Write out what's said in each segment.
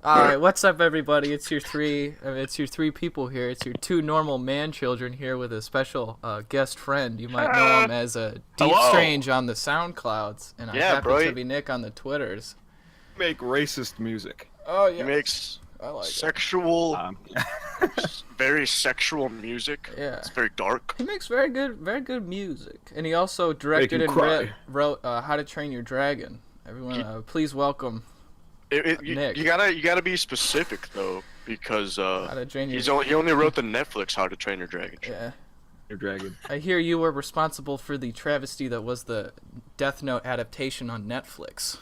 All right, what's up, everybody? It's your three people here. It's your two normal man children here with a special guest friend. You might know him as Hello. Deepstrange on the Soundclouds, and I Yeah, happen bro. to be Nick on the Twitters. Make racist music. Oh He yeah, makes I like it. sexual, Um, very sexual music. Yeah. It's very dark. He makes very good music, and he also directed you and cry. wrote How to Train Your Dragon. Everyone, please welcome Nick. You gotta be specific though, because How to Train Your. he only wrote the Netflix How to Train Your Dragon show. Yeah. your dragon. I hear you were responsible for the travesty that was the Death Note adaptation on Netflix.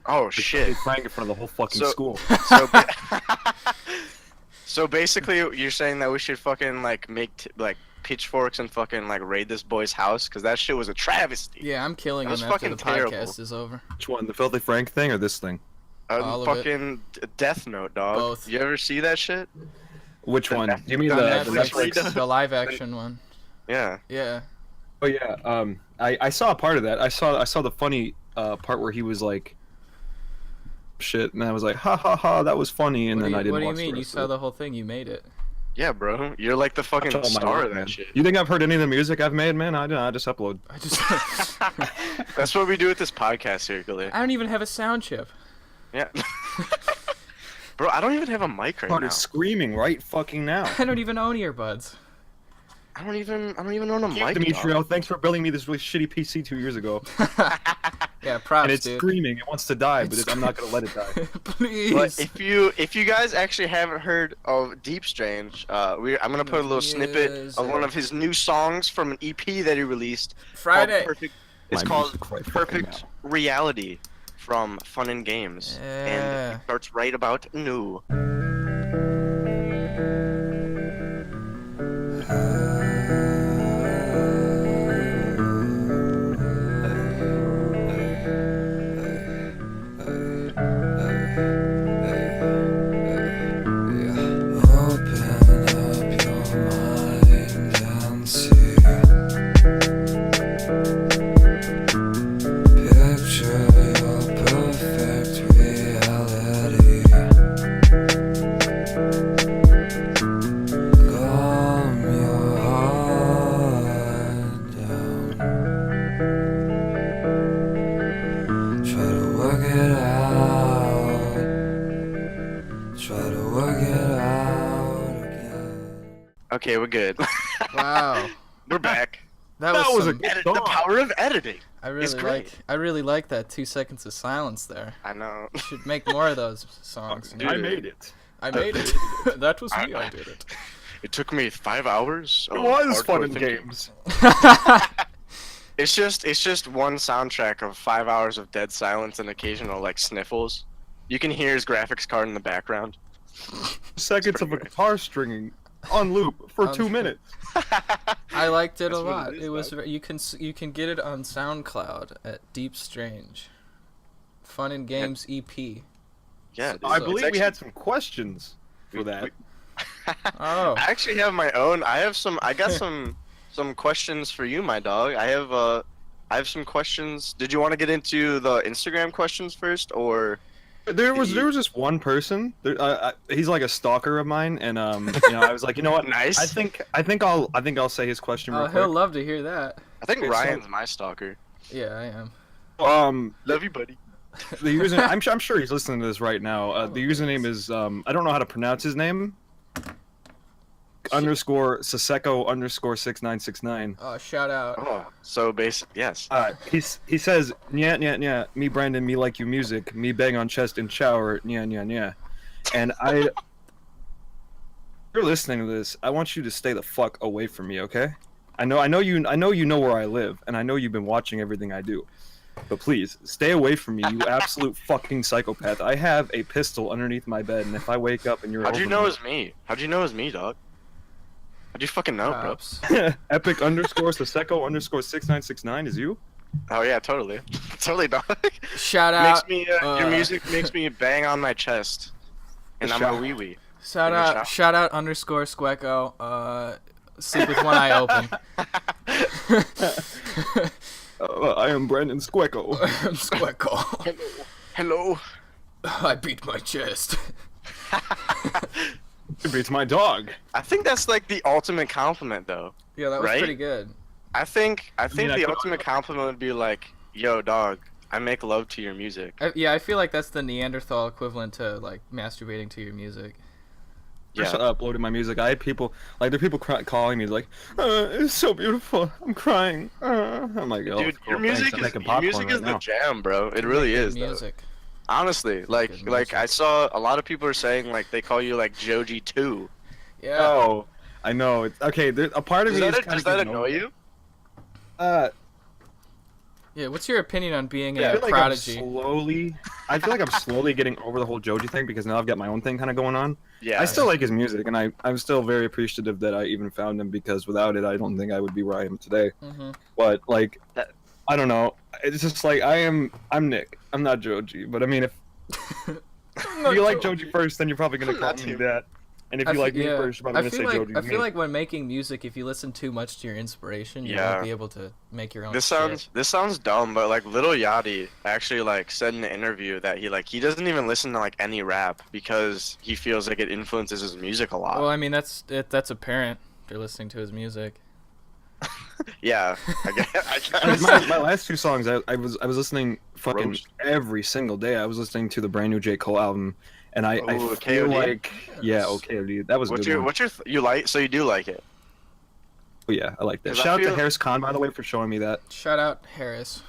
Oh shit. He's playing in front of the whole fucking So- school. So, so basically, you're saying that we should fucking like make like pitchforks and fucking like raid this boy's house because that shit was a travesty. Yeah, I'm killing That him was after the fucking terrible. podcast is over. Which one? The Filthy Frank thing or this thing? All of it. Fucking Death Note, dog. Both. You ever see that shit? Which one? Do you mean On the Netflix. Netflix? the live action one. Yeah. Yeah. Oh yeah. I saw a part of that. I saw the funny part where he was like, shit, and I was like, ha ha ha, that was funny, and What then do I you, didn't what do you watch the mean? You rest saw of the whole thing. You made it. Yeah, bro. You're like the it. fucking Watch all my star work, of that man. shit. You think I've heard any of the music I've made, man? I just upload. I just. That's what we do with this podcast here, Gilly. I don't even have a sound chip. Yeah. Bro, I don't even have a mic right Started now. screaming right fucking now. I don't even own earbuds. I don't even own a Hey, mic. Demetrio, thanks for building me this really shitty PC 2 years ago. Yeah, props, And it's dude. screaming. It wants to die, but I'm not gonna let it die. Please. But if you guys actually haven't heard of Deepstrange, I'm gonna put a little snippet of one of his new songs from an EP that he released. called Friday. Perfect, it's My called music right fucking Perfect Reality from Fun and Games, Yeah. and it starts right about new. Open up your mind and see. Picture your perfect reality. Calm your heart down. Try to work it out. Try to work it out again. Okay, we're good. Wow. We're back. That That was a some, good The song. power of editing. I it's really great. like. I really like that 2 seconds of silence there. I know. Should make more of those songs. Dude. I made it. I made it. That was me. I did it. It took me 5 hours. It of was fun hardcore and thinking. games. It's just one soundtrack of 5 hours of dead silence and occasional like sniffles. You can hear his graphics card in the background. Seconds of a pretty great. guitar stringing on loop for On 2 loop. minutes. I liked it That's a what lot. it is, It was. dog. You can get it on SoundCloud at Deepstrange. Fun and Games EP. Yeah, dude. I So believe it's we had some questions for we- that. Oh. I actually have my own. I got some questions for you, my dog. I have some questions. Did you want to get into the Instagram questions first, or? There was just one person. He's like a stalker of mine, and I was like, you know what? Nice. I think I'll say his question real Oh, he'll quick. love to hear that. I think Okay, so- Ryan's my stalker. Yeah, I am. Love you, buddy. The username. I'm sure he's listening to this right now. The username is I don't know how to pronounce his name. Underscore Saseko underscore 6969. Oh, shout out. Oh, so basic. Yes. He says, nya nya nya, me Brandon, me like you music, me bang on chest in shower, nya nya nya. And if you're listening to this, I want you to stay the fuck away from me, okay? I know you know where I live, and I know you've been watching everything I do. But please, stay away from me, you absolute fucking psychopath. I have a pistol underneath my bed, and if I wake up and you're How'd you over know me- it's me? How'd you know it's me, dog? How'd you fucking know, bro? Props. Epic underscore Saseko underscore 6969 is you? Oh yeah, totally, totally, dog. Shout out. Makes me your music makes me bang on my chest, and I'm a Shout- wee wee. Shout Give me a out. shout. Shout out underscore Squecko. Sleep with one eye open. I am Brandon Squecko. Squecko. Hello. I beat my chest. It beats my dog. I think that's like the ultimate compliment, though. Yeah, that was Right? pretty good. I think mean, I the could- ultimate compliment would be like, "Yo, dog, I make love to your music." I feel like that's the Neanderthal equivalent to like masturbating to your music. First Yeah. I uploaded my music. I had people like there are people calling me like, "It's so beautiful. I'm crying." I'm like, "Oh, Dude, cool, your music thanks. I'm is making popcorn right the now." jam, bro. It really Good is. Though. music. Honestly, like Good like music. I saw a lot of people are saying like they call you like Joji 2. Yeah. Oh, I know. It's okay. A part of Does me is that, kind does of that annoy you? Yeah. What's your opinion on being I a feel like prodigy? I feel like I'm slowly getting over the whole Joji thing because now I've got my own thing kind of going on. Yeah. I still like his music, and I'm still very appreciative that I even found him because without it, I don't think I would be where I am today. Mm-hmm. But like, That- I don't know. It's just like I'm Nick. I'm not Joji. But I mean, if you like Joji first, then you're probably gonna I'm call not me too. that. And if you like me first, you're probably gonna say Joji. I feel like when making music, if you listen too much to your inspiration, you Yeah. won't be able to make your own. This shit. sounds dumb, but like Lil Yachty actually like said in an interview that he doesn't even listen to like any rap because he feels like it influences his music a lot. Well, I mean that's apparent. They're listening to his music. Yeah, I guess. my last two songs, I was listening fucking Roast. every single day. I was listening to the brand new J Cole album, and I Ooh, feel KOD? like KOD. That was a What's good your one. what's your you like? So you do like it? Oh, yeah, I like that. 'Cause I Shout out to feel- Harris Khan, by the way, for showing me that. Shout out Harris.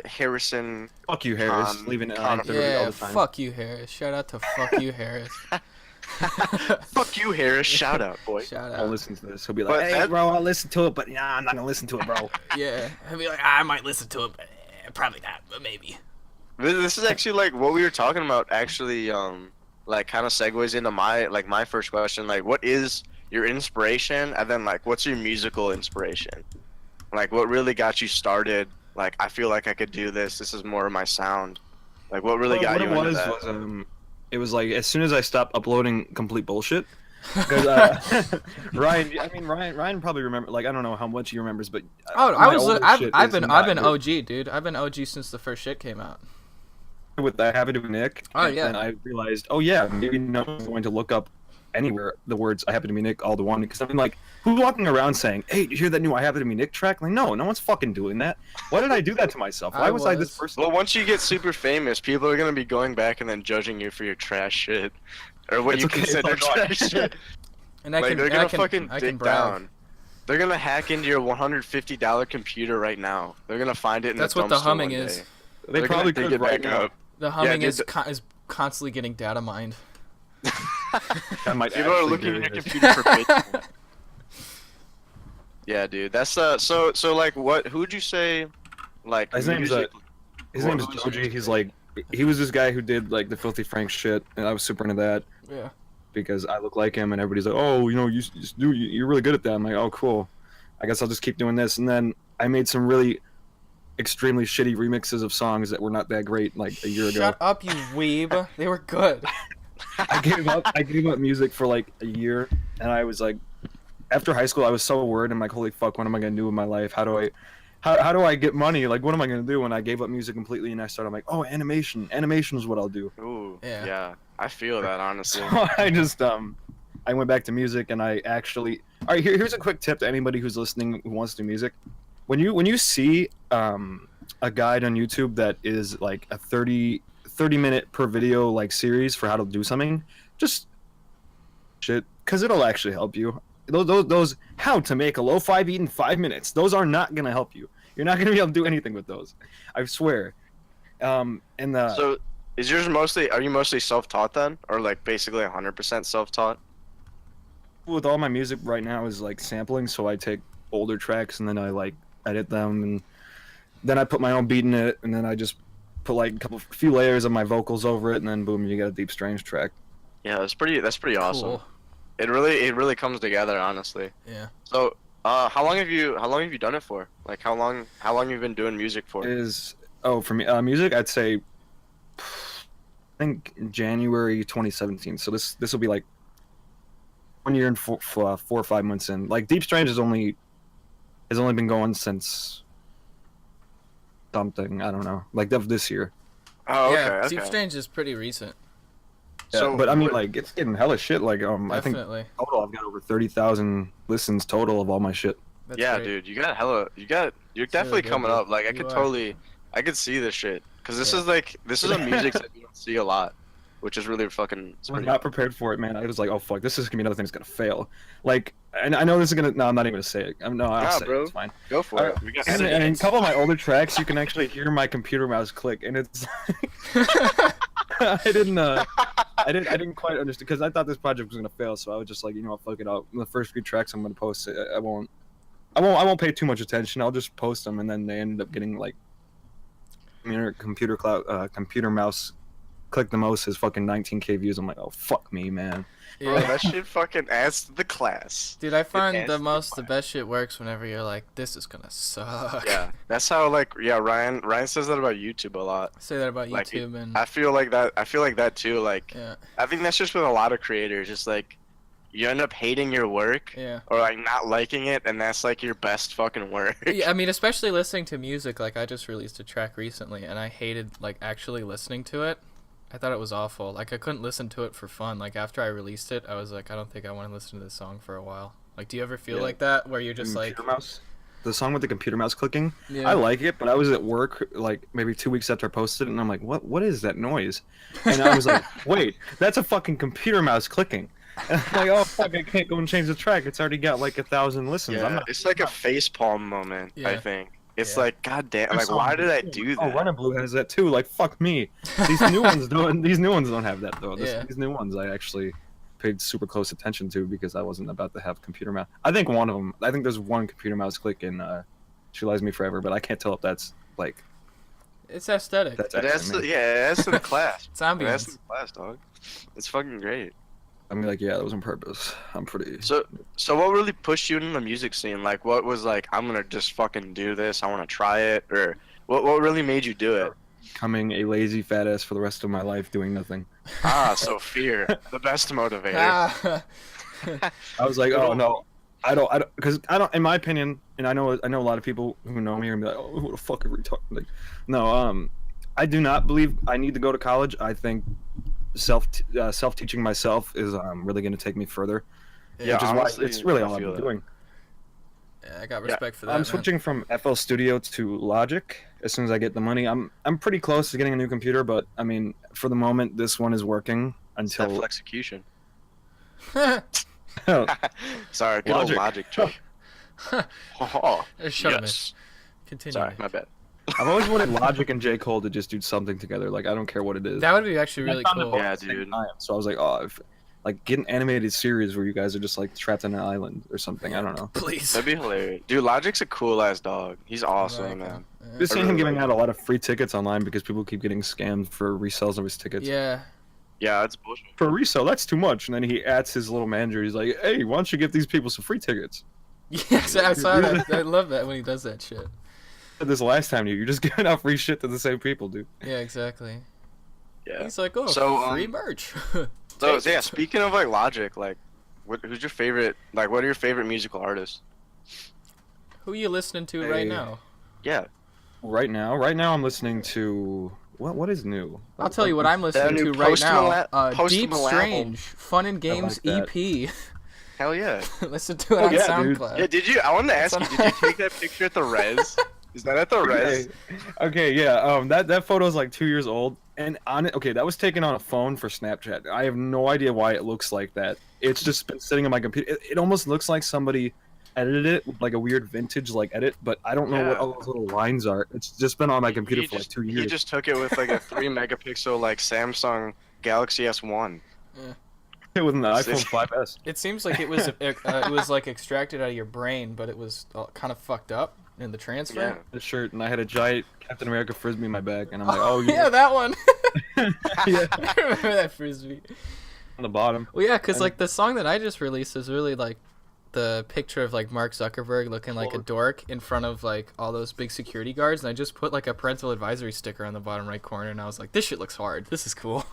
Harrison. Fuck you, Harris. Khan- Leaving it Khan on of everybody all Yeah, the time. fuck you, Harris. Shout out to fuck you, Harris. Fuck you, Harris. Shout out, boy. Shout I'll out. listen to this. He'll be But like, "Hey, that- bro, I'll listen to it, but nah, I'm not gonna listen to it, bro." Yeah, he'll be like, I might listen to it, but probably not, but maybe. This is actually like what we were talking about. Actually, like kind of segues into my first question. Like, what is your inspiration, and then like, what's your musical inspiration? Like, what really got you started? Like, I feel like I could do this. This is more of my sound. Like, what really got what you it into was that? it was like as soon as I stopped uploading complete bullshit. Because Ryan probably remember. Like I don't know how much he remembers, but Oh, my older I've shit is been not good. OG, dude. I've been OG since the first shit came out. With I Happen to Be Nick. Oh, and yeah. then I realized, oh yeah, maybe no one's going to look up anywhere the words I Happen to Be Nick all the one because I mean like who's walking around saying, "Hey, did you hear that new I Happen to Be Nick track?" Like no one's fucking doing that. Why did I do that to myself? Why I was I this was. person? Well, once you get super famous, people are gonna be going back and then judging you for your trash shit, or what It's you okay, consider it's all right. trash shit. And I Like can, they're and gonna I can, fucking I can dig brag. down. They're gonna hack into your $150 computer right now. They're gonna find it in That's the what the dumpster humming one is. day. They They're probably gonna dig could it right back now. up. The humming dude, is constantly getting data mined. That might People are actually looking be in your it. computer for Bitcoin. Yeah, dude. That's so like what? Who'd you say? Like His name's music- His name is who's- Joji. He's like he was this guy who did like the Filthy Frank shit, and I was super into that Yeah. because I look like him, and everybody's like, "Oh, you know, you're really good at that." I'm like, "Oh, cool. I guess I'll just keep doing this." And then I made some really extremely shitty remixes of songs that were not that great like a year ago. Shut up, you weeb. They were good. I gave up music for like a year, and I was like, after high school, I was so worried. I'm like, holy fuck, what am I gonna do with my life? How do I get money? Like, what am I gonna do? When I gave up music completely, and I started, I'm like, oh, animation is what I'll do. Ooh, Yeah. yeah. I feel that honestly. So I just I went back to music, and I actually, all right, here's a quick tip to anybody who's listening who wants to do music. When you see a guide on YouTube that is like a 30 minute per video like series for how to do something, just shit, because it'll actually help you. Those how to make a lo-fi beat in 5 minutes, those are not gonna help you. You're not gonna be able to do anything with those, I swear. And the So, is yours are you mostly self-taught then, or like basically 100% self-taught? with all my music right now is like sampling, so I take older tracks and then I like edit them, and then I put my own beat in it, and then I just put like a few layers of my vocals over it, and then boom, you get a Deepstrange track. Yeah, that's pretty awesome. Cool. It really comes together, honestly. Yeah. So, how long have you done it for? Like, how long have you been doing music for? For me, music, I'd say I think January 2017. So this will be like 1 year and 4 or 5 months in. Like Deepstrange has only been going since something, I don't know, like this year. Oh, okay. Yeah, Okay. Deepstrange is pretty recent. Yeah, So, but I mean, like, it's getting hella shit. Like, I think Definitely. total I've got over 30,000 listens total of all my shit. That's yeah, great. dude, you're definitely really good, coming dude. up. Like, You I could see this shit. Cause this Yeah. is like, this is a music that you don't see a lot, which is really fucking. It's I was pretty- not prepared for it, man. I was like, oh fuck, this is gonna be another thing that's gonna fail. Like, and I know this is gonna. No, I'm not even gonna say it. No, I'll Nah, say bro. it. It's fine. Go for it. We got And in a couple of my older tracks, you can actually hear my computer mouse click, and it's. I didn't quite understand because I thought this project was gonna fail, so I was just like, you know what, fuck it out. The first few tracks I'm gonna post, I won't pay too much attention. I'll just post them, and then they ended up getting like, computer mouse, click the most is fucking 19K views. I'm like, oh fuck me, man. Bro, Yeah. that shit fucking adds to the class. Dude, I find adds the to the best shit works whenever you're like, this is gonna suck. Yeah, that's how Ryan says that about YouTube a lot. I say that about Like, YouTube and I feel like that too. Like, yeah, I think that's just with a lot of creators. Just like, you end up hating your work yeah. or like not liking it, and that's like your best fucking work. Yeah, I mean, especially listening to music. Like, I just released a track recently, and I hated like actually listening to it. I thought it was awful. Like, I couldn't listen to it for fun. Like, after I released it, I was like, I don't think I want to listen to this song for a while. Like, do you ever feel Yeah. like that, where you're just like, Computer mouse. The song with the computer mouse clicking. yeah, I like it, but I was at work like maybe 2 weeks after I posted it, and I'm like, what is that noise? And I was like, wait, that's a fucking computer mouse clicking. And I'm like, oh fuck, I can't go and change the track. It's already got like 1,000 listens. I'm Yeah, not. it's like a facepalm moment. I Yeah. think it's Yeah. like, god damn, like why did I do Oh, that? Run and Blue has that too. Like fuck me. These new ones don't. These new ones don't have that though. Yeah. These new ones I actually paid super close attention to because I wasn't about to have computer mouse. I think one of them. I think there's one computer mouse click in "She Lies Me Forever," but I can't tell if that's like it's aesthetic. that's. That's actually me. that's to the class. It's That's ambience. to the class, dog. It's fucking great. I mean, like, yeah, that was on purpose. I'm pretty. So what really pushed you into the music scene? Like, what was like, I'm gonna just fucking do this. I want to try it, or what really made you do it? Becoming a lazy fat ass for the rest of my life doing nothing. So fear, the best motivator. Ah. I was like, oh no, I don't, because I don't. In my opinion, and I know a lot of people who know me are gonna be like, oh, who the fuck are we talking? Like, no, I do not believe I need to go to college. I think self teaching myself is really gonna take me further. Yeah, Which is honestly, why it's really I all I've feel been that. doing. Yeah, I got respect for that. I'm man. switching from FL Studio to Logic as soon as I get the money. I'm pretty close to getting a new computer, but I mean, for the moment, this one is working Until until. execution. Oh, Sorry, good old Logic. logic joke. Oh, Shut up, man. yes. Continue. Sorry, my bad. I've always wanted Logic and J. Cole to just do something together. Like, I don't care what it is. That would be actually really I found them cool. both Yeah, at the same dude. time. So I was like, oh, like get an animated series where you guys are just like trapped on an island or something. I don't know. Please. That'd be hilarious. Dude, Logic's a cool ass dog. He's awesome, Right, man. yeah. Just I seeing him really giving like out a lot of free tickets online because people keep getting scammed for resells of his tickets. Yeah. Yeah, that's bullshit. For a resale, that's too much. And then he adds his little manager. He's like, hey, why don't you give these people some free tickets? Yes, I saw that. I love that when he does that shit. I said this last time to you. You're just giving out free shit to the same people, dude. Yeah, exactly. Yeah. He's like, oh, So, free merch. So yeah, speaking of like Logic, like, who's your favorite? Like, what are your favorite musical artists? Who are you listening to right Hey. now? Yeah. Right now I'm listening to what is new? I'll tell you what I'm listening new to right now. Post Deepstrange, Fun and Games like EP. Hell yeah. Listen to it Oh, on yeah, dude. SoundCloud. Yeah. Did you? I wanted to ask you. Did you take that picture at the res? Is that at the res? Okay, yeah. That photo is like 2 years old, and on it. Okay, that was taken on a phone for Snapchat. I have no idea why it looks like that. It's just been sitting on my computer. It almost looks like somebody edited it with like a weird vintage like edit, but I don't know what Yeah. all those little lines are. It's just been on my computer He for like just- 2 He years. just took it with like a 3 megapixel like Samsung Galaxy S1. With an iPhone 5S. It seems like it was like extracted out of your brain, but it was kind of fucked up in the transfer. Yeah. The shirt, and I had a giant Captain America frisbee in my bag, and I'm like, Oh, oh yeah, that one. yeah, I remember that frisbee. on the bottom. Well, yeah, because And- like the song that I just released is really like the picture of like Mark Zuckerberg looking like a dork in front of like all those big security guards, and I just put like a parental advisory sticker on the bottom right corner, and I was like, this shit looks hard. This is cool.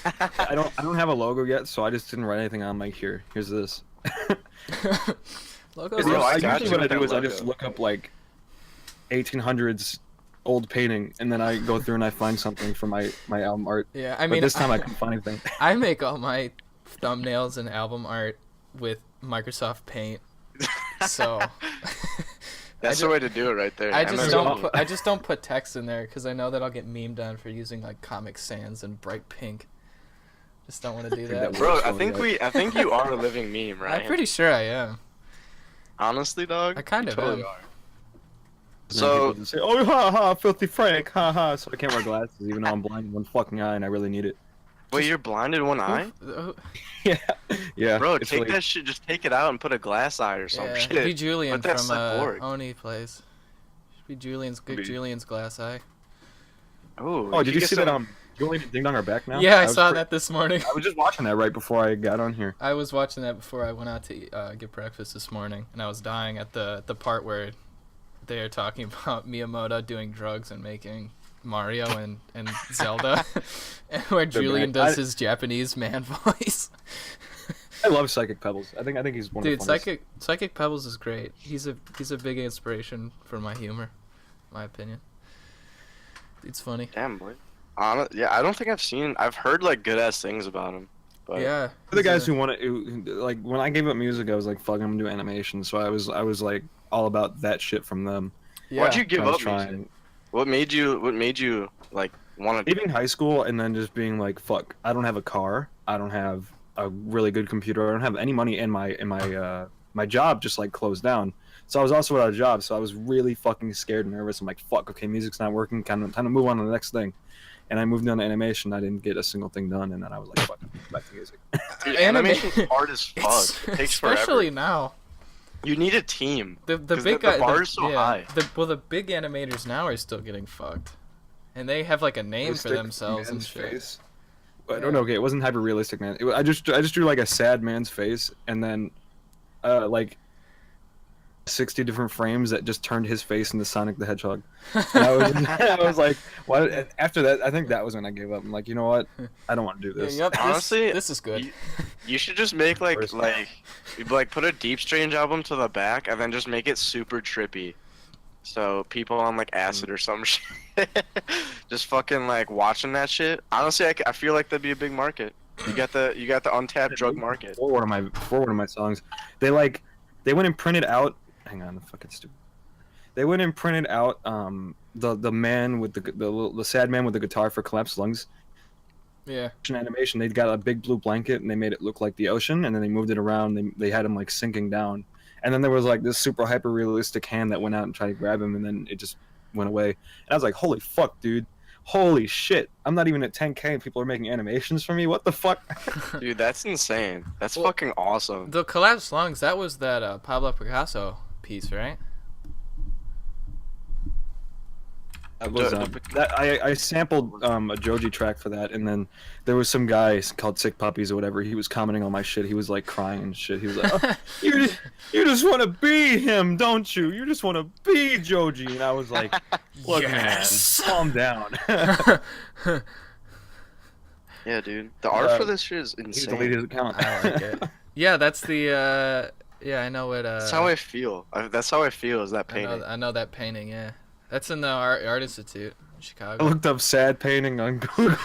I don't have a logo yet, so I just didn't write anything on. I'm like, here's this. Logos Bro, are I I got usually you what I with do that is I just logo. look up like 1800s old painting, and then I go through and I find something for my album art. Yeah, I But mean, this time I couldn't find anything. I make all my thumbnails and album art with Microsoft Paint, so That's the way to do it right there. I just MS don't Paint. put I just don't put text in there because I know that I'll get memed on for using like Comic Sans and bright pink. Just don't want to do that. that Bro, works I well, think yeah. I think you are a living meme, right? I'm pretty sure I am. Honestly, dog. I kind you of totally am. are. And then So people just say, "Oh, ha ha, filthy Frank, ha ha." So I can't wear glasses, even though I'm blind in one fucking eye, and I really need it. wait, you're blind in one eye? Yeah, yeah. Bro, it's take really- that shit. Just take it out and put a glass eye or some Yeah, shit. it'd be Julian But that's from cyborg. Oni plays. Should be Julian's good. Be- Julian's glass eye. Oh, Did you get see some- that? Julian and Ding Dong are back now. Yeah, I was saw pre- that this morning. I was just watching that right before I got on here. I was watching that before I went out to get breakfast this morning, and I was dying at the part where they are talking about Miyamoto doing drugs and making Mario and Zelda, and where They're Julian back. does his Japanese man voice. I love Psychic Pebbles. I think he's one Dude, of the funniest. Psychic Pebbles is great. He's a big inspiration for my humor, in my opinion. It's funny. Damn, boy. Yeah, I don't think I've heard like good ass things about him. But Yeah. For the he's guys a- who want to, like, when I gave up music, I was like, "Fuck, I'm gonna do animation." So I was like all about that shit from them. yeah. Why'd you give I was up music? trying, What made you like want to? leaving high school and then just being like, "Fuck, I don't have a car. I don't have a really good computer. I don't have any money in my job just like closed down." So I was also without a job. So I was really fucking scared and nervous. I'm like, "Fuck, okay, music's not working. Time to move on to the next thing." And I moved on to animation. I didn't get a single thing done, and then I was like, "Fuck, back to music." Dude, Anima- animation's hard as fuck. It's, It takes especially forever. now. You need a team. The 'Cause big the guy, bar is so high. The big animators now are still getting fucked, and they have like a name for Realistic themselves and man's shit. face. I don't know. Okay, it wasn't hyper realistic, man. I just drew like a sad man's face, and then like 60 different frames that just turned his face into Sonic the Hedgehog. And I was like, why? After that, I think that was when I gave up. I'm like, you know what? I don't want to do Yeah, this. yep, Honestly, this is good. You should just make like First- put a Deepstrange album to the back and then just make it super trippy. So people on like acid or some shit, just fucking like watching that shit. Honestly, I feel like that'd be a big market. You got the untapped drug market. For one of my songs, they went and printed out. Hang on, the fucking stupid. They went and printed out the man with the sad man with the guitar for Collapsed Lungs. Yeah. Animation, they got a big blue blanket and they made it look like the ocean, and then they moved it around. They had him like sinking down, and then there was like this super hyper realistic hand that went out and tried to grab him, and then it just went away. And I was like, holy fuck, dude, holy shit! I'm not even at 10K and people are making animations for me. What the fuck? Dude, that's insane. That's Well, fucking awesome. The Collapsed Lungs, that was that Pablo Picasso piece, right? That was, I sampled a Joji track for that, and then there was some guy called Sick Puppies or whatever. He was commenting on my shit. He was like crying and shit. He was like, oh, you just want to be him, don't you? You just want to be Joji. And I was like, look, Yes. man, calm down. Yeah, dude. The art for this shit is He insane. deleted his account. I like it. Yeah, that's the yeah, I know what That's how I feel. That's how I feel. Is that painting? I know that painting, yeah. That's in the Art Institute in I Chicago. looked up sad painting on Google,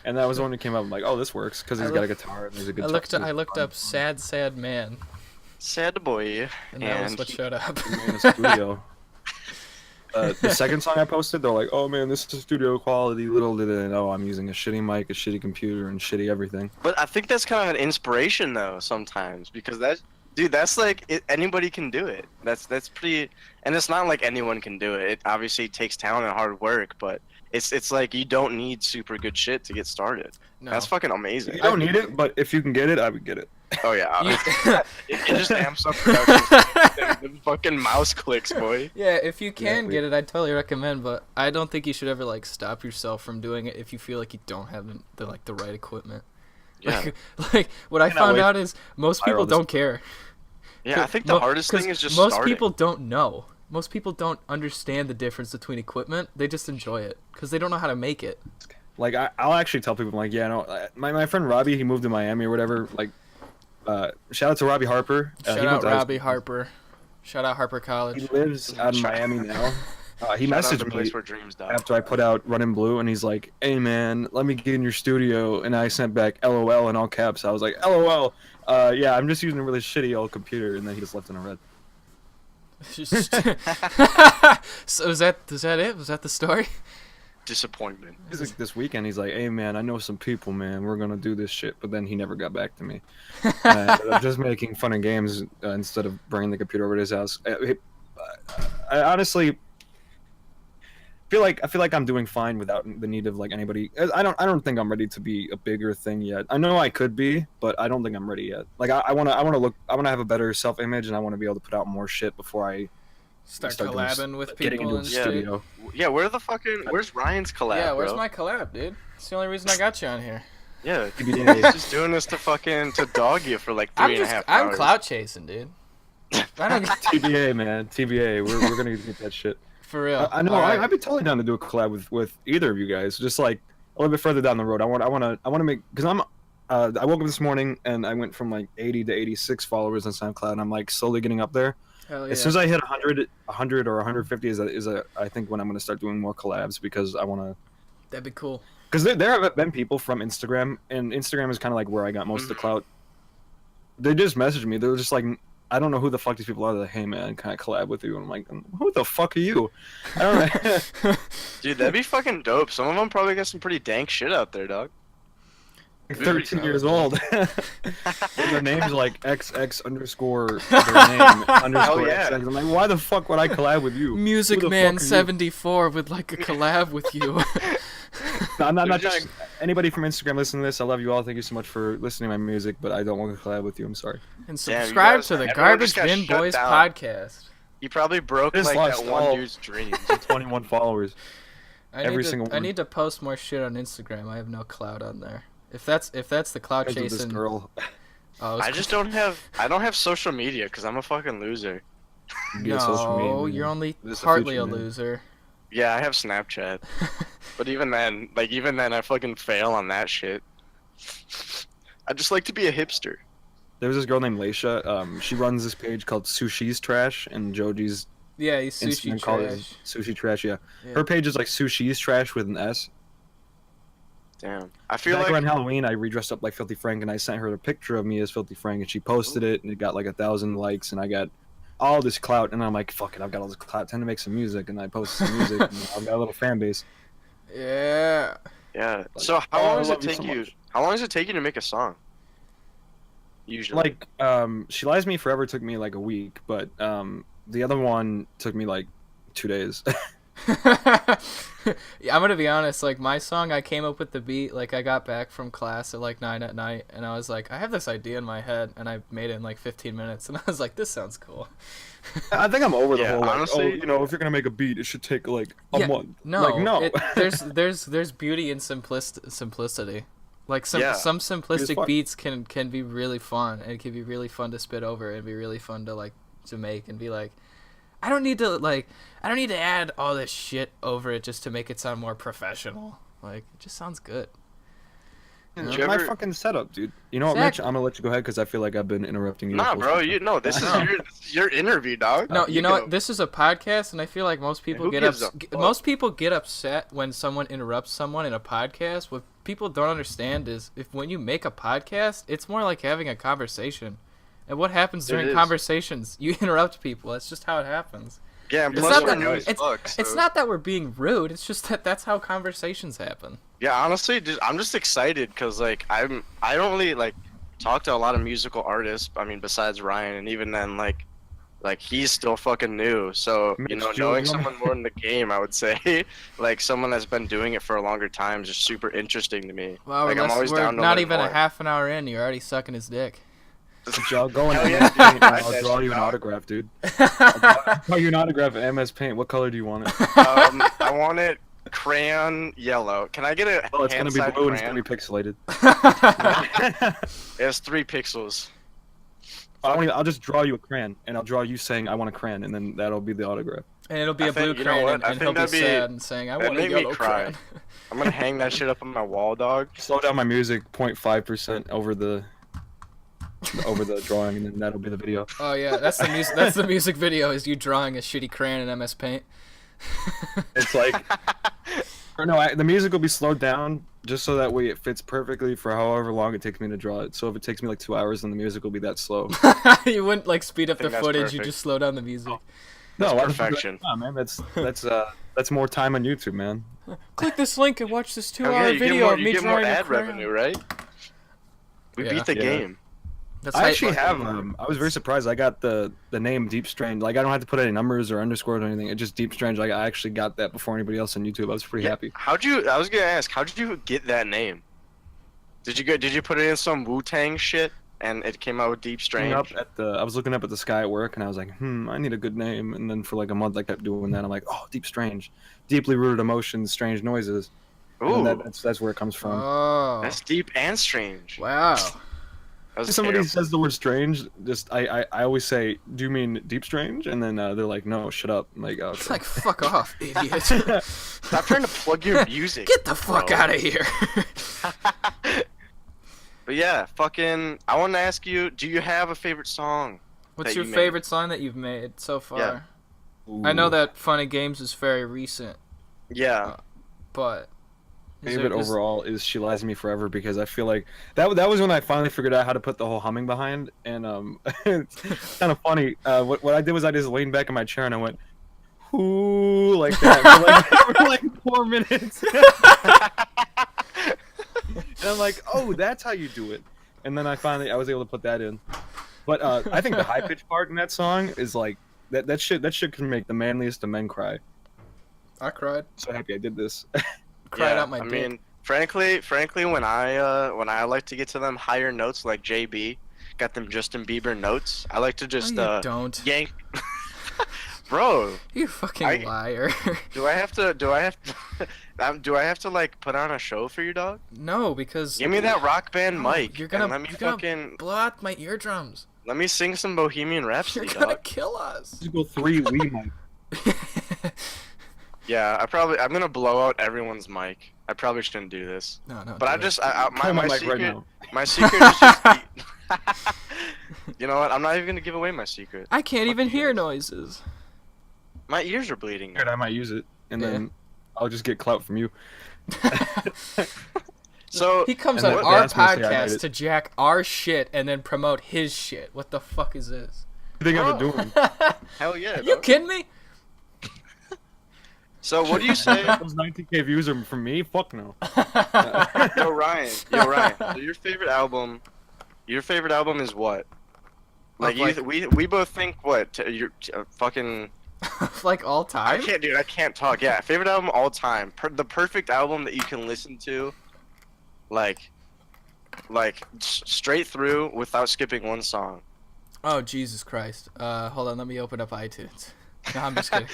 and that was the one that came up. I'm like, oh, this works because he's got a guitar and there's a guitar. I looked up sad man, Sad boy. and that was And what showed up. in the studio. The second song I posted, they're like, "Oh man, this is studio quality." Little did they know I'm using a shitty mic, a shitty computer, and shitty everything. But I think that's kind of an inspiration though sometimes because that's like anybody can do it. That's pretty, and it's not like anyone can do it. It obviously takes talent and hard work, but it's like you don't need super good shit to get started. No. That's fucking amazing. You don't need it, but if you can get it, I would get it. Oh yeah, You- it just amps up production. The fucking mouse clicks, boy. Yeah, if you can Yeah, get it, I'd totally recommend. But I don't think you should ever like stop yourself from doing it if you feel like you don't have the right equipment. Yeah, Like what I cannot found wait out is most people viral this- don't care. yeah. I think the hardest thing is just most starting. people don't know. Most people don't understand the difference between equipment. They just enjoy it because they don't know how to make it. Like I'll actually tell people, like, yeah, no, my friend Robbie, he moved to Miami or whatever. Like, shout out to Robbie Harper. Shout he went out to high Robbie school. Harper. Shout out Harper He College. lives out in Miami now. He Shout out the messaged place me where dreams die. after I put out Running Blue, and he's like, "Hey man, let me get in your studio." And I sent back LOL in all caps. I was like, "LOL, yeah, I'm just using a really shitty old computer." And then he just left in a red. So is that it? Was that the story? Disappointment. He's like, this weekend, he's like, "Hey man, I know some people, man. We're gonna do this shit." But then he never got back to me. I'm just making fun of games instead of bringing the computer over to his house. I honestly feel like I'm doing fine without the need of like anybody. I don't think I'm ready to be a bigger thing yet. I know I could be, but I don't think I'm ready yet. Like I want to have a better self-image, and I want to be able to put out more shit before I Start doing collabing with getting people into and the shit. studio. Yeah, where's Ryan's collab, Yeah, where's bro? my collab, dude? It's the only reason I got you on here. Yeah, TBA. he's just doing this to dog you for like three and a half hours. I'm clout chasing, dude. I don't TBA, man. TBA. We're gonna get that shit. for real. I know. Alright. I'd be totally down to do a collab with either of you guys. Just like a little bit further down the road. I want to make, because I woke up this morning and I went from like 80 to 86 followers on SoundCloud. And I'm like slowly getting up there. Hell yeah. As soon as I hit 100 or 150 is I think when I'm gonna start doing more collabs, because I want to. That'd be cool. Because there have been people from Instagram, and Instagram is kind of like where I got most of the clout. They just messaged me. They were just like, I don't know who the fuck these people are. They're like, "Hey man, can I collab with you?" And I'm like, "Who the fuck are you?" I don't know. Dude, that'd be fucking dope. Some of them probably got some pretty dank shit out there, dog. 13 years old. And their name's like XX underscore their name underscore yeah. XX. I'm like, why the fuck would I collab with you? Music Who the Man fuck are you? 74 would like a collab with you. No, I'm not They're trying. just- Anybody from Instagram listening to this, I love you all. Thank you so much for listening to my music, but I don't want to collab with you. I'm sorry. And Damn, you subscribe guys- to the everyone Garbage just got Bin shut Boys down. podcast. He probably broke Just like lost that one all- dude's dreams. 21 followers. I single one. need to post more shit on Instagram. I have no clout on there. If that's the clout Because of this chasing. girl. Oh, I just don't have social media because I'm a fucking loser. Get social media, No, man. you're only This is the partly future, a man. loser. Yeah, I have Snapchat, but even then, I fucking fail on that shit. I just like to be a hipster. There was this girl named Leisha. She runs this page called Sushi's Trash, and Joji's Yeah, he's sushi Instagram call is trash. Sushi Trash. Yeah. Yeah. Her page is like Sushi's Trash with an S. Damn, I feel Back like around Halloween, I redressed up like Filthy Frank, and I sent her a picture of me as Filthy Frank, and she posted it, and it got like 1,000 likes, and I got all this clout, and I'm like, fuck it, I've got all this clout. Time to make some music, and I posted some music, and I've got a little fan base. yeah. Like, So how oh, long I does it love you take so you? much. How long does it take you to make a song? Usually. Like, She Lies to Me Forever took me like a week, but the other one took me like 2 days. Yeah, I'm gonna be honest. Like my song, I came up with the beat. Like I got back from class at like 9 at night, and I was like, I have this idea in my head, and I made it in like 15 minutes, and I was like, this sounds cool. I think I'm over the Yeah, whole, like, honestly- if you're gonna make a beat, it should take like a Yeah, month. No, Like, no. there's beauty in simplicity. Like some Yeah. some simplistic fuck. beats can be really fun, and it can be really fun to spit over, and be really fun to like to make, and be like, I don't need to add all this shit over it just to make it sound more professional. Like it just sounds good. It's you my ever- fucking setup, dude. You know what, Zach- Mitch? I'm gonna let you go ahead because I feel like I've been interrupting you. Nah, the bro. whole This is No. your interview, dog. No, you know go. what? This is a podcast, and I feel like most people who get gives a fuck? most people get upset when someone interrupts someone in a podcast. What people don't understand is when you make a podcast, it's more like having a conversation. And what happens It during is. conversations? You interrupt people. That's just how it happens. Yeah, and It's plus not we're that new as it's, fuck, it's so- not that we're being rude. It's just that that's how conversations happen. Yeah, honestly, I'm just excited because like I don't really like talk to a lot of musical artists. I mean, besides Ryan, and even then, like he's still fucking new. So Mitch, knowing do you wanna- someone more in the game, I would say, like someone that's been doing it for a longer time is just super interesting to me. Wow, like I'm always we're down to not learn even more. a half an hour in. You're already sucking his dick. I'll go in Hell MS yeah, Paint and dude. I'll draw you an autograph, dude. Oh, you an autograph in MS Paint. What color do you want it? I want it crayon yellow. Can I get a Oh, it's gonna be hand-side blue and it's crayon? gonna be pixelated. It has 3 pixels. I'll just draw you a crayon, and I'll draw you saying I want a crayon, and then that'll be the autograph. And it'll be I a blue think- you know crayon, what? I and think he'll be that'd be- sad and saying, I that'd want a make me yellow cry. crayon. I'm gonna hang that shit up on my wall, dog. Slow down my music 0.5% over the. over the drawing, and then that'll be the video. Oh yeah, that's the music. That's the music video. Is you drawing a shitty crayon in MS Paint? It's like, or no, the music will be slowed down just so that way it fits perfectly for however long it takes me to draw it. So if it takes me like 2 hours, then the music will be that slow. You wouldn't like speed up the think that's footage. You perfect. just slow down the music. No, That's perfection. Oh man, that's more time on YouTube, man. Click this link and watch this 2 Oh, hour yeah, you get video more, of me you get more drawing a ad crayon. revenue, right? We Yeah. beat the Yeah. game. That's I how- actually have I was very surprised. I got the name Deepstrange. Like I don't have to put any numbers or underscores or anything. It's just Deepstrange. Like I actually got that before anybody else on YouTube. I was pretty happy. I was gonna ask, how'd you get that name? Did you put it in some Wu-Tang shit and it came out with I Deepstrange? was looking up at the sky at work and I was like, I need a good name. And then for like a month I kept doing that. I'm like, oh, Deepstrange, deeply rooted emotions, strange noises. Ooh, And that's where it comes from. Oh. that's deep and strange. Wow. That was If somebody terrible. says the word strange, just I always say, do you mean deep strange? And then they're like, no, shut up. I'm like, oh, It's okay. like, fuck off, idiot. Stop trying to plug your music. Get the fuck bro. out of here. But yeah, fucking. I want to ask you, do you have a favorite song? What's that your you made? favorite song that you've made so far? Yeah. I know Ooh. that Funny Games is very recent, Yeah. but Favorite overall is She Lies to Me Forever, because I feel like that was when I finally figured out how to put the whole humming behind, and it's kind of funny. What I did was I just leaned back in my chair and I went, ooh, like that for like 4 minutes. And I'm like, oh, that's how you do it. And then I was able to put that in. But I think the high pitch part in that song is like that shit can make the manliest of men cry. I cried. So happy I did this. Cried out my I dick. mean, frankly, when I like to get to them higher notes like JB, got them Justin Bieber notes. I like to just No, you don't. yank. Bro, You fucking I- liar. do I have to like put on a show for you, dog? No, because Give me that rock band No, mic. you're gonna- and let me you're gonna fucking blow out my eardrums. let me sing some Bohemian Rhapsody, You're gonna dog. kill us. Just go 3 Wii mic. Yeah, I'm gonna blow out everyone's mic. I probably shouldn't do this, No, but I do it. just Pull my mic secret. right now. My secret is just. You know what? I'm not even gonna give away my secret. I can't even you hear guys. noises. My ears are bleeding. I might use it, and Yeah. then I'll just get clout from you. So He comes And on then our that's mostly I made podcast it. to jack our shit and then promote his shit. What the fuck is this? What do you think I've been doing? hell yeah. You dog. kidding me? So what do you say? Those 19K views are from me? Fuck no. Yo Ryan. So your favorite album is what? Like, we both think what? You're fucking. Like all I time? can't talk. Yeah, favorite album all time. The perfect album that you can listen to, like straight through without skipping one song. Oh Jesus Christ! Hold on, let me open up iTunes. No, I'm just kidding.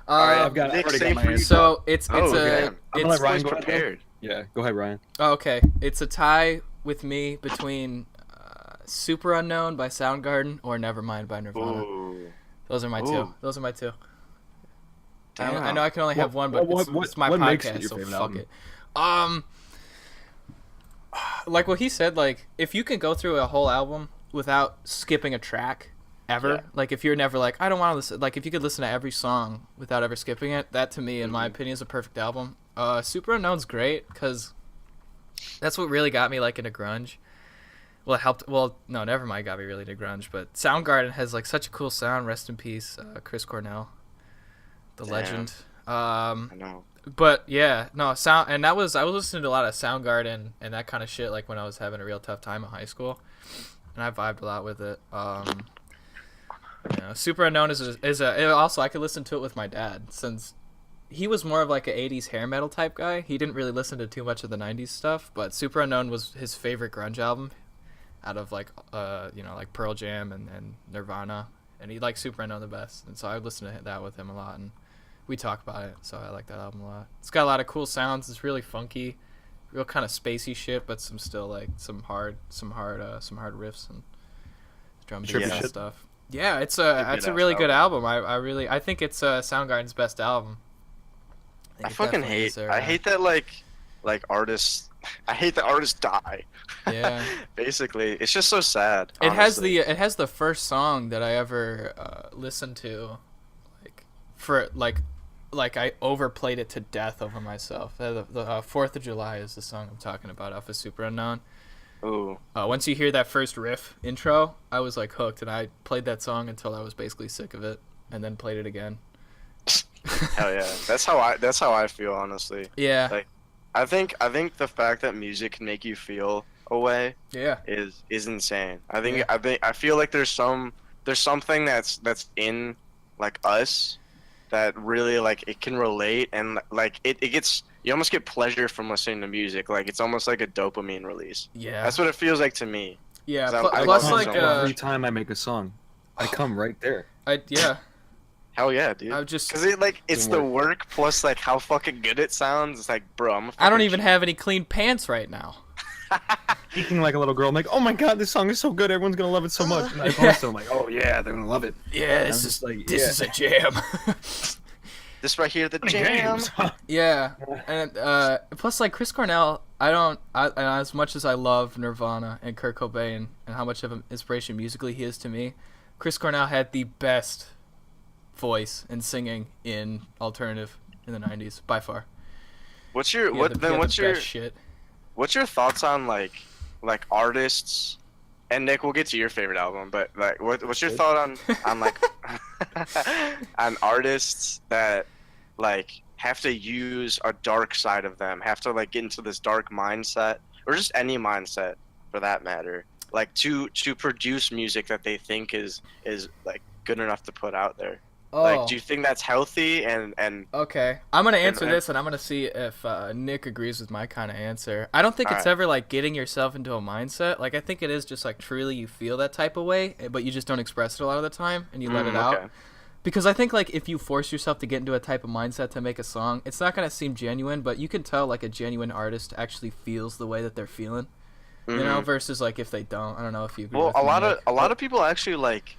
Alright, I've Nick, already same got for my you. answer. So it's Oh, a damn. I'm gonna it's let Ryan Always go. prepared. Yeah, go ahead, Ryan. oh, okay. It's a tie with me between Super Unknown by Soundgarden or Nevermind by Nirvana. Ooh. Those are my two. Ooh. Those are my two. I Damn. know I can only have one, but it's my what makes podcast, it your so favorite fuck album? it. Like what he said, like if you can go through a whole album without skipping a track ever, Yeah. like if you're never like I don't want to listen, like if you could listen to every song without ever skipping it, that to me, in my opinion, is a perfect album. Super Unknown's great because that's what really got me like into grunge. Well, it helped. Well, no, Nevermind got me really into grunge, but Soundgarden has like such a cool sound. Rest in peace, Chris Cornell, the Damn. legend. I know. But yeah, no sound, and I was listening to a lot of Soundgarden and that kind of shit, like when I was having a real tough time in high school, and I vibed a lot with it. Super Unknown is also I could listen to it with my dad since he was more of like a 80s hair metal type guy. He didn't really listen to too much of the 90s stuff, but Super Unknown was his favorite grunge album out of like like Pearl Jam and Nirvana, and he liked Super Unknown the best, and so I would listen to that with him a lot, and we talk about it, so I like that album a lot. It's got a lot of cool sounds. It's really funky, real kind of spacey shit, but some still like some hard riffs and drum beats Trippy and shit. stuff. Yeah, it's good a ass really good album. I think it's Soundgarden's best album. I think it fucking definitely is hate. their, I hate that like like artists. I hate that artists die. Yeah. Basically, it's just so sad. It honestly. has the first song that I ever listened to, like for like I overplayed it to death over myself. The 4th of July is the song I'm talking about off of Super Unknown. Ooh. Once you hear that first riff intro, I was like hooked, and I played that song until I was basically sick of it, and then played it again. Hell yeah. That's how I feel, honestly. Yeah. Like, I think the fact that music can make you feel a way Yeah. is insane. I Yeah. I feel like there's something that's in like us that really like it can relate, and like it gets, you almost get pleasure from listening to music. Like it's almost like a dopamine release. Yeah. That's what it feels like to me. Yeah. 'Cause I Plus, love like, it so much. every time I make a song, I come right there. yeah. Hell yeah, dude. I just. Cause it's the work plus like how fucking good it sounds. It's like, bro, I don't even have any clean pants right now. Speaking like a little girl, I'm like, oh my god, this song is so good, everyone's gonna love it so much. And I post it, I'm like, oh yeah, they're gonna love it. Yeah, this is like, is a jam. This right here, the jam. Yeah, and plus like Chris Cornell, and as much as I love Nirvana and Kurt Cobain and how much of an inspiration musically he is to me, Chris Cornell had the best voice and singing in alternative in the 90s by far. What's your He had the best shit. what's your thoughts on like artists? And Nick, we'll get to your favorite album, but like, what's your thought on like on artists that like have to use a dark side of them, have to like get into this dark mindset, or just any mindset for that matter, like to produce music that they think is like good enough to put out there? Oh. Like, do you think that's healthy? And Okay, I'm gonna answer and- this, and I'm gonna see if Nick agrees with my kind of answer. I don't think it's Alright. ever like getting yourself into a mindset. Like I think it is just like truly you feel that type of way, but you just don't express it a lot of the time, and you let it out. Okay. Because I think like if you force yourself to get into a type of mindset to make a song, it's not gonna seem genuine, but you can tell like a genuine artist actually feels the way that they're feeling. You know, Mhm. versus like if they don't. I don't know if you agree Well, with a me, lot Nick. of people actually like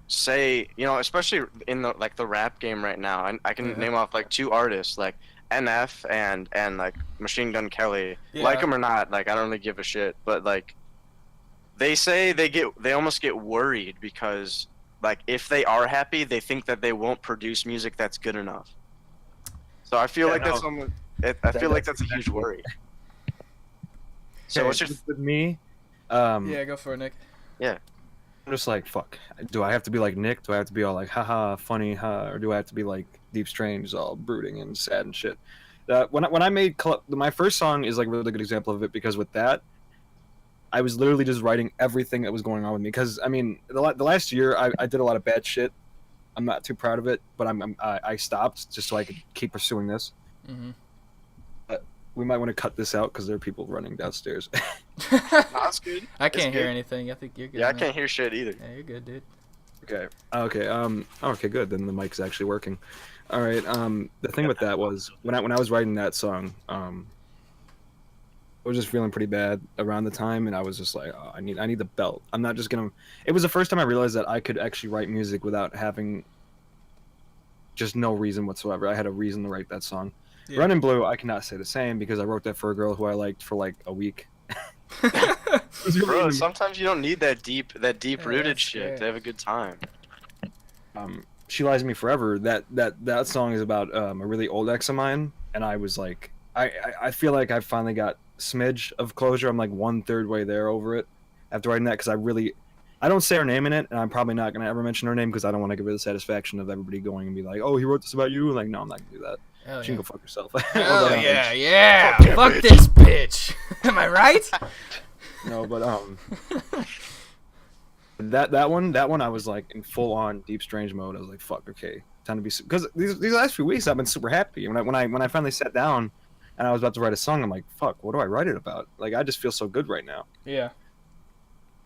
say, you know, especially in the like the rap game right now. I can Yeah. name off like 2 artists, like NF and like Machine Gun Kelly. Yeah. Like them or not, like I don't really give a shit. But like they say they almost get worried because like if they are happy, they think that they won't produce music that's good enough. So I feel Yeah, like that's no. almost, I feel like that's a huge worry. So Okay, what's your with me? Yeah, go for it, Nick. I'm just like, fuck. Do I have to be like Nick? Do I have to be all like, haha, funny, or do I have to be like Deepstrange, all brooding and sad and shit? When I made my first song is like a really good example of it, because with that, I was literally just writing everything that was going on with me. Because I mean, the last year I did a lot of bad shit. I'm not too proud of it, but I stopped just so I could keep pursuing this. Mm-hmm. We might want to cut this out because there are people running downstairs. No, that's good. I can't hear good. anything. I think you're good. Yeah, I man. can't hear shit either. Yeah, you're good, dude. Okay. Okay. Okay. Good. Then the mic's actually working. All right. The thing with that was when I was writing that song, I was just feeling pretty bad around the time, and I was just like, oh, I need the belt. I'm not just gonna. It was the first time I realized that I could actually write music without having just no reason whatsoever. I had a reason to write that song. Yeah. Running Blue, I cannot say the same because I wrote that for a girl who I liked for like a week. Bro, sometimes you don't need that deep rooted that's shit great. to have a good time. She Lies to Me Forever. That song is about a really old ex of mine, and I was like, I feel like I finally got smidge of closure. I'm like 1/3 way there over it after writing that, because I don't say her name in it, and I'm probably not gonna ever mention her name because I don't want to give her the satisfaction of everybody going and be like, oh, he wrote this about you. Like, no, I'm not gonna do that. Hell She yeah. can go fuck herself. Hell Although, yeah, yeah. Fuck yeah, Fuck bitch. this bitch. Am I right? No, but that one I was like in full on Deepstrange mode. I was like, fuck, okay, time to be, because these last few weeks I've been super happy. When I finally sat down and I was about to write a song, I'm like, fuck, what do I write it about? Like, I just feel so good right now. Yeah.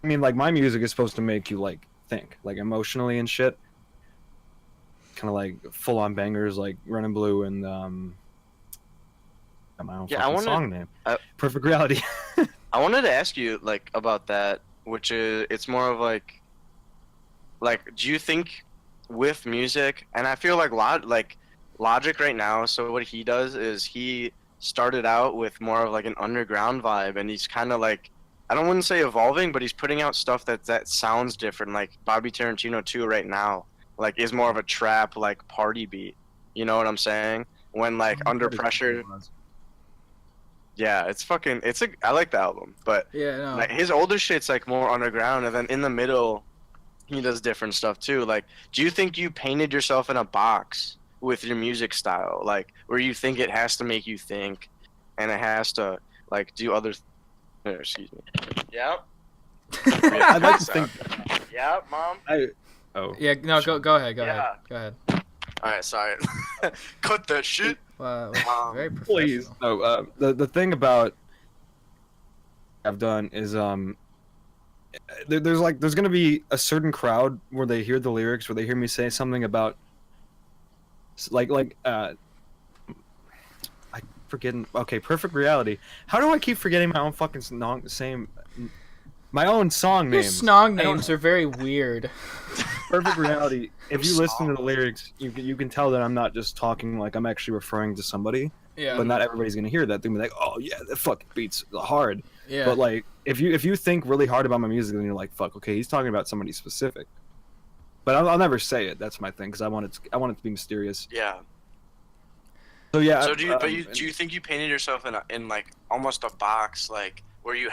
I mean, like, my music is supposed to make you like think, like, emotionally and shit. Kind of like full on bangers like Running Blue and my own Yeah, I fucking wanna- song name. I- Perfect Reality. I wanted to ask you like about that, which is it's more of like do you think with music, and I feel like Logic right now, so what he does is he started out with more of like an underground vibe, and he's kind of like, I don't wouldn't say evolving, but he's putting out stuff that sounds different. Like Bobby Tarantino too right now, like is more of a trap like party beat. You know what I'm saying? When like Under Pressure. Yeah, I like the album, but Yeah, no. like his older shit's like more underground, and then in the middle, he does different stuff too. Like, do you think you painted yourself in a box with your music style, like where you think it has to make you think, and it has to like do other? Excuse me. Yep. I'd like to think. Yep, mom. Yeah, no, go ahead, go Yeah. ahead. All right, sorry. Cut that shit. Very professional. Please. No. The thing about I've done is there's gonna be a certain crowd where they hear the lyrics, where they hear me say something about I forgetting. Okay, Perfect Reality. How do I keep forgetting my own fucking my own song Your names? song names are very weird. Perfect Reality. If you listen to the lyrics, you can tell that I'm not just talking, like I'm actually referring to somebody. Yeah. But not everybody's gonna hear that. They're gonna be like, "Oh yeah, that fucking beat's hard." Yeah. But like, if you think really hard about my music, then you're like, "Fuck, okay, he's talking about somebody specific." But I'll never say it. That's my thing, because I want it to be mysterious. Yeah. So yeah. So do you think you painted yourself in like almost a box, like where you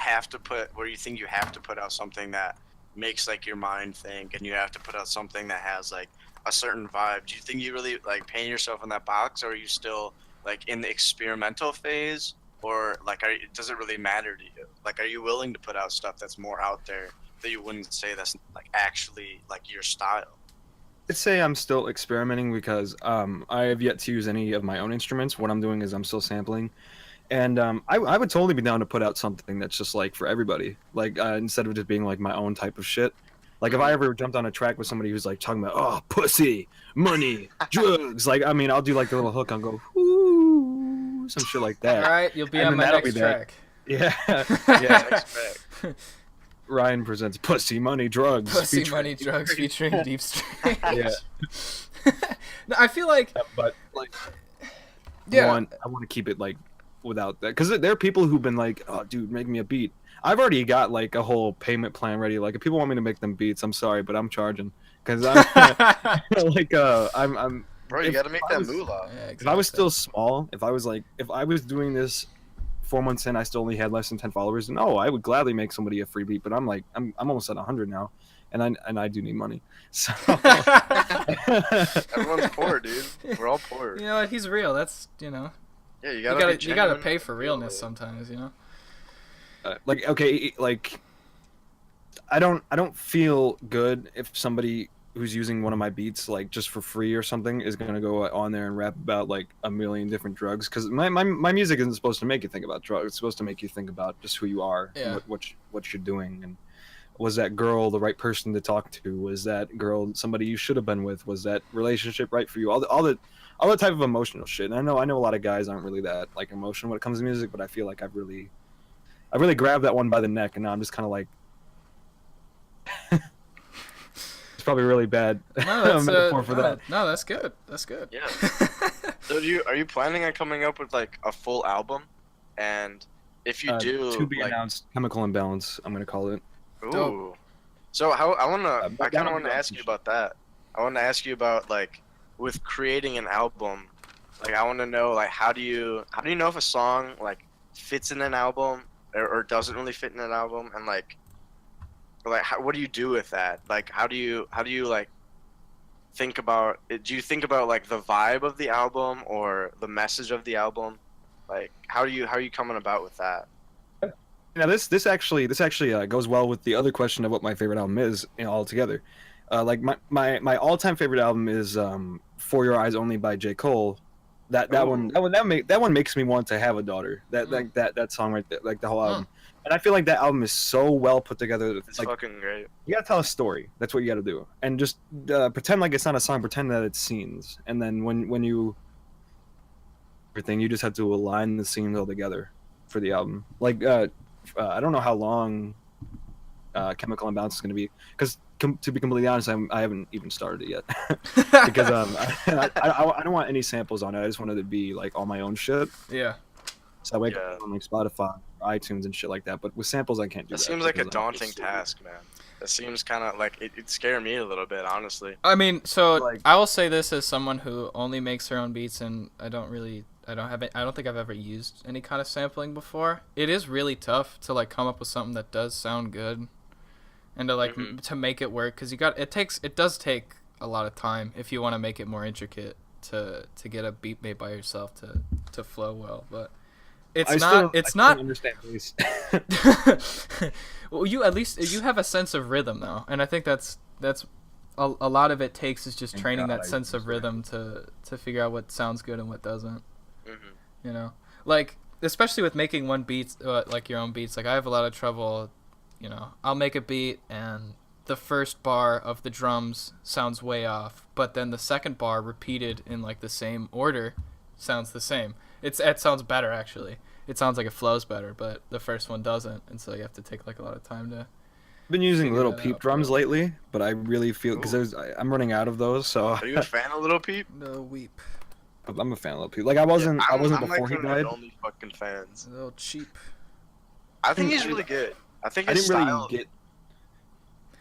think you have to put out something that makes like your mind think, and you have to put out something that has like a certain vibe? Do you think you really like paint yourself in that box, or are you still like in the experimental phase, or like does it really matter to you? Like, are you willing to put out stuff that's more out there that you wouldn't say that's like actually like your style? I'd say I'm still experimenting, because I have yet to use any of my own instruments. What I'm doing is I'm still sampling, and I would totally be down to put out something that's just like for everybody, like instead of just being like my own type of shit. Like if I ever jumped on a track with somebody who's like talking about, oh, pussy, money, drugs, like I mean, I'll do like the little hook and go, ooh, some shit like that. All right, you'll be And on then my that'll next be that. track. Yeah. Yeah. Ryan presents Pussy, Money, Drugs. Pussy, featuring- money, drugs, featuring Deepstrange. Yeah. No, I feel like But like, yeah. I want to keep it like without that, because there are people who've been like, oh, dude, make me a beat. I've already got like a whole payment plan ready. Like if people want me to make them beats, I'm sorry, but I'm charging, because I'm like I'm. Bro, you if gotta make I that was- moolah. Yeah, If I was exactly. still small, if I was doing this 4 months in, I still only had less than 10 followers, and I would gladly make somebody a free beat. But I'm almost at 100 now, and I do need money. So Everyone's poor, dude. We're all poor. You know what? He's real. That's Yeah, you you gotta. gotta be you gotta genuine. pay for realness sometimes. You know. like okay, like I don't feel good if somebody who's using one of my beats like just for free or something is gonna go on there and rap about like a million different drugs, because my music isn't supposed to make you think about drugs. It's supposed to make you think about just who you are, Yeah. and what you're doing, and was that girl the right person to talk to? Was that girl somebody you should have been with? Was that relationship right for you? All the type of emotional shit. And I know a lot of guys aren't really that like emotional when it comes to music, but I feel like I really grabbed that one by the neck, and now I'm just kind of like. It's probably really bad No, that's metaphor for that. No, that's good. That's good. Yeah. So are you planning on coming up with like a full album? And if you do, To be like, announced, Chemical Imbalance, I'm gonna call it. ooh. Dope. So I but kind of down want to to ask you about that. I want to ask you about like with creating an album. Like I want to know like how do you know if a song like fits in an album or doesn't really fit in an album, and like what do you do with that? Like how do you like think about it? Do you think about like the vibe of the album or the message of the album? Like how are you coming about with that? Now this actually goes well with the other question of what my favorite album is, altogether. Like my all-time favorite album is For Your Eyes Only by J. Cole. That one makes me want to have a daughter. That song right there, like the whole album. And I feel like that album is so well put together. It's Like, fucking great. you gotta tell a story. That's what you gotta do, and just pretend like it's not a song. Pretend that it's scenes, and then when you everything, you just have to align the scenes all together for the album. Like I don't know how long Chemical Imbalance is gonna be, because to be completely honest, I haven't even started it yet because I don't want any samples on it. I just wanted it to be like all my own shit. Yeah. So I wake Yeah. up on like Spotify, or iTunes, and shit like that. But with samples, I can't do that. That seems like a because I'm daunting just- task, man. That seems kind of like it'd scare me a little bit, honestly. I mean, so Like- I will say this as someone who only makes their own beats, and I don't think I've ever used any kind of sampling before. It is really tough to like come up with something that does sound good, and to like to make it work, because it does take a lot of time if you want to make it more intricate to get a beat made by yourself to flow well, but. It's I not. still don't understand bass. Well, you have a sense of rhythm though, and I think that's a lot of it takes is just Thank training God that I sense of understand. rhythm to figure out what sounds good and what doesn't. Mhm. You know, like especially with making like your own beats. Like I have a lot of trouble. You know, I'll make a beat and the first bar of the drums sounds way off, but then the second bar repeated in like the same order sounds the same. It sounds better actually. It sounds like it flows better, but the first one doesn't, and so you have to take like a lot of time to. I've been using Figure little that peep out, drums but- lately, but I really feel because I'm running out of those, so Are you a fan of Little Peep? No weep. I'm a fan of little peep. Like I wasn't I'm before like he one of his died. only fucking fans. A little cheap. I think he's really good. I think I his didn't style. really get.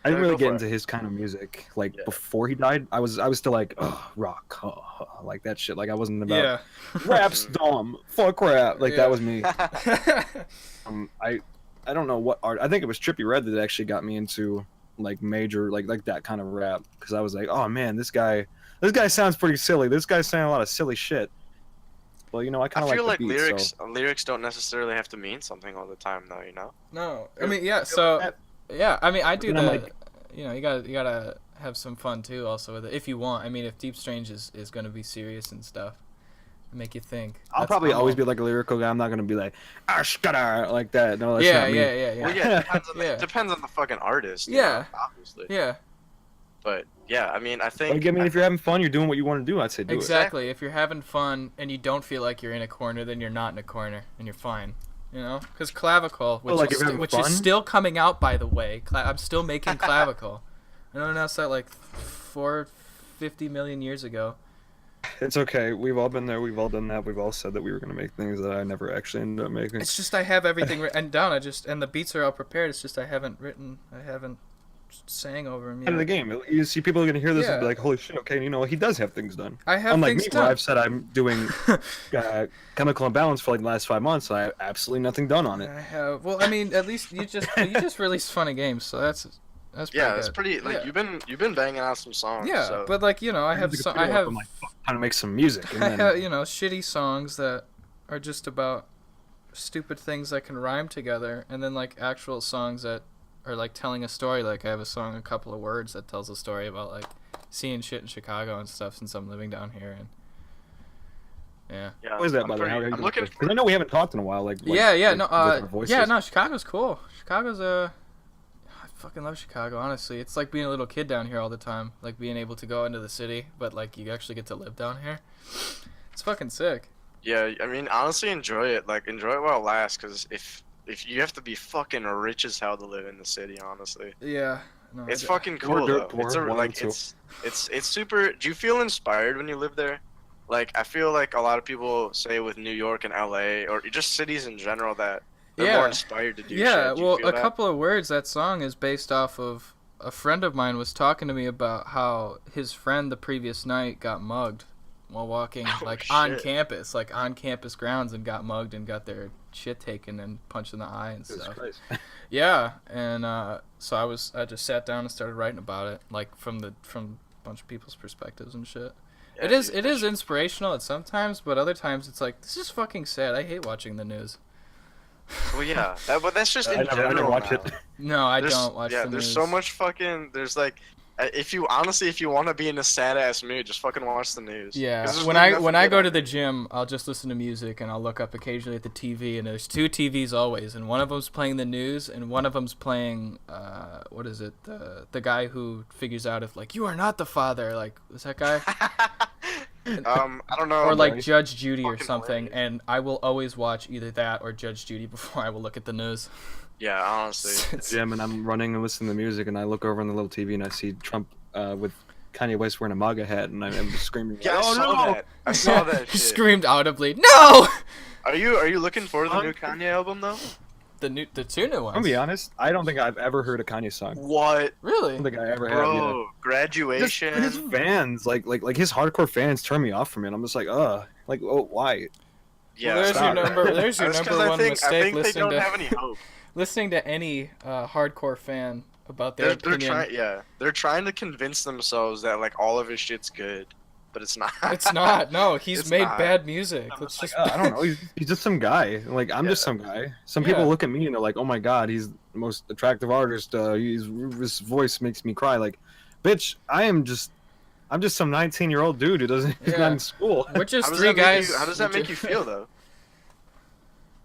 I didn't Yeah, really go get for into his kind of music like Yeah. before he died. I was still like, oh, rock, like that shit. Like I wasn't about Yeah. rap's dumb, fuck rap. Like Yeah. that was me. I don't know what art. I think it was Trippie Redd that actually got me into like major like that kind of rap, because I was like, oh man, this guy sounds pretty silly. This guy's saying a lot of silly shit. Well, you know, I kind I of feel like like the beat, lyrics so. lyrics don't necessarily have to mean something all the time, though. You know. No, I mean yeah. So yeah, I mean I do Then I'm the. like- You know, you gotta have some fun too, also with it if you want. I mean, if Deepstrange is gonna be serious and stuff, make you think. I'll That's probably always normal. be like a lyrical guy. I'm not gonna be like shkada like that. No, that's Yeah, not me. yeah. Well, yeah, it depends on Yeah. it depends on the fucking artist. you Yeah. know, obviously. Yeah, But yeah, I mean, I think. Like, I mean, if you're having fun, you're doing what you want to do. I'd say do exactly. If you're having fun and you don't feel like you're in a corner, then you're not in a corner and you're fine. You know, because Clavicle, which, like, if you're having which fun? is still coming out, by the way. I'm still making Clavicle. I announced that like 450 million years ago. it. It's okay. We've all been there. We've all done that. We've all said that we were gonna make things that I never actually ended up making. It's just I have everything written down. And the beats are all prepared. It's just I haven't sang over them yet. End of the game. You see, people are gonna hear this and be Yeah. like, "Holy shit!" Okay, you know, he does have things done. I have Unlike things me, done. where I've said I'm doing chemical imbalance for like the last 5 months, I have absolutely nothing done on it. I have. Well, I mean, at least you just released funny games, so that's pretty Yeah, good. it's pretty. Like Yeah. you've been banging out some songs. Yeah, so. but like you know, I have Music so, video I up, have I'm like, fuck, time to make some music. And I then, have, you know, shitty songs that are just about stupid things that can rhyme together, and then like actual songs that are like telling a story. Like I have a song, A Couple of Words, that tells a story about like seeing shit in Chicago and stuff since I'm living down here. And yeah. Yeah, what is that, I'm by the way? pretty- How are you I'm doing? looking. Because I know we haven't talked in a while. Like Yeah, like, no, with our voices. yeah, no, Chicago's cool. Chicago's I fucking love Chicago, honestly. It's like being a little kid down here all the time, like being able to go into the city, but like you actually get to live down here. It's fucking sick. Yeah, I mean, honestly, enjoy it. Like, enjoy it while it lasts. Because if you have to be fucking rich as hell to live in the city, honestly. Yeah. No, It's I- fucking Or cool dirt though. It's poor, one like of the two. it's super. Do you feel inspired when you live there? Like, I feel like a lot of people say with New York and LA or just cities in general that they're more Yeah. inspired to do Yeah, shit. Do you well, feel A that? Couple of Words, that song is based off of a friend of mine was talking to me about how his friend the previous night got mugged while walking Oh, on shit. campus, like on campus grounds, and got mugged and got their shit taken and punched in the eye and Jesus stuff. Christ. Yeah, and so I just sat down and started writing about it, like from a bunch of people's perspectives and shit. Yeah, it is dude, inspirational at sometimes, but other times it's like, this is fucking sad. I hate watching the news. Well, yeah, but that's just in I never general. watch now. it. No, I There's- don't watch Yeah, the there's news. so much fucking. There's like, if you want to be in a sad ass mood, just fucking watch the news. Yeah, 'Cause there's when really I nothing when I good go on to it. the gym, I'll just listen to music and I'll look up occasionally at the TV, and there's two TVs always, and one of them's playing the news, and one of them's playing what is it, the guy who figures out if like you are not the father, like was that guy, I don't know. or like nice. Judge Judy or Fucking something, hilarious. and I will always watch either that or Judge Judy before I will look at the news. Yeah, honestly. It's- Gym, and I'm running and listening to music, and I look over on the little TV and I see Trump with Kanye West wearing a MAGA hat, and I'm just screaming, Yeah, "Oh I saw no!" that. I saw that He shit. screamed audibly, "No!" Are you looking forward to the new Kanye album though? The two new ones. I'm gonna be honest. I don't think I've ever heard a Kanye song. What, I Really? don't think I ever have. Yeah. bro? Graduation. His fans, like his hardcore fans, turn me off from it. I'm just like, like, oh, why? Yeah. Well, there's stop. your number. There's your That's 'cause number I one think mistake. they Listening don't to have any hope. listening to any hardcore fan about their They're opinion. trying. Yeah, they're trying to convince themselves that like all of his shit's good, but it's not. It's not. No, he's It's made not. bad music. I'm Let's just just. like, I don't know. He's just some guy. Like I'm just Yeah. some guy. Some people Yeah. look at me and they're like, oh my god, he's the most attractive artist. His voice makes me cry. Like, bitch, I'm just some 19-year-old dude who doesn't. He's Yeah. not in school. We're just How does three that make guys. you, how does that make you feel though?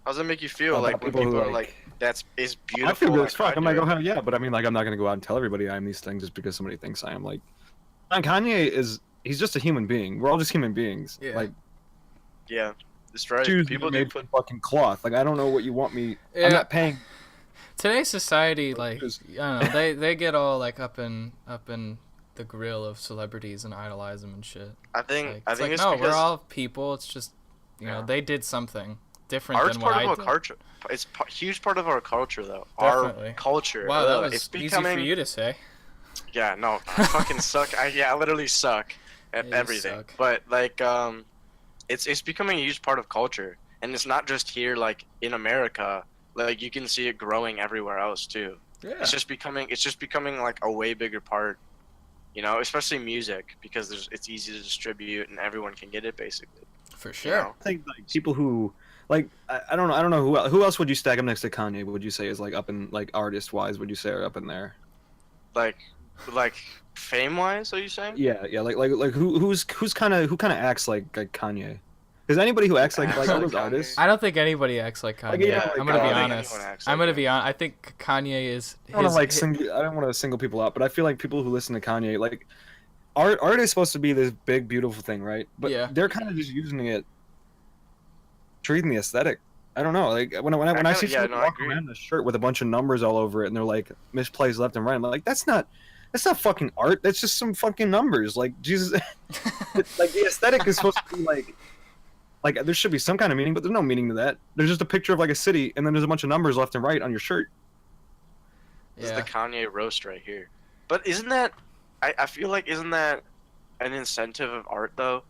How does that make you feel About like when people are like, "That's is beautiful"? I feel good like, as fuck. I'm Kanye? like, oh hell yeah, but I mean, like, I'm not gonna go out and tell everybody I am these things just because somebody thinks I am. Like, Kanye he's just a human being. We're all just human beings. Yeah. Like, Yeah, that's right. shoes People made do. from fucking cloth. Like, I don't know what you want me. Yeah. I'm not paying. Today's society, like, Just- I don't know, they get all like up in the grill of celebrities and idolize them and shit. I think. Like, I it's think like, it's no, because we're all people. It's just, Yeah. they did something different art's than what part I of did. our culture. It's a huge part of our culture, though. Definitely. Our culture. Wow, that was it's easy becoming. for you to say. Yeah, no, I fucking suck. I literally suck at Yeah, you everything. suck. But like, it's becoming a huge part of culture, and it's not just here. Like in America, like you can see it growing everywhere else too. Yeah. It's just becoming like a way bigger part. You know, especially music because it's easy to distribute and everyone can get it basically. For You sure. know? I think like people who like I don't know who else would you stack up next to Kanye? Would you say is like up in like artist wise? Would you say are up in there? Like fame wise, are you saying? Yeah, like who kind of acts like Kanye? Because anybody who acts like Acts all like those Kanye. artists, I don't think anybody acts like Kanye. Like, yeah, I'm like, gonna I be don't think honest. anyone acts I'm like gonna him. be honest. I think Kanye is. I don't his- I don't want to single people out, but I feel like people who listen to Kanye, like art is supposed to be this big beautiful thing, right? But Yeah. they're kind of just using it, treating the aesthetic. I don't know, like when I kinda- see yeah, someone no, I walk agree. around in a shirt with a bunch of numbers all over it, and they're like misplaced left and right, I'm like, that's not fucking art. That's just some fucking numbers. Like Jesus, like the aesthetic is supposed to be like there should be some kind of meaning, but there's no meaning to that. There's just a picture of like a city, and then there's a bunch of numbers left and right on your shirt. This is Yeah. the Kanye roast right here. But isn't that? I feel like isn't that an incentive of art though?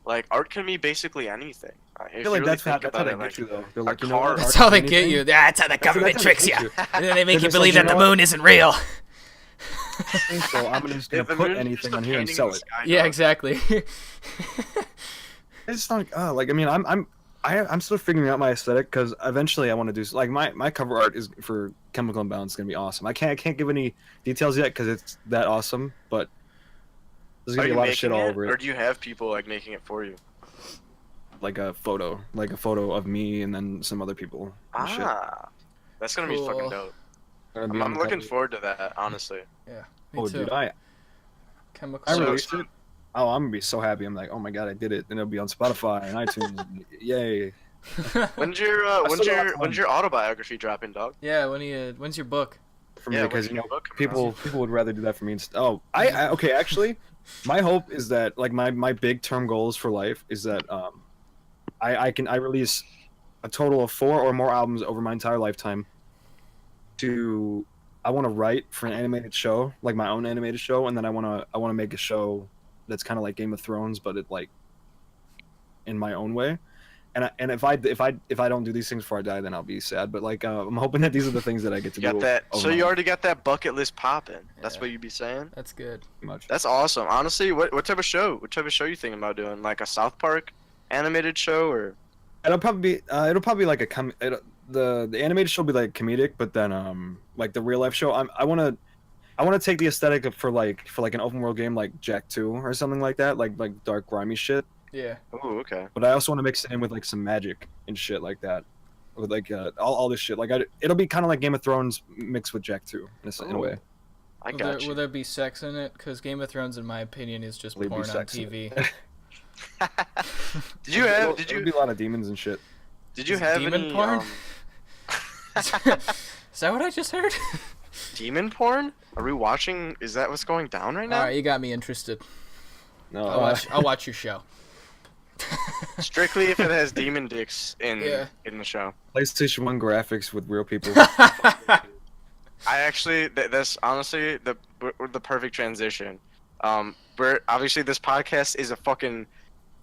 Like art can be basically anything. I feel like that's how they get you though. They're like, you know car- what, That's art how can they be get anything. you. That's how the That's government how they tricks get you. And then they make They're you just like, believe you that the know what? moon isn't real. So I'm just gonna If the put moon's anything just a on here and painting sell in the it. sky, Yeah, dog. exactly. It's like, like I mean, I'm still figuring out my aesthetic because eventually I want to do like my cover art is for Chemical Imbalance. Gonna be awesome. I can't give any details yet because it's that awesome, but there's Are gonna be you a lot of making shit all it, over or it. do you have people like making it for you? Like a photo of me and then some other people. And shit. That's gonna be fucking Cool. dope. Gonna be on I'm the looking cover. forward to that, honestly. Me Oh, too. dude, I Chemical. So- released it. Oh, I'm gonna be so happy. I'm like, oh my god, I did it, and it'll be on Spotify and iTunes. Yay! When's your when's your autobiography dropping, dog? Yeah. When's your book? For me, Yeah, because when's you your know, book coming out? people would rather do that for me. Oh, I okay. Actually, my hope is that like my big term goals for life is that I release a total of 4 or more albums over my entire lifetime. I want to write for an animated show, like my own animated show, and then I want to make a show that's kind of like Game of Thrones, but it like in my own way. And if I don't do these things before I die, then I'll be sad. But like I'm hoping that these are the things that I get to You got do. that? over So my you life, already got that bucket list popping. That's Yeah. what you be saying. That's good. pretty much. That's awesome. Honestly, what type of show? What type of show you thinking about doing? Like a South Park animated show or? It'll probably be like the animated show will be like comedic, but then like the real life show, I want to take the aesthetic for like an open world game like Jack 2 or something like that, like dark grimy shit. Yeah. Oh, okay. But I also want to mix it in with like some magic and shit like that, with like all this shit. Like it'll be kind of like Game of Thrones mixed with Jack 2 in a way. I Will got there, you. will there be sex in it? Because Game of Thrones, in my opinion, is just Will there be porn on sex in TV. Did you have? There'll Did be you? a lot of demons and shit. Did you Is have demon any porn? Is that what I just heard? demon porn? Are we watching? Is that what's going down right now? All right, you got me interested. No, I'll watch your show. Strictly if it has demon dicks Yeah. in the show. PlayStation 1 graphics with real people. I actually that's honestly the perfect transition. Obviously this podcast is a fucking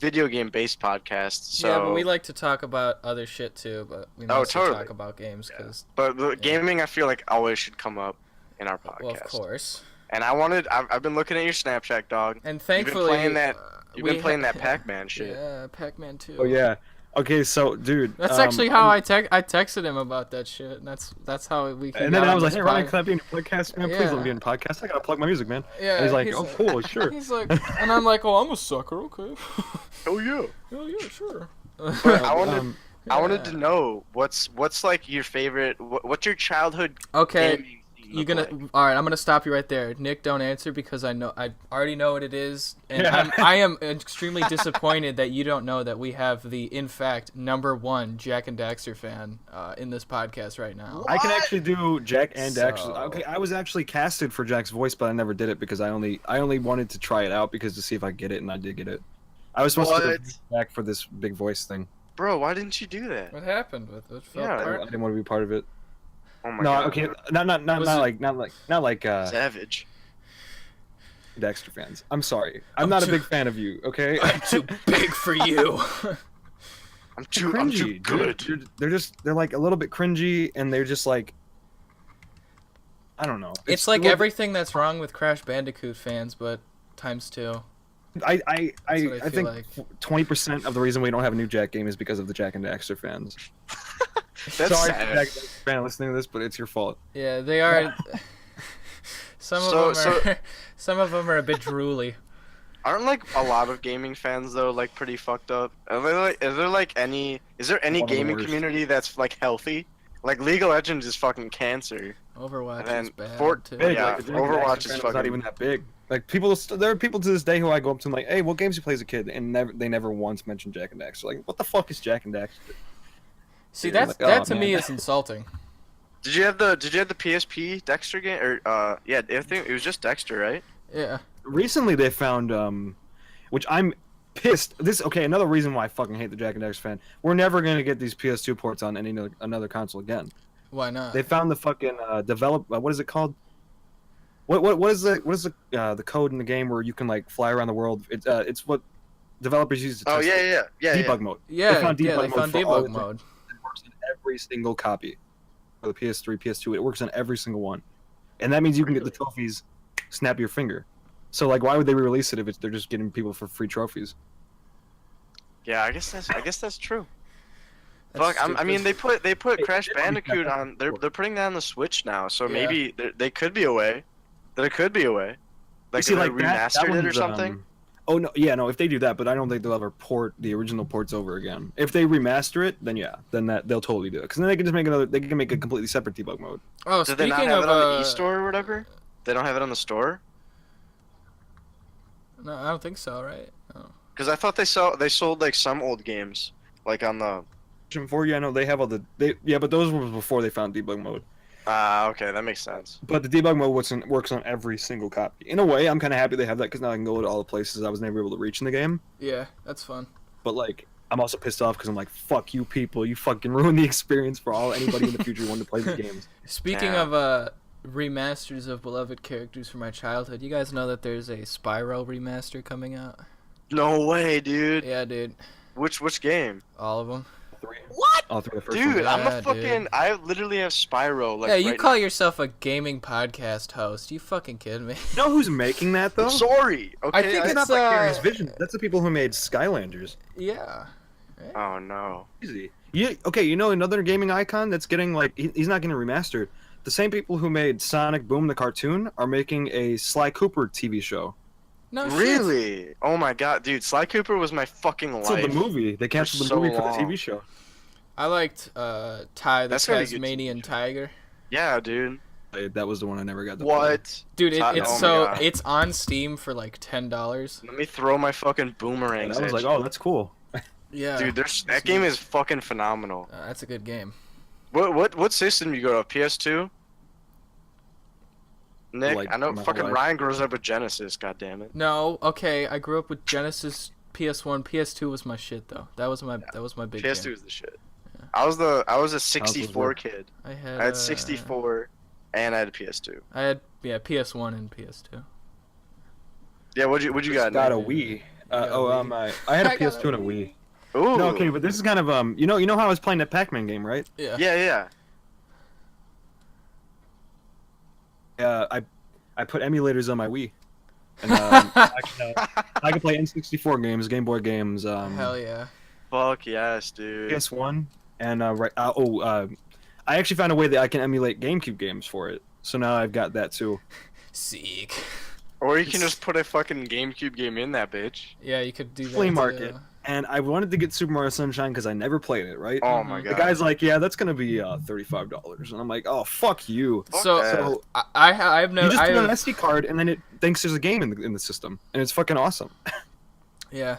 video game based podcast. So Yeah, but we like to talk about other shit too, but we Oh, mostly totally. talk about games because, but the gaming I feel like always should come up in our podcast. well, of course. And I've been looking at your Snapchat, dog. And thankfully, playing that- You've been playing that yeah, Pac-Man shit. Yeah, Pac-Man 2. Oh yeah. Okay, so dude. That's actually how I texted him about that shit. And that's how we. And then I was like, "Hey Ryan, can I be in your podcast, man? Please let me be in your podcast. I gotta plug my music, man." Yeah. And he's like, "Oh, cool, sure." He's like, and I'm like, "Oh, I'm a sucker, okay." Oh yeah. Oh yeah, sure. But I wanted Yeah. to know what's like your favorite. What's your childhood Okay. gaming scene You look gonna like? all right? I'm gonna stop you right there, Nick. Don't answer because I already know what it is, and Yeah. I am extremely disappointed that you don't know that we have the in fact #1 Jack and Daxter fan in this podcast right now. I can actually do Jack and Dax. So- Okay, I was actually casted for Jack's voice, but I never did it because I only wanted to try it out because to see if I get it, and I did get it. I was supposed to What? be back for this big voice thing. Bro, why didn't you do that? What happened with it? Fell Yeah, I apart? didn't want to be part of it. Oh my No, god. okay, not Was it- not like Savage. Dexter fans. I'm sorry. I'm not a too- big fan of you. Okay. I'm too big for you. I'm too good. Dude. They're like a little bit cringy, and they're just like, I don't know. It's a like little everything that's wrong with Crash Bandicoot fans, but times 2. bit- I That's what I feel think like. 20% of the reason we don't have a new Jack game is because of the Jack and Daxter fans. That's Sorry, sad. Jack and Daxter fan listening to this, but it's your fault. Yeah, they are. Some of them are a bit drooly. Aren't like a lot of gaming fans though like pretty fucked up? Is there any One of the gaming worst. community that's like healthy? Like League of Legends is fucking cancer. Overwatch And then is bad Fort- too. Big, Yeah, like, the Jack and Overwatch Daxter is fan fucking- not even that big. Like there are people to this day who I go up to and like, hey, what games you play as a kid, and they never once mention Jack and Daxter. Like, what the fuck is Jack and Daxter? See, Yeah, that like, oh, to man. me is insulting. Did you have the PSP Dexter game or yeah, I think it was just Dexter, right? Yeah. Recently they found which I'm pissed. Another reason why I fucking hate the Jack and Daxter fan. We're never gonna get these PS2 ports on another console again. Why not? They found the fucking what is it called? What is the code in the game where you can like fly around the world? It's what developers use to Oh test yeah. debug mode. yeah, they found yeah, debug they mode found for all debug the mode. It works on every single copy for the PS3, PS2. It works on every single one, and that means you can get the trophies. Snap your finger. So like, why would they re-release it if they're just getting people for free trophies? Yeah, I guess that's true. That's Fuck, I mean they put Hey, Crash they don't need Bandicoot that. on. They're putting that on the Switch now, so Yeah. maybe they could be a way. There could be a way. Like See, if they like that remastered it or one's, something. Oh no, yeah, no. If they do that, but I don't think they'll ever port the original ports over again. If they remaster it, then yeah, then they'll totally do it. Because then they can just make another. They can make a completely separate debug mode. Oh, Do they not speaking have of it on the e-store or whatever? They don't have it on the store? no, I don't think so, right? Oh. Because I thought they sold like some old games, like on the. Version 4, yeah, no, they have all the. But those were before they found debug mode. Okay, that makes sense. But the debug mode works on every single copy. In a way, I'm kind of happy they have that because now I can go to all the places I was never able to reach in the game. Yeah, that's fun. But like, I'm also pissed off because I'm like, fuck you people, you fucking ruined the experience for anybody in the future who wanted to play the games. Speaking Yeah. of remasters of beloved characters from my childhood, you guys know that there's a Spyro remaster coming out? No way, dude. Yeah, dude. Which game? All of them. What? All three of the first Dude, ones. I'm Yeah, a fucking. I literally have Spyro. Like, yeah, you right call yourself a gaming podcast host. You fucking kidding me? You know who's making that now. though? Sorry. Okay. I think It's it's not Vicarious Vision. That's the people who made Skylanders. Yeah. Oh no. Easy. You know another gaming icon that's getting like he's not getting remastered. The same people who made Sonic Boom the cartoon are making a Sly Cooper TV show. No shit. Really? Oh my god, dude. Sly Cooper was my fucking So life. the movie, they canceled the so movie for the long. TV show. I liked Ty the That's gotta be good Tasmanian Tiger. Yeah, dude. That was the one I never got to play. What? Dude, Oh my God. it's on Steam for like $10. Let me throw my fucking And boomerangs I was at like, you. oh, that's cool. Yeah. Dude, that game is fucking phenomenal. That's a good game. What system you go to? PS2? Nick, Like, I know my whole fucking life. Ryan grows up with Genesis. God damn it. No, okay, I grew up with Genesis PS1, PS2 was my shit though. That was my big PS2 game. is the shit. Yeah. I was a 64 work. kid. I had I had 64, and I had a PS2. I had PS1 and PS2 Yeah, what'd you got? Got a Nick? Wii. got a Wii. I had a I got PS2 a and a Wii. Ooh. No, okay, but this is kind of you know how I was playing that Pac-Man game, right? Yeah. Yeah. I put emulators on my Wii, and I can play N64 games, Game Boy games, Hell yeah. Fuck yes, dude. PS1, and I actually found a way that I can emulate GameCube games for it. So now I've got that too. Sick. Or you can just put a fucking GameCube game in that bitch. Yeah, you could do that. Flea too. market. And I wanted to get Super Mario Sunshine because I never played it, right? Oh my The god. guy's like, yeah, that's gonna be $35, and I'm like, oh fuck you. Fuck So, that. So I've you never. just put an SD card, and then it thinks there's a game in the system, and it's fucking awesome. Yeah.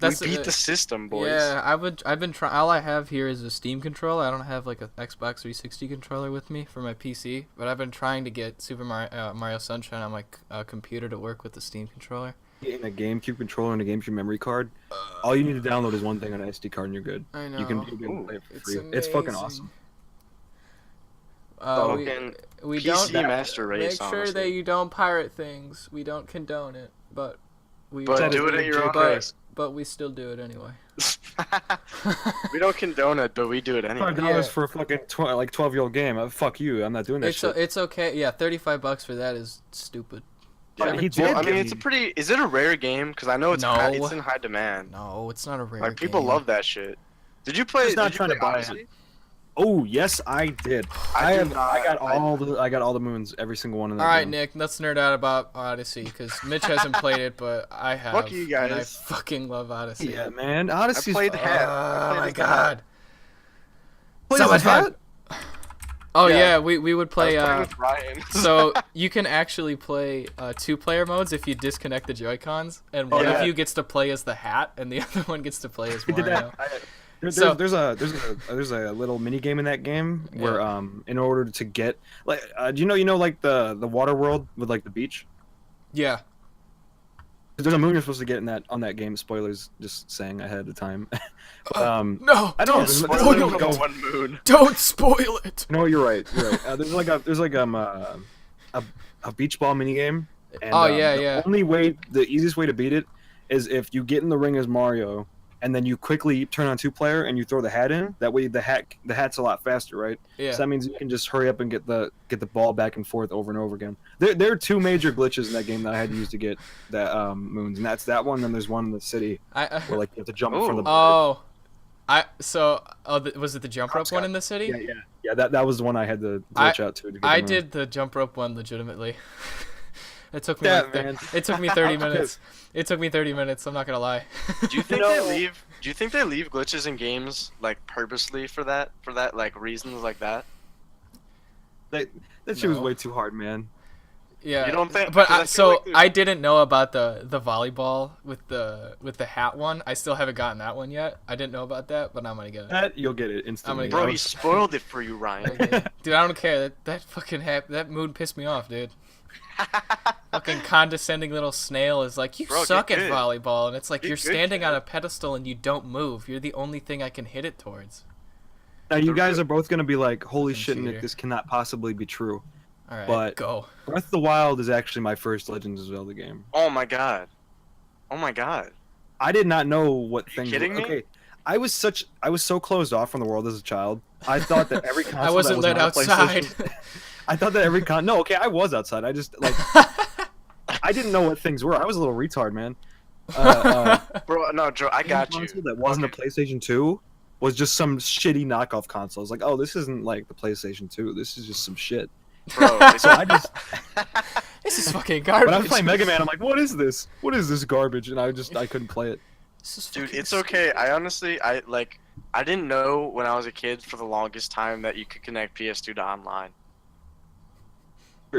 we beat the system, boys. Yeah, I've been trying. All I have here is a Steam controller. I don't have like a Xbox 360 controller with me for my PC, but I've been trying to get Super Mario Sunshine on my computer to work with the Steam controller. Getting a GameCube controller and a GameCube memory card, all you need to download is one thing on an SD card, and you're good. I know. You can play it for free. It's fucking awesome. We PC don't Master Race, make sure honestly. that you don't pirate things. We don't condone it, but we But do it at your own but, risk. but we still do it anyway. We don't condone it, but we do it anyway. $5 Yeah. for a fucking 12-year-old game. Fuck you. I'm not doing that shit. It's okay. Yeah, $35 for that is stupid. Yeah, he Well, did I mean, give it's a me- pretty. Is it a rare game? Because I know it's No. it's in high demand. No, it's not a rare Like people game. love that shit. Did you play? Just not did you trying to play buy it. Odyssey? Oh yes, I did. I do I got not- all the moons, every single one of them. All right, Nick, let's nerd out about Odyssey because Mitch hasn't played it, but I have. Fuck you And I guys. fucking love Odyssey. Yeah, man. I Odyssey's played half. Oh I my played god. Plays So as much fun. hat? Oh Yeah. yeah, we would I play. was playing with Ryan. So you can actually play 2-player modes if you disconnect the Joy-Cons, and one Yeah. of you gets to play as the hat, and the other one gets to play as We did Mario. that. So- There's a little mini game in that game where in order to get like do you know like the water world with like the beach? Yeah. There's a moon you're supposed to get in that on that game. Spoilers, just saying ahead of time. But, No, I don't know. don't There's spoil like it. a- one moon. Don't spoil it. No, you're right. You're right. There's like a beach ball mini game. And, Oh, yeah, the yeah. The easiest way to beat it is if you get in the ring as Mario, and then you quickly turn on 2-player and you throw the hat in. That way the hat's a lot faster, right? Yeah. So that means you can just hurry up and get the ball back and forth over and over again. There are two major glitches in that game that I had to use to get that moons, and that's that one. And then there's one in the city where like you have to jump in front of the. Was it the jump rope one in the city? Yeah. That was the one I had to glitch out to get I the moon. did the jump rope one legitimately. It took me Yeah, like man. it took me 30 minutes. It took me 30 minutes. I'm not gonna lie. Do you think No. Do you think they leave glitches in games like purposely for that like reasons like that? That shit was No. way too hard, man. Yeah. You don't think- But because I feel so like there's- I didn't know about the volleyball with the hat one. I still haven't gotten that one yet. I didn't know about that, but now I'm gonna get it. That you'll get it instantly. gonna Bro, he spoiled it for you, Ryan. Dude, I don't care. That fucking that mood pissed me off, dude. Fucking condescending little snail is like, you Bro, suck get at good. volleyball, and it's like Get you're good, standing on kid. a pedestal and you don't move. You're the only thing I can hit it towards. Now you guys are both gonna be like, holy shit, Computer. Nick, this cannot possibly be true. All right, But- go. Breath of the Wild is actually my first Legend of Zelda game. Oh my god. Oh my god. I did not know what things. kidding me? Okay, I was so closed off from the world as a child. I thought that every console I wasn't that let was not a outside. PlayStation- I thought that every no, okay, I was outside. I just like I didn't know what things were. I was a little retard, man. Bro, no, Joe, I got you. Console that wasn't a PlayStation 2 was just some shitty knockoff console. I was like, oh, this isn't like the PlayStation 2. This is just some shit. Bro, So I just, This is fucking garbage. when I was playing Mega Man, I'm like, what is this? What is this garbage? And I couldn't play it. This is dude, fucking it's okay. I honestly, I didn't know when I was a kid for the longest time that you could connect PS2 to online.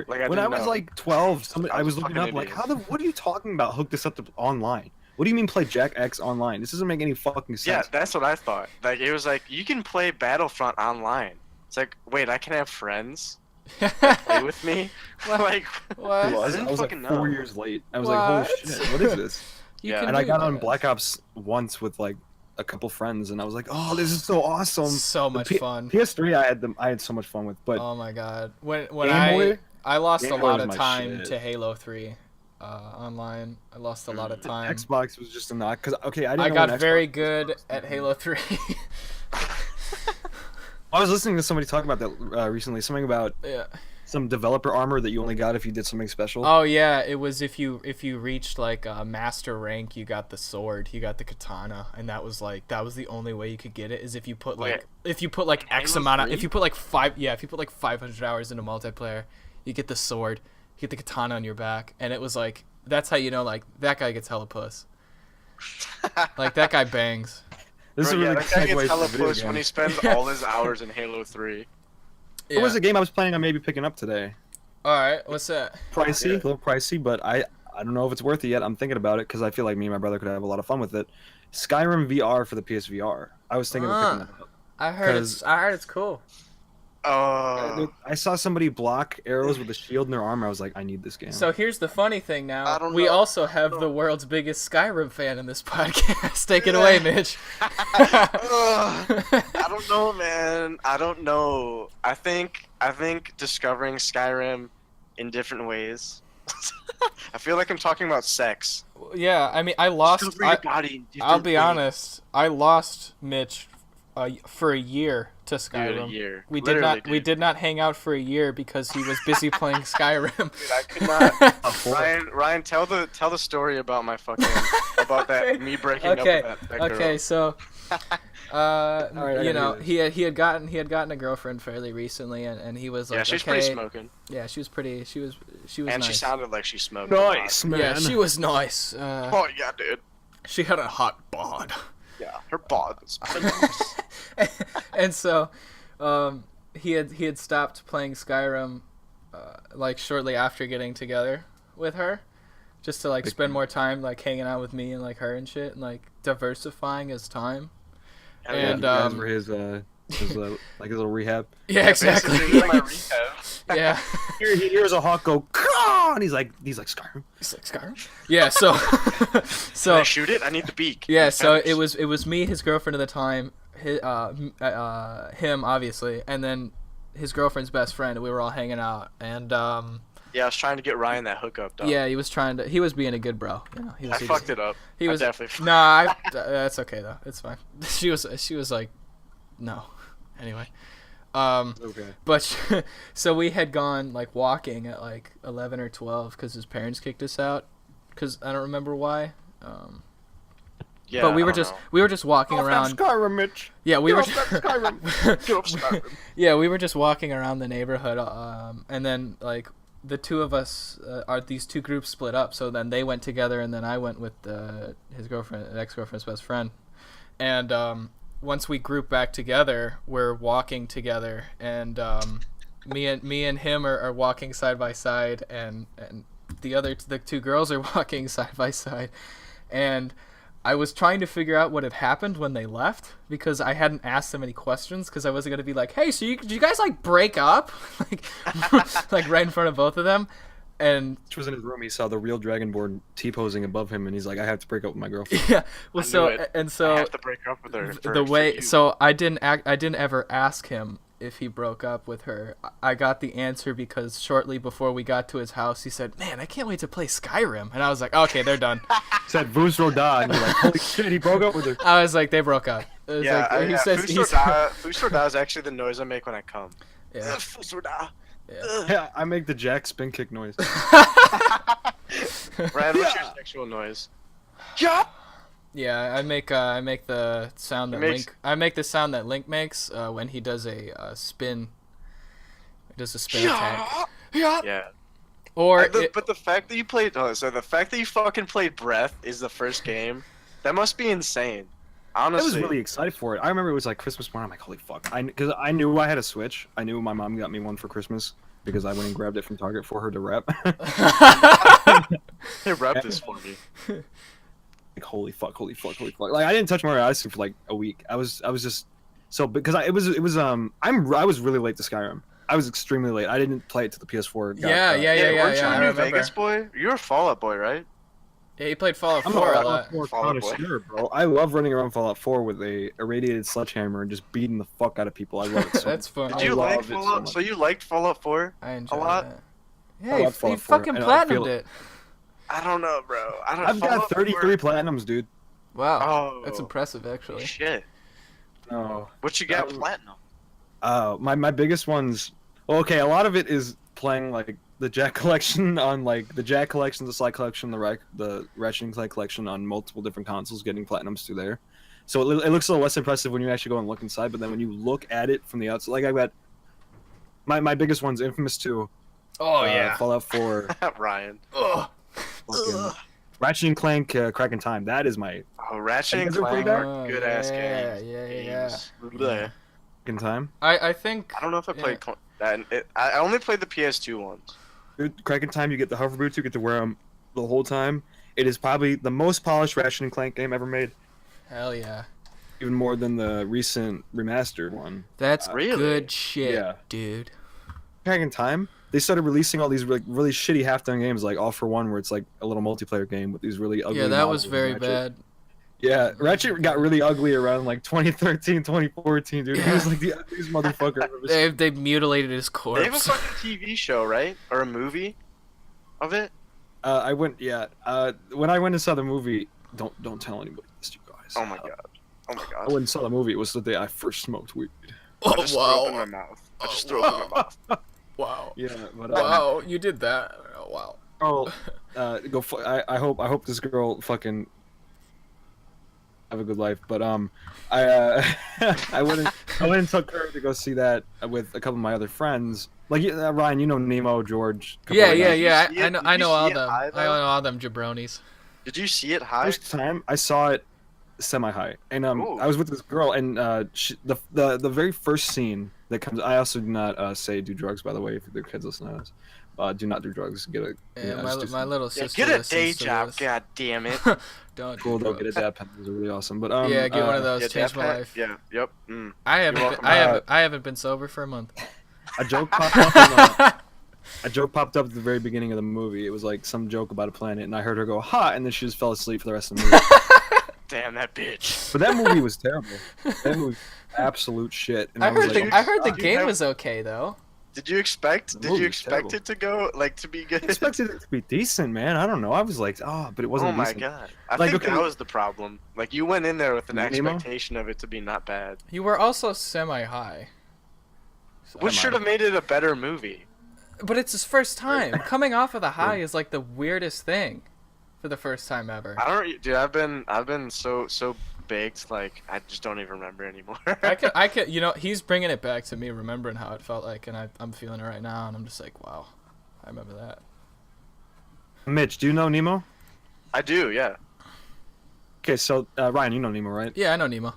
Like, I When I didn't was know. like 12, I I was was looking fucking up like, idiot. what are you talking about? Hook this up to online? What do you mean play Jack X online? This doesn't make any fucking Yeah, sense. that's what I thought. Like, it was like, you can play Battlefront online. It's like, wait, I can have friends play with me? What? Like, What? I was didn't like fucking 4 know. years late. I was like, holy What? shit, what is this? You Yeah. can And I do got on that. Black Ops once with like a couple friends, and I was like, "Oh, this is so awesome!" So The much fun. PS3, I had so much fun with, but Oh my god. When Game Boy? I lost Game a Boy lot was of my time shit. to Halo 3 online. I lost a lot of time. Xbox was just a knock. Cause okay, I didn't I know got when Xbox very was good first. at Halo 3. I was listening to somebody talk about that recently. Something about Yeah. some developer armor that you only got if you did something special. Oh yeah, it was if you reached like a master rank, you got the sword, you got the katana, and that was the only way you could get it is if you put like X Halo amount of 3? if you put like 500 hours into multiplayer, you get the sword, you get the katana on your back, and it was like that's how you know like that guy gets hella puss. Like that guy bangs. This is a Bro, really yeah, good that guy segue gets hella to video push when he games. spends all his hours in Halo 3. It was a game I was planning on maybe picking up today. All right, what's that? Pricey, Yeah. a little pricey, but I don't know if it's worth it yet. I'm thinking about it because I feel like me and my brother could have a lot of fun with it. Skyrim VR for the PSVR. I was thinking of picking that up. I heard 'Cause- it's cool. I saw somebody block arrows with a shield in their arm. I was like, I need this game. So here's the funny thing I now. don't We know. also have the world's biggest Skyrim fan in this podcast. Take it away, Mitch. I don't know, man. I don't know. I think discovering Skyrim in different ways. I feel like I'm talking about sex. Yeah, I mean, I lost. Discover your body in different I'll be ways. honest. I lost Mitch for a year to Dude, Skyrim. a year. We did Literally, not. We did not hang out for a year because he was busy playing Skyrim. Dude, I could not. Ryan, tell the story about my fucking about that me breaking Okay. up with that girl. Okay, so right, you I know, do he had gotten a girlfriend fairly recently, and he was like, Yeah, she's okay, pretty smoking, yeah, she was and nice. she sounded like she smoked. a lot. nice, man. Yeah, she was nice. Oh yeah, dude. She had a hot bod. Yeah, her bod was. And so he had stopped playing Skyrim like shortly after getting together with her, just to like spend more time like hanging out with me and like her and shit, and like diversifying his time. Hell Yeah, And you guys were his like his little rehab. yeah, exactly. basically, my rehab. Yeah. He hears a hawk go, "Caw!" and he's like Skyrim. It's like Skyrim. Yeah, so Can so I shoot it? I need the beak. yeah, And so feathers. it was me, his girlfriend at the time, him obviously, and then his girlfriend's best friend. We were all hanging out, and Yeah, I was trying to get Ryan that hookup, dog. yeah, he was being a good bro. You know, I fucked it up. He was I definitely. nah. That's okay though. It's fine. She was like, no. Anyway, Okay. but so we had gone like walking at like 11 or 12 because his parents kicked us out. Because I don't remember why. Yeah, but we I were don't just know. walking around. Skyrim, Mitch. Yeah, we were. Get off that Skyrim. Get off Skyrim. Yeah, we were just walking around the neighborhood, and then like the two of us, these two groups split up. So then they went together, and then I went with his girlfriend, ex-girlfriend's best friend. And once we grouped back together, we're walking together, and me and him are walking side by side, and the two girls are walking side by side, and I was trying to figure out what had happened when they left because I hadn't asked them any questions because I wasn't gonna be like, "Hey, so did you guys like break up?" like right in front of both of them, and Mitch was in his room. He saw the real Dragonborn T-posing above him, and he's like, "I have to break up with my girlfriend." yeah. Well, I so knew it. and so I have to break up with her. the way so I didn't ever ask him if he broke up with her. I got the answer because shortly before we got to his house, he said, "Man, I can't wait to play Skyrim," and I was like, "Okay, they're done." He said Vusro Da, and you're like, "Holy shit, he broke up with her." I was like, "They broke up." It was Yeah, like, he says, he's, Fusroda is actually the noise I make when I come. yeah. Fusroda. Yeah, I make the Jack spin kick noise. Ryan, what's your sexual noise? Yeah. Yeah, I make the sound that makes- Link. I make the sound that Link makes when he does a spin. He does a spin attack. Yeah. Or But the fact that you played, the fact that you fucking played Breath is the first game, that must be insane. I was Honestly. really excited for it. I remember it was like Christmas morning. I'm like, holy fuck. Because I knew I had a Switch. I knew my mom got me one for Christmas because I went and grabbed it from Target for her to rep. Hey, rep this for me. Like, holy fuck. Like, I didn't touch Mario Odyssey for like a week. I was just so because I was really late to Skyrim. I was extremely late. I didn't play it to the PS4. Yeah. Weren't you I a New remember. Vegas boy? You're a Fallout boy, right? Yeah, he played Fallout I'm 4 a Fallout lot. 4 Fallout connoisseur, bro. I love running around Fallout 4 with a irradiated sledgehammer and just beating the fuck out of people. I love it so That's fun. Did I you like love it so Fallout? much. So you liked Fallout 4 I a enjoy lot? that. I Yeah, love he Fallout 4, fucking and I platinumed feel- it. I don't know, bro. I've got 33 platinums, dude. Wow, Oh, that's impressive, actually. shit. No. What you got That was- platinum? My biggest ones. Well, okay, a lot of it is playing like the Jack collection on like the Jack collection, the Sly collection, the Ratchet and Clank collection on multiple different consoles, getting platinums through there. So it looks a little less impressive when you actually go and look inside, but then when you look at it from the outside, like I got my biggest one's Infamous 2, Oh Fallout 4, Ryan. Ugh. fucking Ratchet and Clank, Crack in Time. That is my Oh, Ratchet and Is it pretty Clank dark? are good ass Yeah, games. yeah. Games. Yeah. Bleh. Crack in Time. I think. I don't know if I Yeah. played that. I only played the PS2 ones. Dude, Crack in Time, you get the hover boots, you get to wear them the whole time. It is probably the most polished Ratchet and Clank game ever made, Hell yeah. even more than the recent remastered one. That's Really? good shit, Yeah. dude. Crack in Time, they started releasing all these really shitty half-done games, like All for One, where it's like a little multiplayer game with these really ugly. Yeah, that was models of very Ratchet. bad. Yeah, Ratchet got really ugly around like 2013, 2014, dude. He Yeah. was like the ugliest motherfucker I've ever seen. They mutilated his They have a corpse. fucking TV show, right? Or a movie of it? I went, yeah. When I went and saw the movie, don't tell anybody this, you guys. Oh my god. Oh my I god. went and saw the movie. It was the day I first smoked weed. I Oh just threw up in my wow! mouth. I just threw up in my mouth. Wow! Yeah, but Wow! You did that. Oh, wow. I hope this girl fucking have a good life. But I went and took her to go see that with a couple of my other friends. Like Ryan, you know Nemo, George. a couple Yeah, of yeah, guys. yeah. Did you see it- I did you know all see it them. high, I though? know all them jabronis. Did you see it high? First time I saw it semi-high, and Ooh. I was with this girl, and the very first scene that comes. I also do not do drugs, by the way. If the kids listen to this, do not do drugs. Get a Yeah, just do my little Yeah, sister. get a listens day to job, this. god damn it. Don't. cool do though. Get a drugs. dad pen. Those are really awesome. But Yeah, get one of those. Yeah, Changed my Dad Pat? life. Yeah, yep. Mm. I haven't. welcome. I haven't been sober for a month. A joke popped up. A joke popped up at the very beginning of the movie. It was like some joke about a planet, and I heard her go "ha," and then she just fell asleep for the rest of the movie. Damn that bitch. But that movie was terrible. That movie was absolute shit. And I was heard like, I heard the Do you game have- was okay though. Did you expect? The Did you movie's expect terrible. it to go like to be good? I expected it to be decent, man. I don't know. I was like, but it wasn't Oh my decent. god! I Like, think okay- that was the problem. Like you went in there with an Nemo? expectation of it to be not bad, You were also semi-high. which should have made it a better movie. But it's his first time. Coming off of the high is like the weirdest thing, for the first time ever. I don't, dude. I've been so baked. Like I just don't even remember anymore. I could, you know, he's bringing it back to me, remembering how it felt like, and I'm feeling it right now, and I'm just like, wow, I remember that. Mitch, do you know Nemo? I do, yeah. Okay, so Ryan, you know Nemo, right? Yeah, I know Nemo.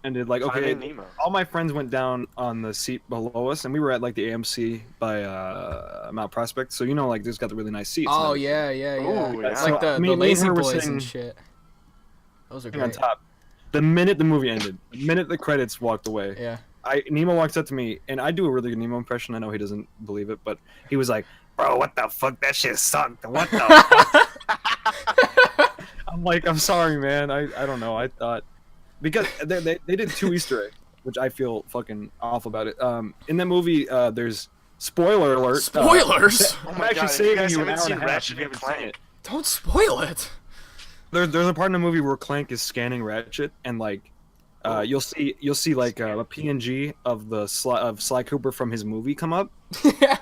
And it like okay, Finding Nemo. all my friends went down on the seat below us, and we were at like the AMC by Mount Prospect. So you know, like, there's got the really nice seats. and Oh everything. yeah, yeah, yeah. Ooh, yeah. It's So, like the, me the and lazy her were boys sitting- and shit. Those are Sitting on great. top. The minute the movie ended, the minute the credits walked away, Yeah. Nemo walks up to me, and I do a really good Nemo impression. I know he doesn't believe it, but he was like, "Bro, what the fuck? That shit sucked. What the fuck?" I'm like, "I'm sorry, man. I don't know. I thought because they did 2 Easter eggs, which I feel fucking awful about it. In that movie, there's spoiler alert. Spoilers! Oh I'm my actually god! If saving you guys you an haven't hour seen and a half Ratchet if you and haven't seen Clank, Don't spoil it. There's a part in the movie where Clank is scanning Ratchet, and like, you'll see like a PNG of the Sly Cooper from his movie come up, Yeah.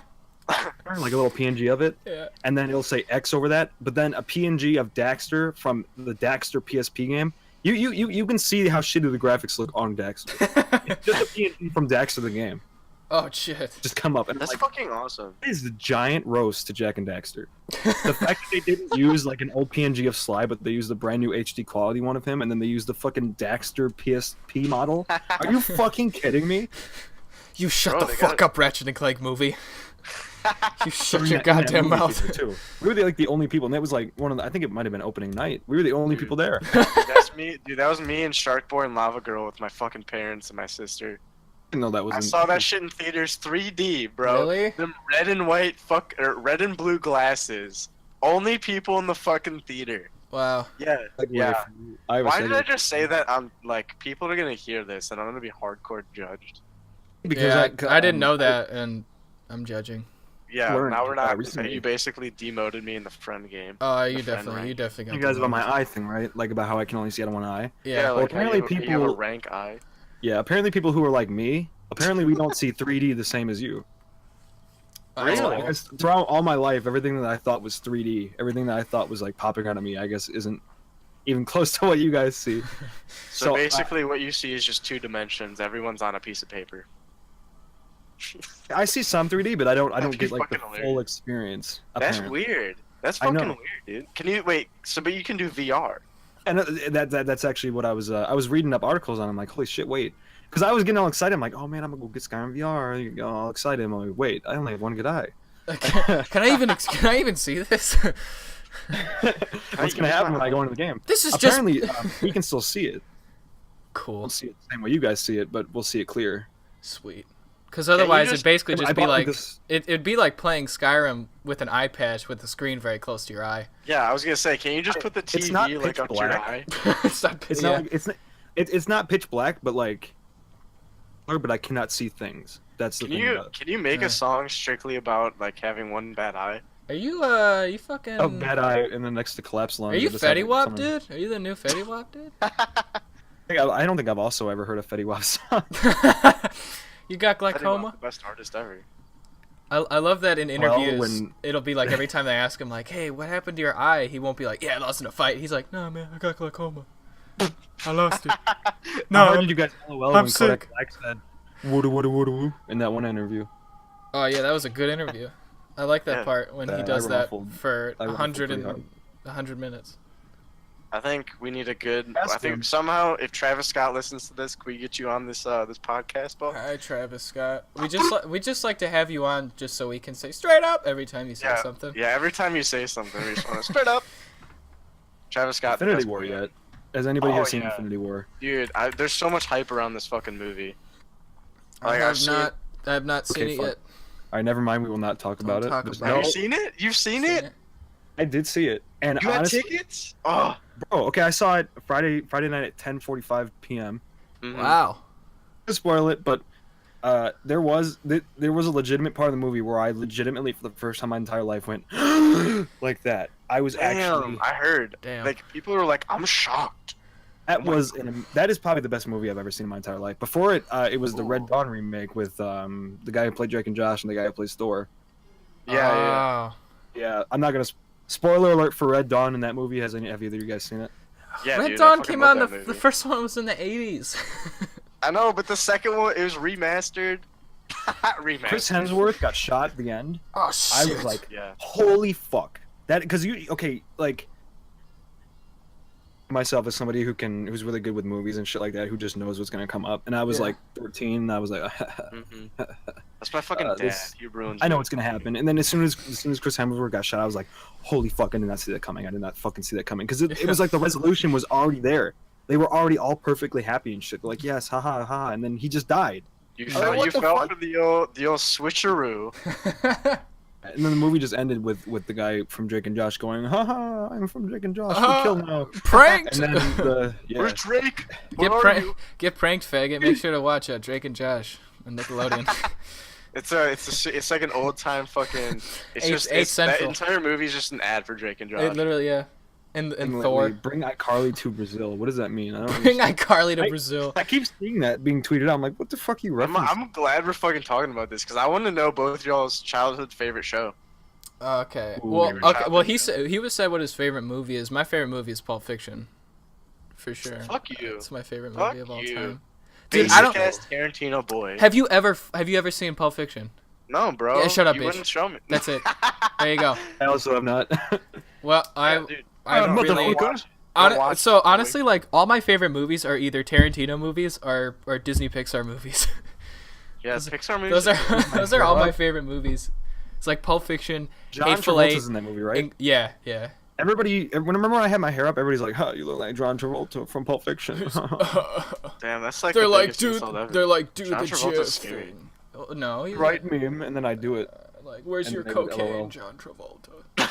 like a little PNG of it, Yeah. and then it'll say X over that. But then a PNG of Daxter from the Daxter PSP game. You can see how shitty the graphics look on Daxter. It's just a PNG from Daxter the game. Oh shit. Just come up and that's like, fucking awesome. it is a giant roast to Jack and Daxter. The fact that they didn't use like an old PNG of Sly, but they used the brand new HD quality one of him, and then they used the fucking Daxter PSP model. Are you fucking kidding me? You shut Bro, the they fuck got- up, Ratchet and Clank movie. You shut In your that- in that goddamn movie mouth. theater, too. We were like the only people, and it was like one of the, I think it might have been opening night. We were the only people there. That's me, dude. That was me and Shark Boy and Lava Girl with my fucking parents and my sister. I didn't know that was. I saw that shit in theaters 3D, bro. Really? Them red and blue glasses. Only people in the fucking theater. Wow. Yeah. Like, Yeah. I Why did I just say that? I'm like, people are gonna hear this, and I'm gonna be hardcore judged. Because Yeah, I didn't know that, and I'm judging. Yeah. Learned, Now we're not. recently. You basically demoted me in the friend game. Oh, The you friend definitely rank. got You guys about demoted. my eye thing, right? Like about how I can only see out of one eye. Yeah. Like how apparently you have a people- rank eye. Yeah, apparently people who are like me, apparently we don't see 3D the same as you. Really? Oh, I guess throughout all my life, everything that I thought was 3D, everything that I thought was like popping out of me, I guess isn't even close to what you guys see. So basically, what you see is just 2 dimensions. Everyone's on a piece of paper. I see some 3D, but I don't That'd get be like the fucking full hilarious. experience. That's apparently. weird. That's I fucking know. weird, dude. Can you wait? So, but you can do VR. And that's actually what I was reading up articles on. I'm like, holy shit, wait. Because I was getting all excited. I'm like, oh man, I'm gonna go get Skyrim VR. You know, all excited. I'm like, wait, I only have one good eye. can I even see this? What's gonna happen when I go into the game? This is Apparently, just we can still see it. cool. We'll see it the same way you guys see it, but we'll see it clear. Sweet. Because otherwise, just- it'd basically I just be bought, like this. it'd be like playing Skyrim with an eye patch with the screen very close to your eye. Yeah, I was gonna say, can you just put the It's not TV like pitch up to your black. eye? it's not. It's yeah. not. Like, it's not pitch black, but like, but I cannot see things. That's the Can thing. you about it. can you make Yeah. a song strictly about like having one bad eye? Are you you fucking? A bad eye, and then next to collapse lungs. Are you just have Fetty Wap, someone- dude? Are you the new Fetty Wap, dude? I don't think I've also ever heard a Fetty Wap song. You got Fetty Wap's glaucoma? the best artist ever. I love that in Well, interviews, when- it'll be like every time they ask him, like, hey, what happened to your eye? He won't be like, yeah, I lost in a fight. He's like, no, man, I got glaucoma. I lost it. How No. did you guys LOL I'm when sick. Kodak Black said "woo woo woo woo" in that one interview? Oh, yeah, that was a good interview. I like that Yeah. part when he I does that ruffled- for I ruffled pretty hard. 100 minutes. I think we need a good. Ask I think him. somehow, if Travis Scott listens to this, can we get you on this this podcast, Bo? Hi, Travis Scott. We just like to have you on just so we can say straight up every time you say Yeah, something. yeah. Every time you say something, we just want to straight up. Travis Scott. the Infinity best War movie. yet? Has anybody Oh, here seen yeah. Infinity War? Dude, there's so much hype around this fucking movie. I Like, have I've seen- not seen Okay, it fuck. yet. Alright, never mind. We will not talk about it. talk There's about Have no- you seen it? You've seen it? I did see it, and You had honestly, tickets? Oh. bro. Okay, I saw it Friday night at 10:45 p.m. Mhm. Wow. To spoil it, but there was a legitimate part of the movie where I legitimately, for the first time in my entire life, went like that. I was actually. Damn, I heard. Damn. Like people were like, "I'm shocked." That is probably the best movie I've ever seen in my entire life. Before it, it was the Red Dawn remake with the guy who played Drake and Josh and the guy who plays Thor. Yeah, Oh. Yeah, I'm not gonna. Spoiler alert for Red Dawn in that movie. Have either of you guys seen it? yeah. Red dude, I Dawn fucking came love out in that the movie. first one was in the 80s. I know, but the second one it was remastered. Remastered. Chris Hemsworth got shot at the end. Oh I shit. was like, Yeah. holy fuck. That because like myself as somebody who's really good with movies and shit like that, who just knows what's gonna come up. And I was Yeah. like 13, and I was like, Mhm. That's my fucking dad. this- He ruins. I know it. what's gonna happen. And then as soon as Chris Hemsworth got shot, I was like, holy fuck, I did not see that coming. I did not fucking see that coming because it was like the resolution was already there. They were already all perfectly happy and shit. They're like, yes, haha, ha, and then he just died. You Oh, fell, what you the fell fuck? for the old switcheroo. And then the movie just ended with the guy from Drake and Josh going, haha, I'm from Drake and Josh. Uh-huh. We're killed now. Pranked. And then Where's Drake? Get, Where are prank- you? get pranked, faggot. Make sure to watch Drake and Josh on Nickelodeon. It's like an old time fucking. It's Eight that Central. entire movie is just an ad for Drake and Josh. It literally, yeah. And And Thor. bring iCarly to Brazil. What does that mean? I don't Bring understand. iCarly to I- Brazil. I keep seeing that being tweeted out. I'm like, what the fuck are you I'm, referencing? I'm glad we're fucking talking about this because I want to know both y'all's childhood favorite show. Okay. Ooh, Well, favorite okay. Well, childhood he was said what his favorite movie is. My favorite movie is Pulp Fiction. For sure. Fuck you. It's my favorite Fuck movie of all you. time. Dude, Basic I don't. ass Tarantino boy. Have you ever seen Pulp Fiction? No, bro. Yeah, shut up, you bitch. wouldn't show me. That's it. There you go. I also have not. Well, Yeah, dude. I Uh, really. motherfucker. Don't watch So it, boy. honestly, like all my favorite movies are either Tarantino movies or Disney Pixar movies. Yeah, Pixar movies. those are all my favorite movies. It's like Pulp Fiction, John Hateful Eight. Travolta's in that movie, right? and- yeah, yeah. Remember when I had my hair up, everybody's like, huh, you look like John Travolta from Pulp Fiction. Damn, that's like they're the like, biggest dude. insult ever. They're like, dude, John the Travolta's GIF scary. thing. Oh, no, he's right meme, and then I do it. like, where's And your they would cocaine, LOL. John Travolta?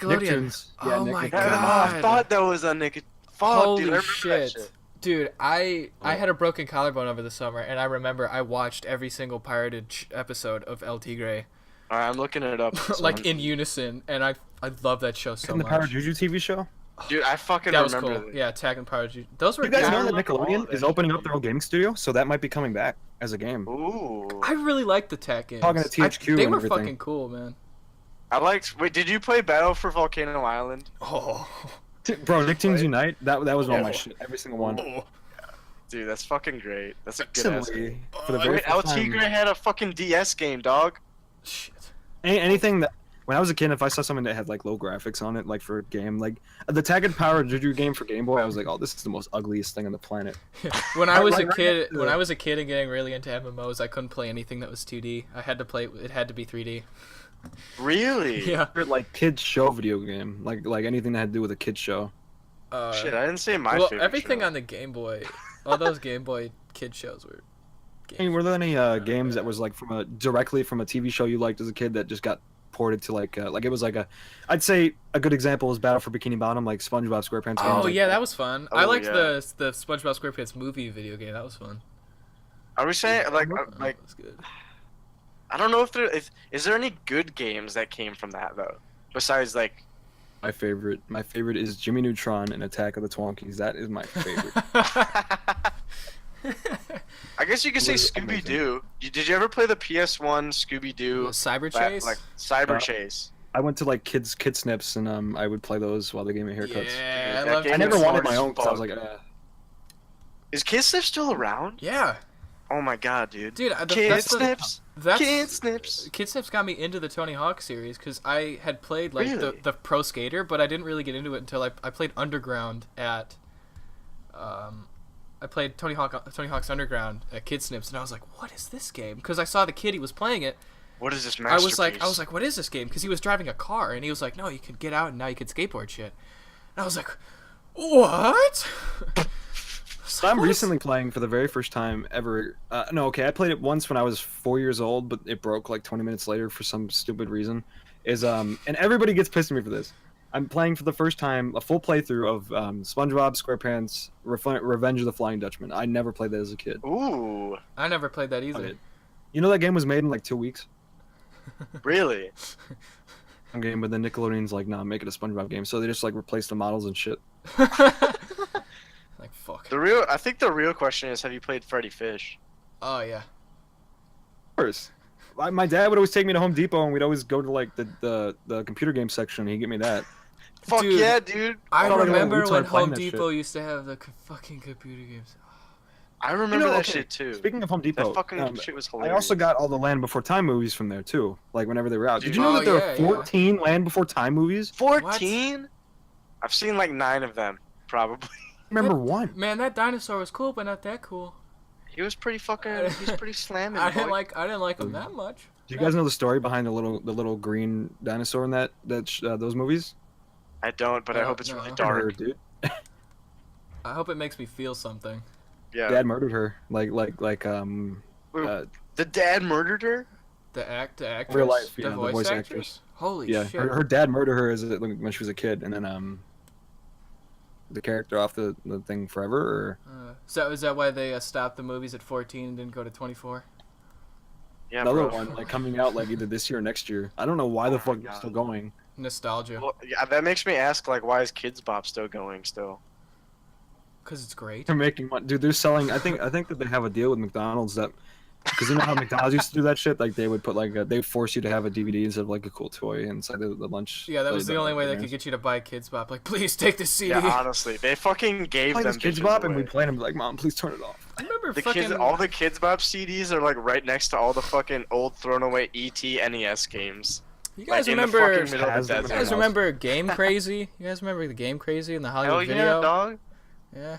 Nickelodeon. Nicktoons. Yeah, Oh my Nick- Yeah, God. I thought that was a Nick. Fuck, Holy dude, I remember that shit. Dude, I had a broken collarbone over the summer, and I remember I watched every single pirated episode of El Tigre, Alright, I'm looking it up. like in unison, and I love that show so And the Power much. Juju TV show. Dude, I fucking That was remember cool. that. Yeah, Attack and Power Juju. Those were You guys Yeah, know I that remember all Nickelodeon that is shit. opening up their own gaming studio, so that might be coming back as a game. Ooh. I really liked the tech games. Talking to THQ They and were everything. fucking cool, man. I liked. Wait, did you play Battle for Volcano Island? Oh. Bro, Nicktoons Right? Unite. That was all my Oh. shit. Every single one. Dude, that's fucking great. That's a good ass game. Similarly, for the very Wait, El first time, Tigre had a fucking DS game, dog. Shit. anything that when I was a kid, if I saw something that had like low graphics on it, like for a game, like the Tag and Power Juju game for Game Boy, I was like, oh, this is the most ugliest thing on the planet. When I was a Right kid, next to when it. I was a kid and getting really into MMOs, I couldn't play anything that was 2D. I had to play. It had to be 3D. Really? Yeah. Like kids show video game, like anything that had to do with a kids show. Shit, I didn't say my well, favorite. everything show. on the Game Boy, all those Game Boy kid shows were. Hey, were there any games that was like directly from a TV show you liked as a kid that just got ported to like it was like a, I'd say a good example is Battle for Bikini Bottom, like SpongeBob SquarePants. Oh games, yeah, like, that was fun. Oh, I liked yeah. the SpongeBob SquarePants movie video game. That was fun. Are we saying like Oh, that was good. I don't know if is there any good games that came from that though, besides like. my favorite is Jimmy Neutron and Attack of the Twonkies. That is my favorite. I guess you could say Was Scooby amazing. Doo. Did you ever play the PS1 Scooby Doo? Cyber Chase. Like Cyber Uh, Chase. I went to like Kid Snips and I would play those while they gave me haircuts. Yeah, Dude, I love. that I game never is wanted hard my as own because I was fuck. like, Is Kid Snips still around? Yeah, Oh my god, dude. dude. Kid That's the, Snips. that's Kid Snips. Kid Snips got me into the Tony Hawk series because I had played like Really? the Pro Skater, but I didn't really get into it until I played Underground at I played Tony Hawk's Underground at Kid Snips, and I was like, what is this game? Because I saw the kid, he was playing it. What is this I masterpiece? was like, what is this game? Because he was driving a car, and he was like, no, you could get out, and now you could skateboard shit. And I was like, what? so I'm recently playing for the very first time ever. No, okay, I played it once when I was 4 years old, but it broke like 20 minutes later for some stupid reason. And everybody gets pissed at me for this. I'm playing for the first time a full playthrough of SpongeBob SquarePants Revenge of the Flying Dutchman. I never played that as a kid. Ooh, I never played that either. Okay. You know that game was made in like 2 weeks? really? Some game, but then Nickelodeon's like, nah, make it a SpongeBob game. So they just like replaced the models and shit. Like, fuck. I think the real question is, have you played Freddy Fish? Oh, yeah. Of course. My dad would always take me to Home Depot and we'd always go to like the computer game section and he'd get me that. Fuck Dude, yeah, dude. I felt like a remember retard when playing Home that Depot shit. used to have the fucking computer games. I remember You know, that okay, shit too. Speaking of Home Depot, That fucking shit was I hilarious. also got all the Land Before Time movies from there too. Like whenever they were out. Did you Dude. know Oh, that there yeah, are 14 Land Before Time movies? 14? I've seen like 9 of them, probably. Remember one? Man, that dinosaur was cool, but not that cool. He was pretty fucking. He's pretty slamming. I boy. didn't like him that much. Do you guys know the story behind the little green dinosaur in those movies? I don't, but I hope it's No. really Her, dark. dude. I hope it makes me feel something. Yeah. Dad murdered her. Like Wait, uh, the dad murdered her? The actress, Real life, the yeah, the voice, voice actress. actress. Holy yeah, shit! her dad murdered her when she was a kid, and then the character off the thing forever. Or So is that why they stopped the movies at 14 and didn't go to 24? Yeah, another bro. one like coming out like either this year or next year. I don't know why the Oh my fuck it's God. still going. Nostalgia, Well, yeah, that makes me ask, like, why is Kids Bop still going still? because it's great. They're making money, dude. They're selling. I think that they have a deal with McDonald's that because you know how McDonald's used to do that shit. Like they would put they force you to have a DVD instead of like a cool toy inside the lunch. Yeah, that was the only way they could games. get you to buy Kids Bop. Like, please take the CD. Yeah, honestly, they fucking gave Play them this Kids bitches Bop and we away. played them like, Mom, please turn it off. I remember The fucking. all the Kids Bop CDs are like right next to all the fucking old thrown away ET NES games. you guys Like, in the remember? fucking middle of Has the them You in desert. guys remember Game Crazy? You guys remember the Game Crazy in the Hell Hollywood yeah, Video? dog. Yeah.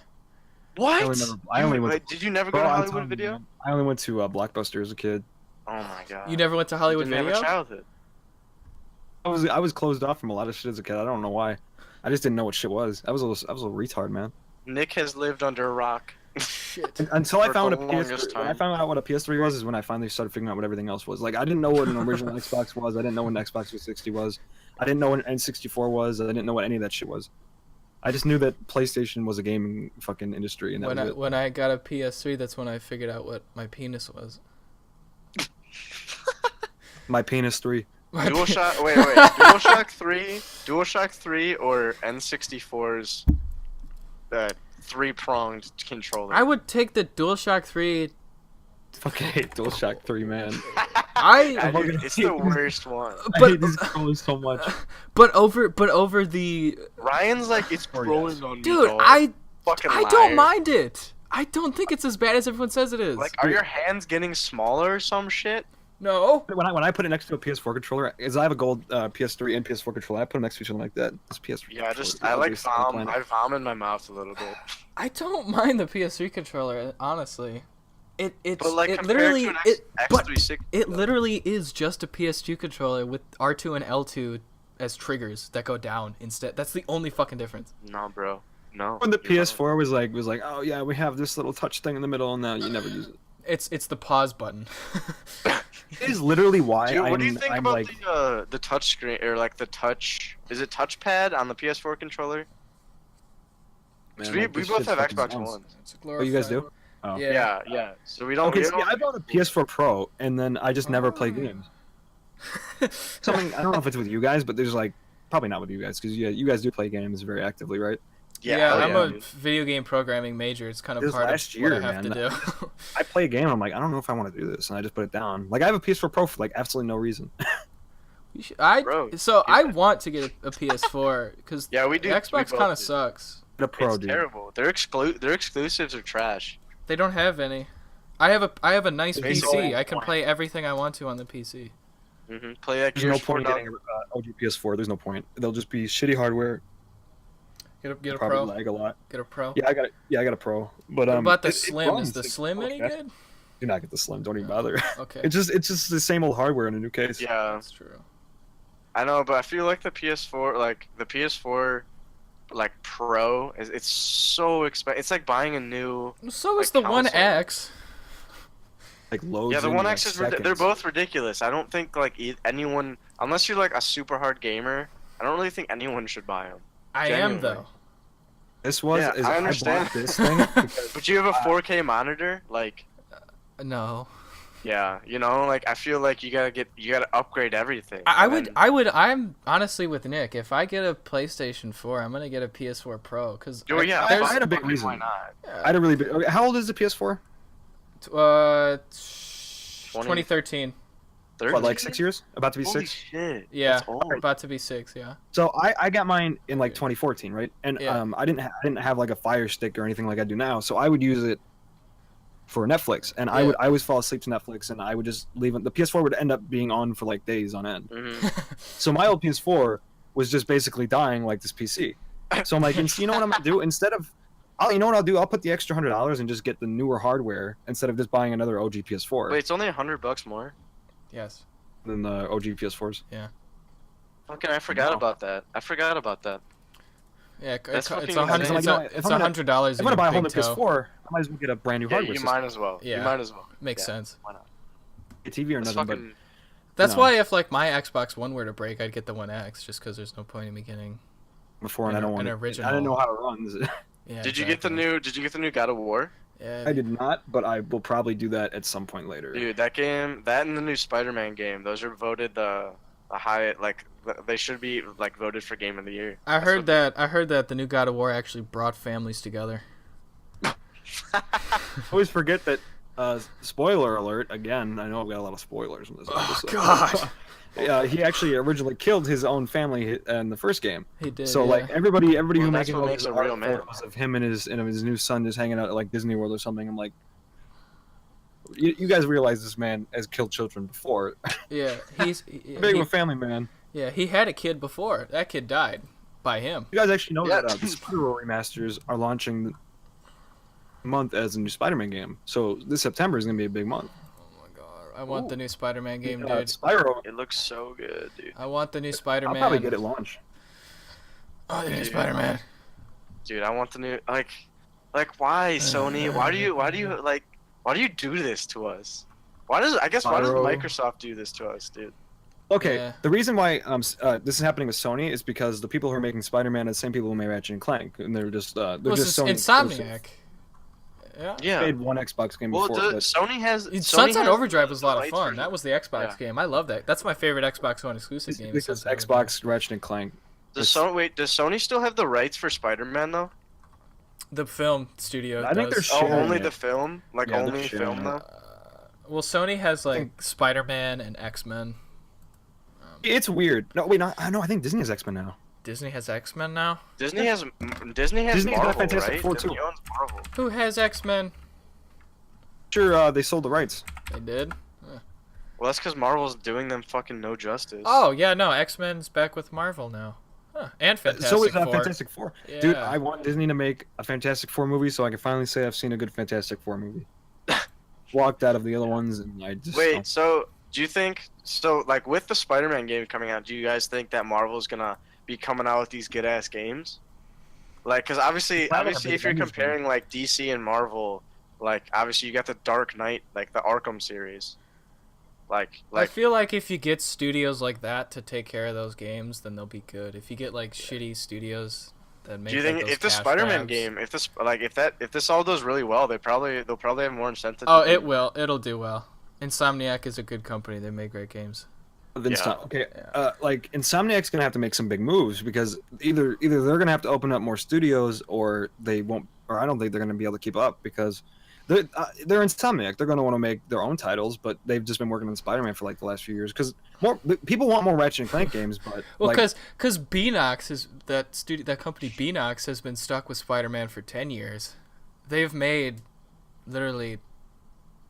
What? I only went. Wait, did you never go Bro, to I'm Hollywood telling you, Video? man, I only went to Blockbuster as a kid. Oh my god. You never went to Hollywood you didn't Video? have a childhood. I was closed off from a lot of shit as a kid. I don't know why. I just didn't know what shit was. I was a retard, man. Nick has lived under a rock. Shit. Until I For found a the longest PS3. When I time. found out what a PS3 was is when I finally started figuring out what everything else was. Like I didn't know what an original Xbox was. I didn't know what an Xbox 360 was. I didn't know what an N64 was. I didn't know what any of that shit was. I just knew that PlayStation was a gaming fucking industry, and that was it. When I got a PS3, that's when I figured out what my penis was. My penis 3. My pe- DualShock. Wait. DualShock 3. DualShock 3 or N64's 3-pronged controller. I would take the DualShock 3. Fucking hate DualShock 3, man. I Dude, it's the worst one. I But- hate these controllers so much. but over the Ryan's like, it's Oh, growing yes. on me. dude, dog. I Fucking don't liar. mind it. I don't think it's as bad as everyone says it is. Like, are your hands getting smaller or some shit? No. When I put it next to a PS4 controller, because I have a gold PS3 and PS4 controller, I put them next to each other like that. This PS3. Yeah, I controller, like obviously, on the vom. planet. I vom in my mouth a little bit. I don't mind the PS3 controller, honestly. It's But like it compared literally to an but X360, it literally is just a PS2 controller with R2 and L2 as triggers that go down instead. That's the only fucking difference. No, bro. No. When the you're PS4 was like, oh yeah, we have this little touch thing in the middle, and now you never use it. It's the pause button. It is literally why Dude, what do you I'm, think I'm about like, the touch screen or like the touch? Is it touchpad on the PS4 controller? 'Cause man, we like, this both shit's have fucking Xbox sounds- Ones. It's a Oh, you guys do? glorified- Oh. Yeah. Yeah. So we don't. Okay, we see, don't I bought a PS4 Pro, and then I just never play Oh. games. Something I don't know if it's with you guys, but there's like probably not with you guys because you guys do play games very actively, right? Yeah, hell I'm yeah, a dude. video game programming major. It's kind of This part last of what I year, have to man, do. I play a game, I'm like, I don't know if I want to do this, and I just put it down. Like I have a PS4 Pro for like absolutely no reason. Bro, I want to get a PS4 because Yeah, we do. we Xbox both kind of do. sucks. The Pro, It's dude. terrible. Their exclusives are trash. They don't have any. I have a nice Basically, PC. I can point. play everything I want to on the PC. Play that There's no Gears 4 point in getting OG PS4. There's no point. They'll just be shitty hardware. Get a Probably pro. lag a lot. Get a pro. Yeah, I got a Pro. But What about the it Slim? Is runs. the It's Slim any okay. good? Do not get the Slim. Don't even bother. Okay, It's just the same old hardware in a new case. Yeah, that's true. I know, but I feel like the PS4, like Pro, it's so expensive. It's like buying a new. So is Like the One console. X. Like loads. Yeah, the in, One like, X is seconds. they're both ridiculous. I don't think like anyone, unless you're like a super hard gamer, I don't really think anyone should buy them. I am Genuinely. though. This was. Yeah, is I I understand. bought this thing because But you have a 4K monitor, like No. yeah, like I feel like you gotta upgrade everything. I And then- I'm honestly with Nick. If I get a PlayStation 4, I'm gonna get a PS4 Pro because Oh yeah, I fuck, had a big fucking reason. Why not? I had a really big. Okay, how old is the PS4? 2013. What, like 6 years? About to be Holy 6. shit. Yeah, That's old. about to be 6. Yeah. So I got mine in like 2014, right? And Yeah. I didn't have like a Fire Stick or anything like I do now, so I would use it for Netflix, and I Yeah. always fall asleep to Netflix, and I would just leave it. The PS4 would end up being on for like days on end. Mhm. So my old PS4 was just basically dying like this PC. So I'm like, you know what I'm gonna do instead of, you know what I'll do? I'll put the extra $100 and just get the newer hardware instead of just buying another OG PS4 Wait, it's only $100 more. Yes. than the OG PS4s. Fucking, I forgot No. about that. I forgot about that. Yeah, That's it's fucking a hundred. insane. It's Like, if I'm gonna- $100. If I'm gonna buy a whole new PS4, I might as well get a brand new Yeah, hardware you system. might as well. Yeah. You might as well. Makes Yeah, sense. Why not? A TV or That's nothing, fucking. That's No. why if like my Xbox One were to break, I'd get the One X just because there's no point in me getting. but before, and I an- don't want an it. I original. didn't know how it runs. Yeah. Did you get the new God of War? Yeah. I did not, but I will probably do that at some point later. Dude, that and the new Spider-Man game, those are voted the high, like they should be like voted for Game of the Year. I heard that. I heard that the new God of War actually brought families together. I always forget that. Spoiler alert! Again, I know I've got a lot of spoilers in this Oh episode. God. He actually originally killed his own family in the first game. He did. So yeah. like everybody Well, who that's making what all makes these a real art man. photos of him and his new son just hanging out at like Disney World or something. I'm like, you guys realize this man has killed children before. Yeah, he's Big of a family man. yeah, he had a kid before. That kid died by him. You guys actually know Yeah. that the Spider-Man remasters are launching the month as a new Spider-Man game. So this September is gonna be a big month. Oh my God, I want the Ooh. new Spider-Man game, Yeah, dude. Spyro. It looks so good, dude. I want the new I'll Spider-Man. probably get it launched. Oh, the new Dude. Spider-Man. Dude, I want the new like why Sony? Why do you do this to us? Why does Spyro. Microsoft do this to us, dude? Okay, Yeah. the reason why this is happening with Sony is because the people who are making Spider-Man are the same people who made Ratchet and Clank, and they're just Well, just it's Sony Insomniac. Yeah. They Yeah. made one Xbox game Well, before. but Sony has Sunset Overdrive was a lot of rights fun. for- That was the Xbox Yeah. game. I love that. That's my favorite Xbox One exclusive it's game. is because Sunset Overdrive. Xbox, Ratchet and Clank. Does Sony still have the rights for Spider-Man though? The film studio. I think does. they're Oh, sharing only it. the film, like Yeah, they're only sharing film it. though. Well, Sony has I like Spider-Man and X-Men. It's weird. No, wait, no, I think Disney has X-Men now. Disney has X-Men now. Disney has Disney's got Marvel, Fantastic right? Four, Disney too. owns Marvel. Who has X-Men? Sure, they sold the rights. They did. Well, that's because Marvel's doing them fucking no justice. Oh yeah, no, X-Men's back with Marvel now. Huh. And Fantastic so is Four. Fantastic Four. Yeah. Dude, I want Disney to make a Fantastic Four movie so I can finally say I've seen a good Fantastic Four movie. Walked out of the other ones, and I just Wait, so do you think like with the Spider-Man game coming out, do you guys think that Marvel's gonna be coming out with these good ass games? Like, cause obviously, Probably have the if you're Avengers comparing like DC and Marvel, Like obviously you got the Dark Knight, like the Arkham series. I Like feel like if you get studios like that to take care of those games, then they'll be good. If you get like shitty studios that make do you like, think those if the cash Spider-Man grabs- game, if this all does really well, they'll probably have more incentive. Oh, to do it will. It'll do well. Insomniac is a good company. They make great games. Then Yeah. stop. Okay, Yeah. like Insomniac's gonna have to make some big moves because either they're gonna have to open up more studios or they won't, or I don't think they're gonna be able to keep up because they're Insomniac. They're gonna want to make their own titles, but they've just been working on Spider-Man for like the last few years because more people want more Ratchet and Clank games, but Well, like, because Beanox is that company Beanox has been stuck with Spider-Man for 10 years. They've made literally I'm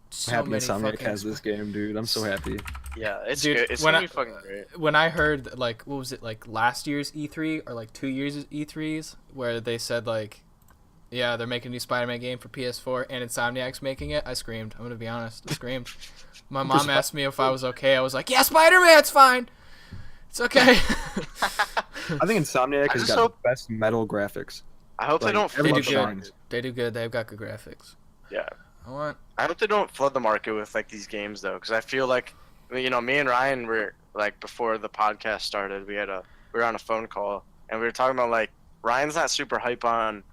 so happy many Insomniac fucking has this game, dude. I'm so happy. Yeah, it's Dude, good. It's when gonna I- be fucking great. When I heard like what was it like last year's E3 or like 2 years E3s where they said like, yeah, they're making a new Spider-Man game for PS4 and Insomniac's making it, I screamed. I'm gonna be honest, I screamed. My mom asked me if I was okay. I was like, yeah, Spider-Man's fine. It's okay. I think Insomniac I has just got hope- the best metal graphics. I hope they Like, don't they everything do flood the good. market. They do good. They've got good graphics. Yeah. I I hope they don't flood the market with like these games though, because I feel like, me and Ryan were like before the podcast started, we were on a phone call and we were talking about like Ryan's not super hype on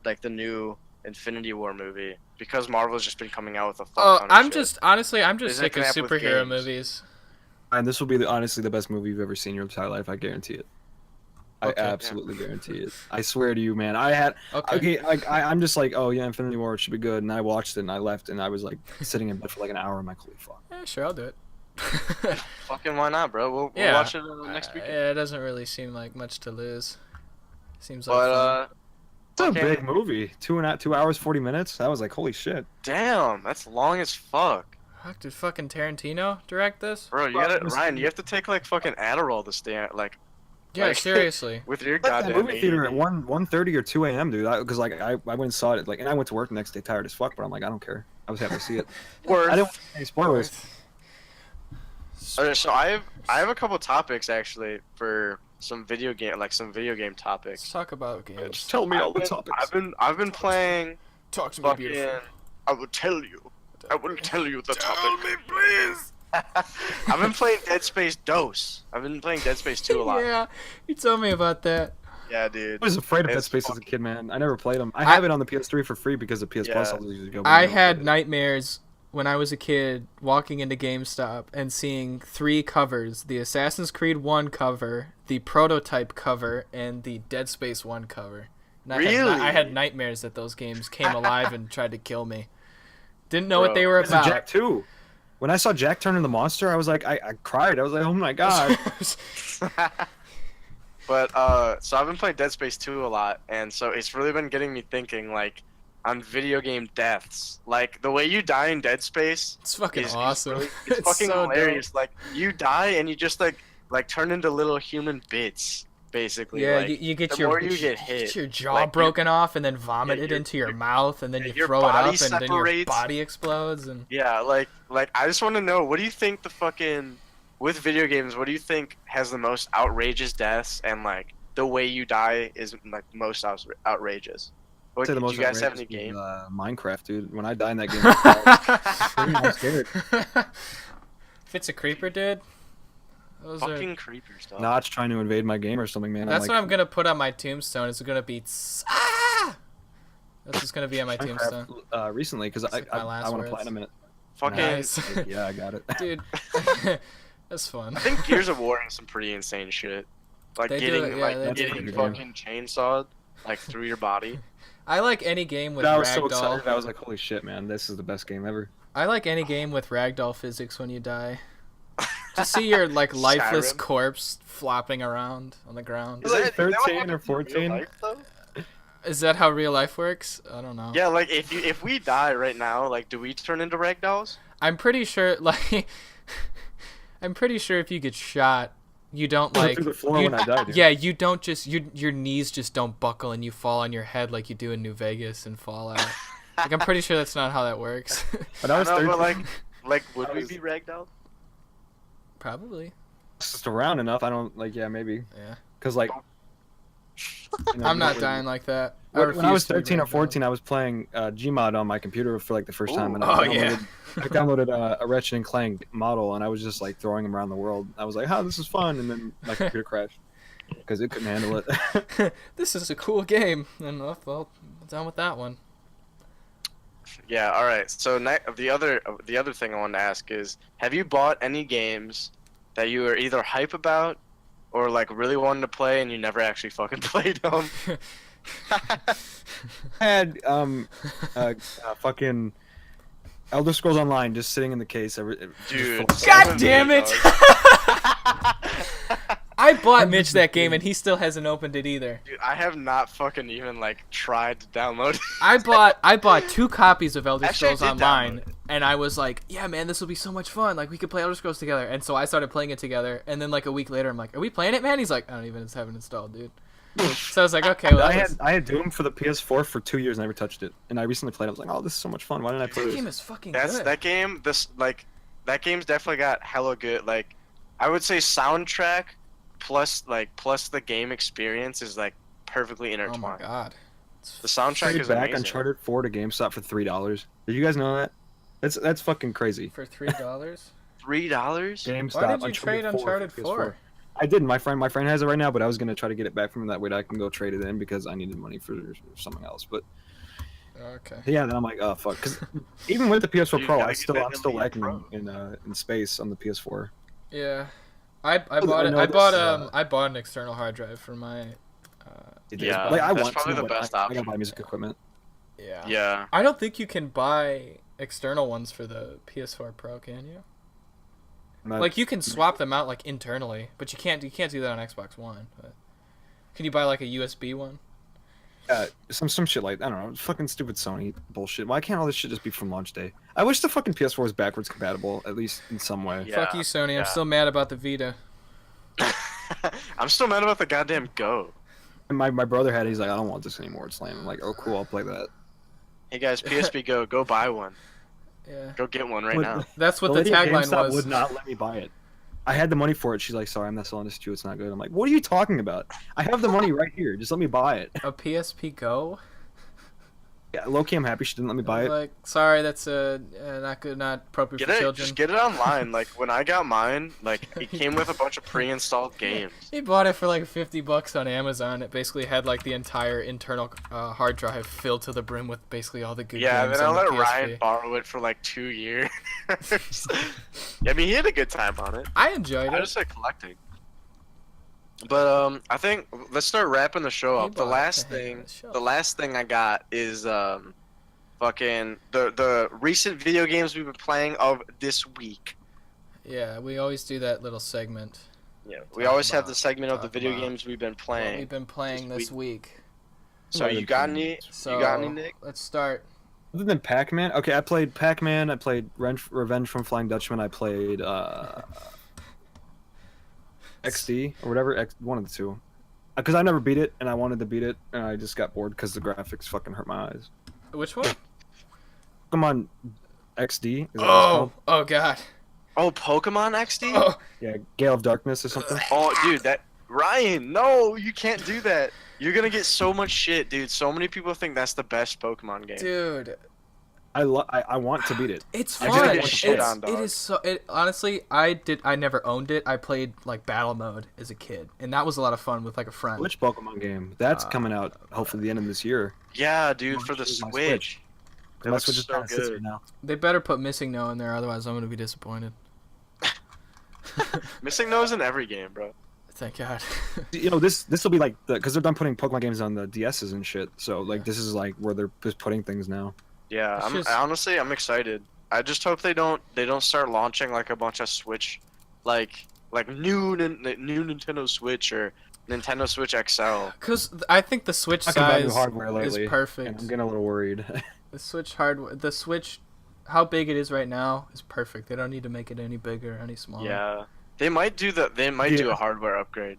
like the new Infinity War movie because Marvel's just been coming out with a fuck Oh, ton of I'm shit. just honestly, I'm just Isn't sick it of gonna happen with superhero games? movies. And this will be honestly the best movie you've ever seen in your entire life. I guarantee it. I Okay. absolutely guarantee it. I swear to you, man. Okay, like I'm just like, oh yeah, Infinity War should be good, and I watched it and I left and I was like sitting in bed for like an hour. I'm like, holy fuck. Yeah, sure, I'll do it. Fucking why not, bro? We'll Yeah. watch it next week. Yeah, it doesn't really seem like much to lose. Seems like But fun. It's a Okay. big movie. 2 hours 40 minutes. I was like, holy shit. damn, that's long as fuck, Fuck, did fucking Tarantino direct this? bro. Ryan. You have to take like fucking Adderall to stay like Yeah, Like- seriously. with your I left that goddamn movie theater at ADD. 1:30 or 2 a.m., dude. Because like I went and saw it, like, and I went to work the next day tired as fuck. But I'm like, I don't care. I was happy to see it. Worth. I didn't want any spoilers. Okay, so I have a couple topics actually for some video game Let's topics. talk about games. Just tell me all the topics. I've been playing Talk to me, fucking. beautiful. I will tell you. I will tell you the topic. me, please. I've been playing Dead Space DOS. I've been playing Dead Space 2 a lot. Yeah, you told me about that. Yeah, dude. I was afraid of Dead It's Space as a kid, man. I never played them. I I- have it on the PS3 for free because the PS Plus Yeah. always used to go. I had nightmares when I was a kid walking into GameStop and seeing 3 covers: the Assassin's Creed 1 cover, the Prototype cover, and the Dead Space 1 cover. And Really? I had nightmares that those games came alive and tried to kill me. Didn't know what Bro, they were This is Jack about. 2. When I saw Jack turn into monster, I was like, I cried. I was like, oh my god. But so I've been playing Dead Space 2 a lot, and so it's really been getting me thinking like on video game deaths. Like the way you die in Dead Space It's fucking is awesome. really- it's fucking so hilarious. Like you die and you just like turn into little human bits, basically. Yeah, like, you get the your more you get hit, your jaw like, broken off and then vomit yeah, it your- into your your- mouth, and then yeah, you your throw it body up, and then your separates. body explodes. And Yeah, like I just want to know, what do you think the fucking with video games? What do you think has the most outrageous deaths, and like the way you die is like most outrageous? What, I'd say the do most you guys have any outrageous game? was, Minecraft, dude. When I die in that game, I'm scared. If it's a creeper, dude. Those are. Fucking creepers, dog. Notch trying to invade my game or something, man. That's I'm what like, I'm gonna put on my tombstone. It's gonna be. Ah! That's just gonna be on my tombstone. Minecraft, recently because It's I like my last want to words. platinum it. Fucking. Nice. Like, yeah, I got it. Dude. That's fun. I think Gears of War has some pretty insane shit. Like They do it, getting yeah, like they do getting it. fucking chainsawed like through your body. I like any game with I was so excited. ragdoll. I was like, holy shit, man, this is the best game ever. I like any game with ragdoll physics when you die. Just see your like lifeless Skyrim? corpse flopping around on the ground. Is that what 13 or happens in real 14? life, though? Is that how real life works? I don't know. Yeah, like if we die right now, like do we turn into ragdolls? I'm pretty sure like I'm pretty sure if you get shot, you don't like through the floor you- when I die, dude. Yeah, you don't just your knees just don't buckle and you fall on your head like you do in New Vegas and Fallout. Like I'm pretty sure that's not how that works. When I was know, 13, but like would I we was- be ragdolled? Probably. it's just around enough. I don't like, yeah, maybe. Yeah. Because like, You know, I'm you not don't dying like that. When I was refuse to be 13 or ranked 14, I was playing Gmod on my computer for like the first time, and Ooh. Oh, yeah. I downloaded a Ratchet and Clank model, and I was just like throwing them around the world. I was like, "Oh, this is fun," and then my computer crashed because it couldn't handle it. This is a cool game, and well, done with that one. Yeah. All right. So the other thing I wanted to ask is, have you bought any games that you were either hype about or like really wanted to play and you never actually fucking played them? I had fucking Elder Scrolls Online just sitting in the case. Dude. God damn it! I bought Mitch that game, and he still hasn't opened it either. Dude, I have not fucking even like tried to download it. I bought 2 copies of Elder Actually, I Scrolls did Online, download it. and I was like, yeah, man, this will be so much fun. Like, we could play Elder Scrolls together. And so I started playing it together, and then like a week later, I'm like, are we playing it, man? He's like, I don't even have it installed, dude. So I was like, okay, well, I had Doom for the PS4 for 2 years and never touched it. And I recently played it. I was like, oh, this is so much fun. Why didn't I play that this? game is fucking good. That game. That game's definitely got hella good. Like, I would say soundtrack plus the game experience is like perfectly Oh my intertwined. god. The soundtrack Traded is back amazing. Uncharted 4 to GameStop for $3. Did you guys know that? That's fucking crazy. For $3? $3? GameStop. Why did you trade Uncharted for 4? PS4. I didn't. My friend has it right now, but I was gonna try to get it back from him that way that I can go trade it in because I needed money for something else. But Okay. yeah, then I'm like, oh fuck. Because even with the PS4 Dude, Pro, gotta I'm get still that Elite lacking Pro. in space on the PS4. Yeah. I Oh, bought I it. know I bought this, I bought an external hard drive for my. Yeah, like I that's want probably to, the but best I option. gotta buy music equipment. Yeah. Yeah. I don't think you can buy external ones for the PS4 Pro, can you? Like you can swap them out like internally, but you can't do that on Xbox One. But can you buy like a USB one? Some shit like I don't know, fucking stupid Sony bullshit. Why can't all this shit just be from launch day? I wish the fucking PS4 was backwards compatible at least in some way. Yeah, Fuck you, Sony. yeah. I'm still mad about the Vita. I'm still mad about the goddamn Go. And my brother had it, he's like, I don't want this anymore. It's lame. I'm like, oh cool, I'll play that. Hey guys, PSP Go buy one. Yeah. Go get one right But now. That's what the lady at tagline GameStop was. would not let me buy it. I had the money for it. She's like, sorry, I'm not selling this to you. It's not good. I'm like, what are you talking about? I have the money right here. Just let me buy it. A PSP Go? Yeah, low-key, I'm happy she didn't let me buy it. Like, sorry, that's not good, not appropriate Get for it, children. just get it online. Like when I got mine, like it came with a bunch of pre-installed games. He bought it for like $50 on Amazon. It basically had like the entire internal hard drive filled to the brim with basically all the good Yeah, games then I on the let PSP. Ryan borrow it for like 2 years. I mean, he had a good time on it. I enjoyed I it. just like collecting. But I think let's start wrapping the show He up. The bought last the hang of thing, the show. the last thing I got is fucking the recent video games we've been playing of this week. Yeah, we always do that little segment. Yeah, we Talk always have about- the segment of the talk video about games we've been What playing. we've been playing this week. So you got any? So You got any, Nick? let's start. Other than Pac-Man, okay, I played Pac-Man. I played Revenge from Flying Dutchman. I played XD or whatever, one of the two. Because I never beat it, and I wanted to beat it, and I just got bored because the graphics fucking hurt my eyes. Which one? Pokemon XD. Is that what it's Oh, called? oh god. Oh, Pokemon XD? Oh, Yeah, Gale of Darkness or something. Oh, dude, that Ryan, no, you can't do that. You're gonna get so much shit, dude. So many people think that's the best Pokemon game. dude, I want to beat it. it's I just fun. get It's, shit on, dog. it is so. It honestly, I never owned it. I played like battle mode as a kid, and that was a lot of fun with like a friend. Which Pokemon game? That's coming out hopefully the end of this year. Yeah, dude, for the Choose my Switch. It My looks Switch is so kinda sits good. here now. They better put Missing No in there, otherwise I'm gonna be disappointed. Missing those in every game, bro. Thank God. You know, this will be like because they're done putting Pokemon games on the DSs and shit. So like this is like where they're just putting things now. Yeah, It's just- honestly I'm excited. I just hope they don't start launching like a bunch of Switch, like new Nintendo Switch or Nintendo Switch XL. Cause I think the Switch Talking about new size hardware is lately, and perfect. I'm getting a little worried. The Switch, how big it is right now is perfect. They don't need to make it any bigger, any smaller. Yeah, they might do do Yeah. a hardware upgrade.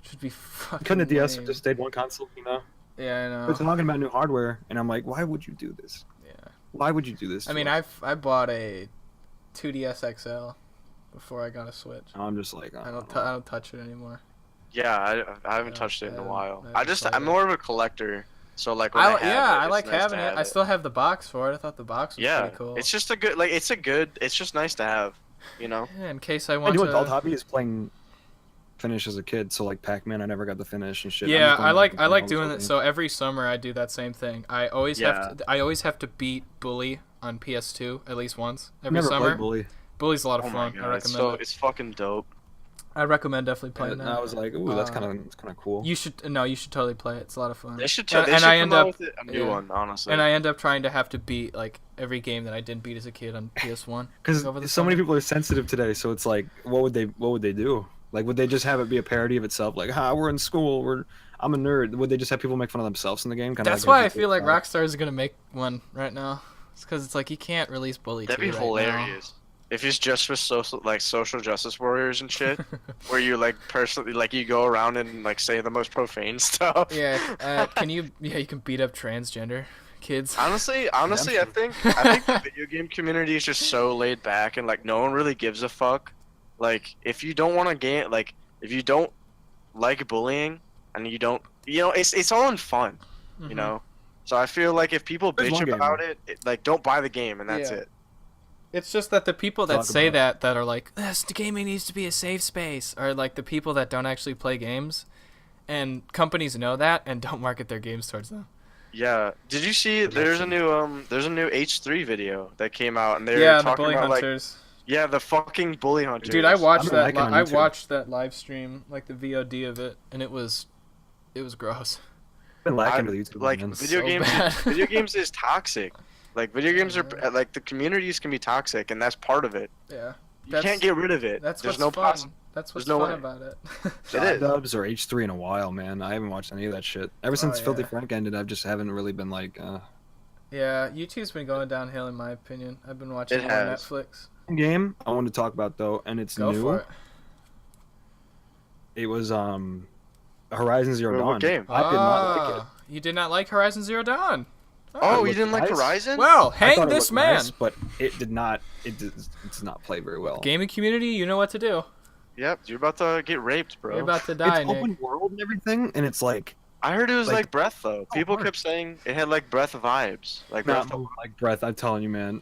Should be fucking. Couldn't the DS have lame. just stayed one console? You know, Yeah, I know. they're talking about new hardware, and I'm like, why would you do this? Yeah. Why would you do this? I to mean, us? I bought a 2DS XL before I got a Switch. I'm just like, I don't touch it anymore. Yeah, I haven't Yeah, touched it in a I while. haven't played I'm it. more of a collector, so like when I have I it's like nice having to it. have I it. still have the box for it. I thought the box was Yeah, pretty cool. it's just a good like it's just nice to have, you know. Yeah, in case I My want new adult to. hobby is playing finish as a kid. So like Pac-Man, I never got to finish and shit. I'm Yeah, just playing I all like these doing old it. games. So every summer I do that same thing. I always Yeah. have to beat Bully on PS2 at least once every Never summer. played Bully. Bully's a lot Oh of my fun. I god, recommend it. it's fucking dope. I recommend definitely playing And that. I was like, ooh, that's Uh, kind of cool. You should totally play it. It's a lot of fun. They should And- they and should I come end out up with a new yeah. one, honestly. and I end up trying to have to beat like every game that I didn't beat as a kid on PS1. Because over the so many summer. people are sensitive today, so it's like, what would they do? Like, would they just have it be a parody of itself? Like, we're in school, I'm a nerd. Would they just have people make fun of themselves in the game? Kinda That's like why I GTA feel like style? Rockstar is gonna make one right now. It's because it's like you can't release Bully That'd 2 be right hilarious. If it's just for social justice warriors and shit, now. where you like personally like you go around and like say the most profane stuff. Yeah, you can beat up transgender kids. Honestly, I think the video game community is just so laid back and like no one really gives a fuck. Like if you don't want to game, like if you don't like bullying and you don't, it's all in fun, you Mhm. know. So I feel like if people There's bitch one game, about though. it, like don't buy the game and that's Yeah. it. It's just that the people that Talk say about that are like, this the gaming needs to be a safe space, are like the people that don't actually play games, and companies know that and don't market their games towards them. Yeah. Did you see? There's a new H3 video that came out and they're Yeah, the talking bully about like hunters. the fucking bully hunters. Dude, I watched I've been that. liking on I YouTube. watched that live stream, like the VOD of it, and it was gross. I've been lacking I- with YouTube. like man. video so games. bad. Video games is toxic. Like video games are like the communities can be toxic and that's part of it. Yeah, You can't get rid of it. That's There's what's no fun. possi- That's what's no fun way. about it. It is. Dubs or H3 in a while, man. I haven't watched any of that shit. Ever since yeah. Filthy Frank ended, I just haven't really been like, Yeah, YouTube's been going downhill in my opinion. I've been watching It more has. Netflix. game I wanted to talk about though, and it's Go new. for it. It was Horizon Zero What Dawn. game? I did not like it. You did not like Horizon Zero Dawn. Oh, It you didn't like looked nice. Horizon? Well, I hang thought it this looked man. nice, but it did not. It does not play very well. Gaming community, you know what to do. Yep, you're about to get raped, bro. You're about to die, It's Nick. open world and everything, and it's like I heard it was like- like Breath though. People hard. kept saying it had like Breath vibes. Like not Breath. like Breath. I'm telling you, man.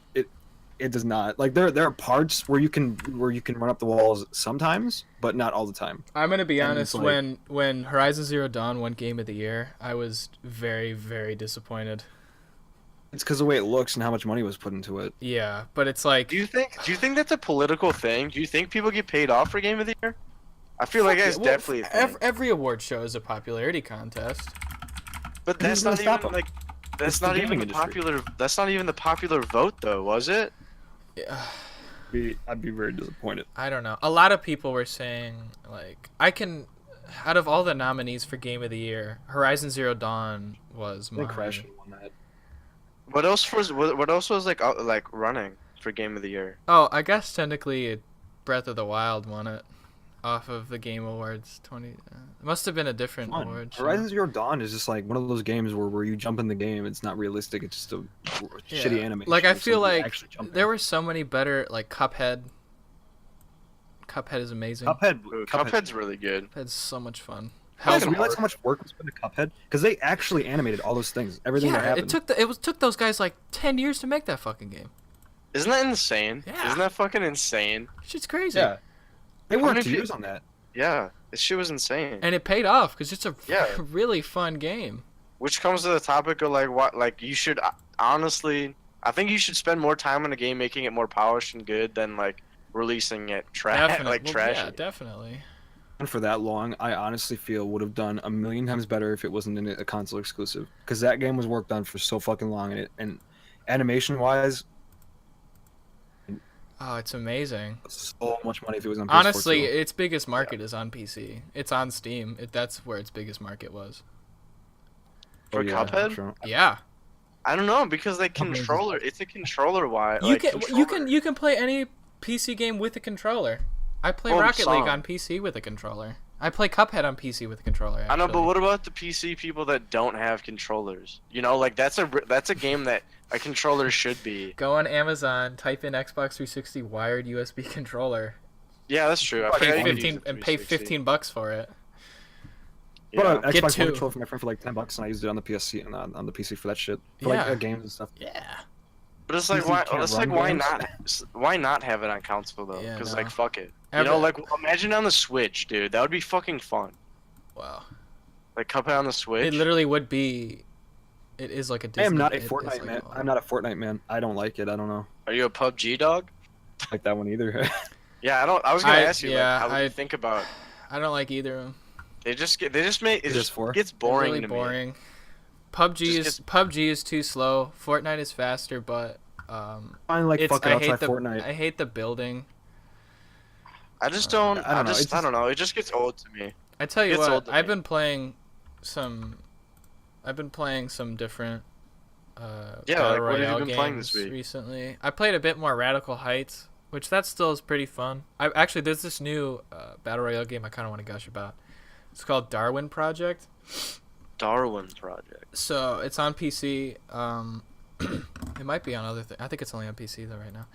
It does not. Like there are parts where you can run up the walls sometimes, but not all the time. I'm gonna be And honest. it's like- When Horizon Zero Dawn won Game of the Year, I was very, very disappointed. It's because the way it looks and how much money was put into it. Yeah, but it's like Do you think that's a political thing? Do you think people get paid off for Game of the Year? I feel like that's Well, definitely a thing. every award show is a popularity contest. But Who's that's gonna not stop even 'em? like that's It's the not even gaming the industry. popular. That's not even the popular vote though, was it? Yeah, I'd be very disappointed. I don't know. A lot of people were saying like out of all the nominees for Game of the Year, Horizon Zero Dawn was They mine. crashed on that. What else was like running for Game of the Year? Oh, I guess technically Breath of the Wild won it off of the Game Awards 20. It must have been a different Fun. award show. Horizon Zero Dawn is just like one of those games where you jump in the game. It's not realistic. It's just a shitty animation. Like I so feel you like actually jump in. there were so many better like Cuphead. Cuphead is amazing. Ooh, Cuphead's really good. Cuphead's so much fun. You guys Hell's realize Heart. how much work was put into Cuphead? Because they actually animated all those things, everything that Yeah, happened. it took those guys like 10 years to make that fucking game. Isn't that insane? Yeah. Isn't that fucking insane? Shit's crazy. Yeah, they How worked many years on that. Yeah, this shit was insane. And it paid off because it's a Yeah. really fun game. Which comes to the topic of like what like you should honestly. I think you should spend more time on a game making it more polished and good than like releasing it Definitely. like trash. Yeah, definitely. And for that long, I honestly feel would have done a million times better if it wasn't in a console exclusive. Because that game was worked on for so fucking long, and animation wise, Oh, it's amazing. so much money if it was on PS4 Honestly, too. its biggest market is on PC. It's on Steam. That's where its biggest market was. For Cuphead? sure. Yeah. I don't know because like Cuphead is controller. It's a controller wide. You can play any PC game with a controller. I play Oh, Rocket League some. on PC with a controller. I play Cuphead on PC with a controller. Actually. I know, but what about the PC people that don't have controllers? You know, like that's a game that a controller should be. Go on Amazon, type in Xbox 360 wired USB controller, Yeah, that's true. I Pay forgot you could use pay the 360. $15 for it. I bought an Get Xbox One two. controller for my friend for like $10, and I used it on the PSC and on the PC for that shit, for like games and stuff. Yeah. But it's like PC why? can't It's like run why games? not? Why not have it on console though? Yeah, Because no. like fuck it. You Every- know, like imagine on the Switch, dude. That would be fucking fun. Wow. Like Cuphead on the Switch. It literally would be. It is like a Disney. I am not a it is Fortnite like man. a- I'm not a Fortnite man. I don't like it. I don't know. Are you a PUBG dog? Like that one either. Yeah, I don't. I was gonna ask you. yeah, like, how do I- you think about? I don't like either of them. They just make it just PS4? gets They're boring really to boring. me. PUBG is too slow. Fortnite is faster, but Fine, like it's fuck it. I I'll try hate the Fortnite. I hate the building. I just don't. I don't know, it's I just- don't know. It just gets old to me. I tell you It's what, old to I've me. been playing some different Yeah, battle like, what have you royale been games playing this week? recently. I played a bit more Radical Heights, which that still is pretty fun. I actually there's this new battle royale game I kind of want to gush about. It's called Darwin Project. Darwin Project. So it's on PC. It might be on other things. I think it's only on PC though right now.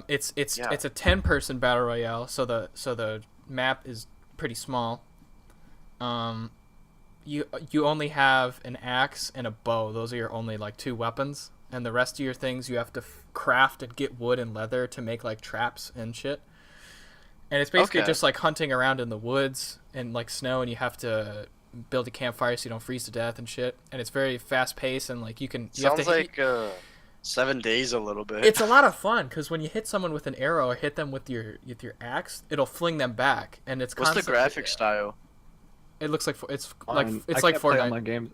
It's Yeah. a 10-person battle royale. So the map is pretty small. You only have an axe and a bow. Those are your only like 2 weapons, and the rest of your things you have to craft and get wood and leather to make like traps and shit. And it's basically Okay. just like hunting around in the woods and like snow, and you have to build a campfire so you don't freeze to death and shit. And it's very fast paced, and like you have Sounds to like 7 Days a little bit. it's a lot of fun because when you hit someone with an arrow or hit them with your axe, it'll fling them back, and it's What's the constantly- graphic style? It looks like it's I like can't Fortnite. play online games.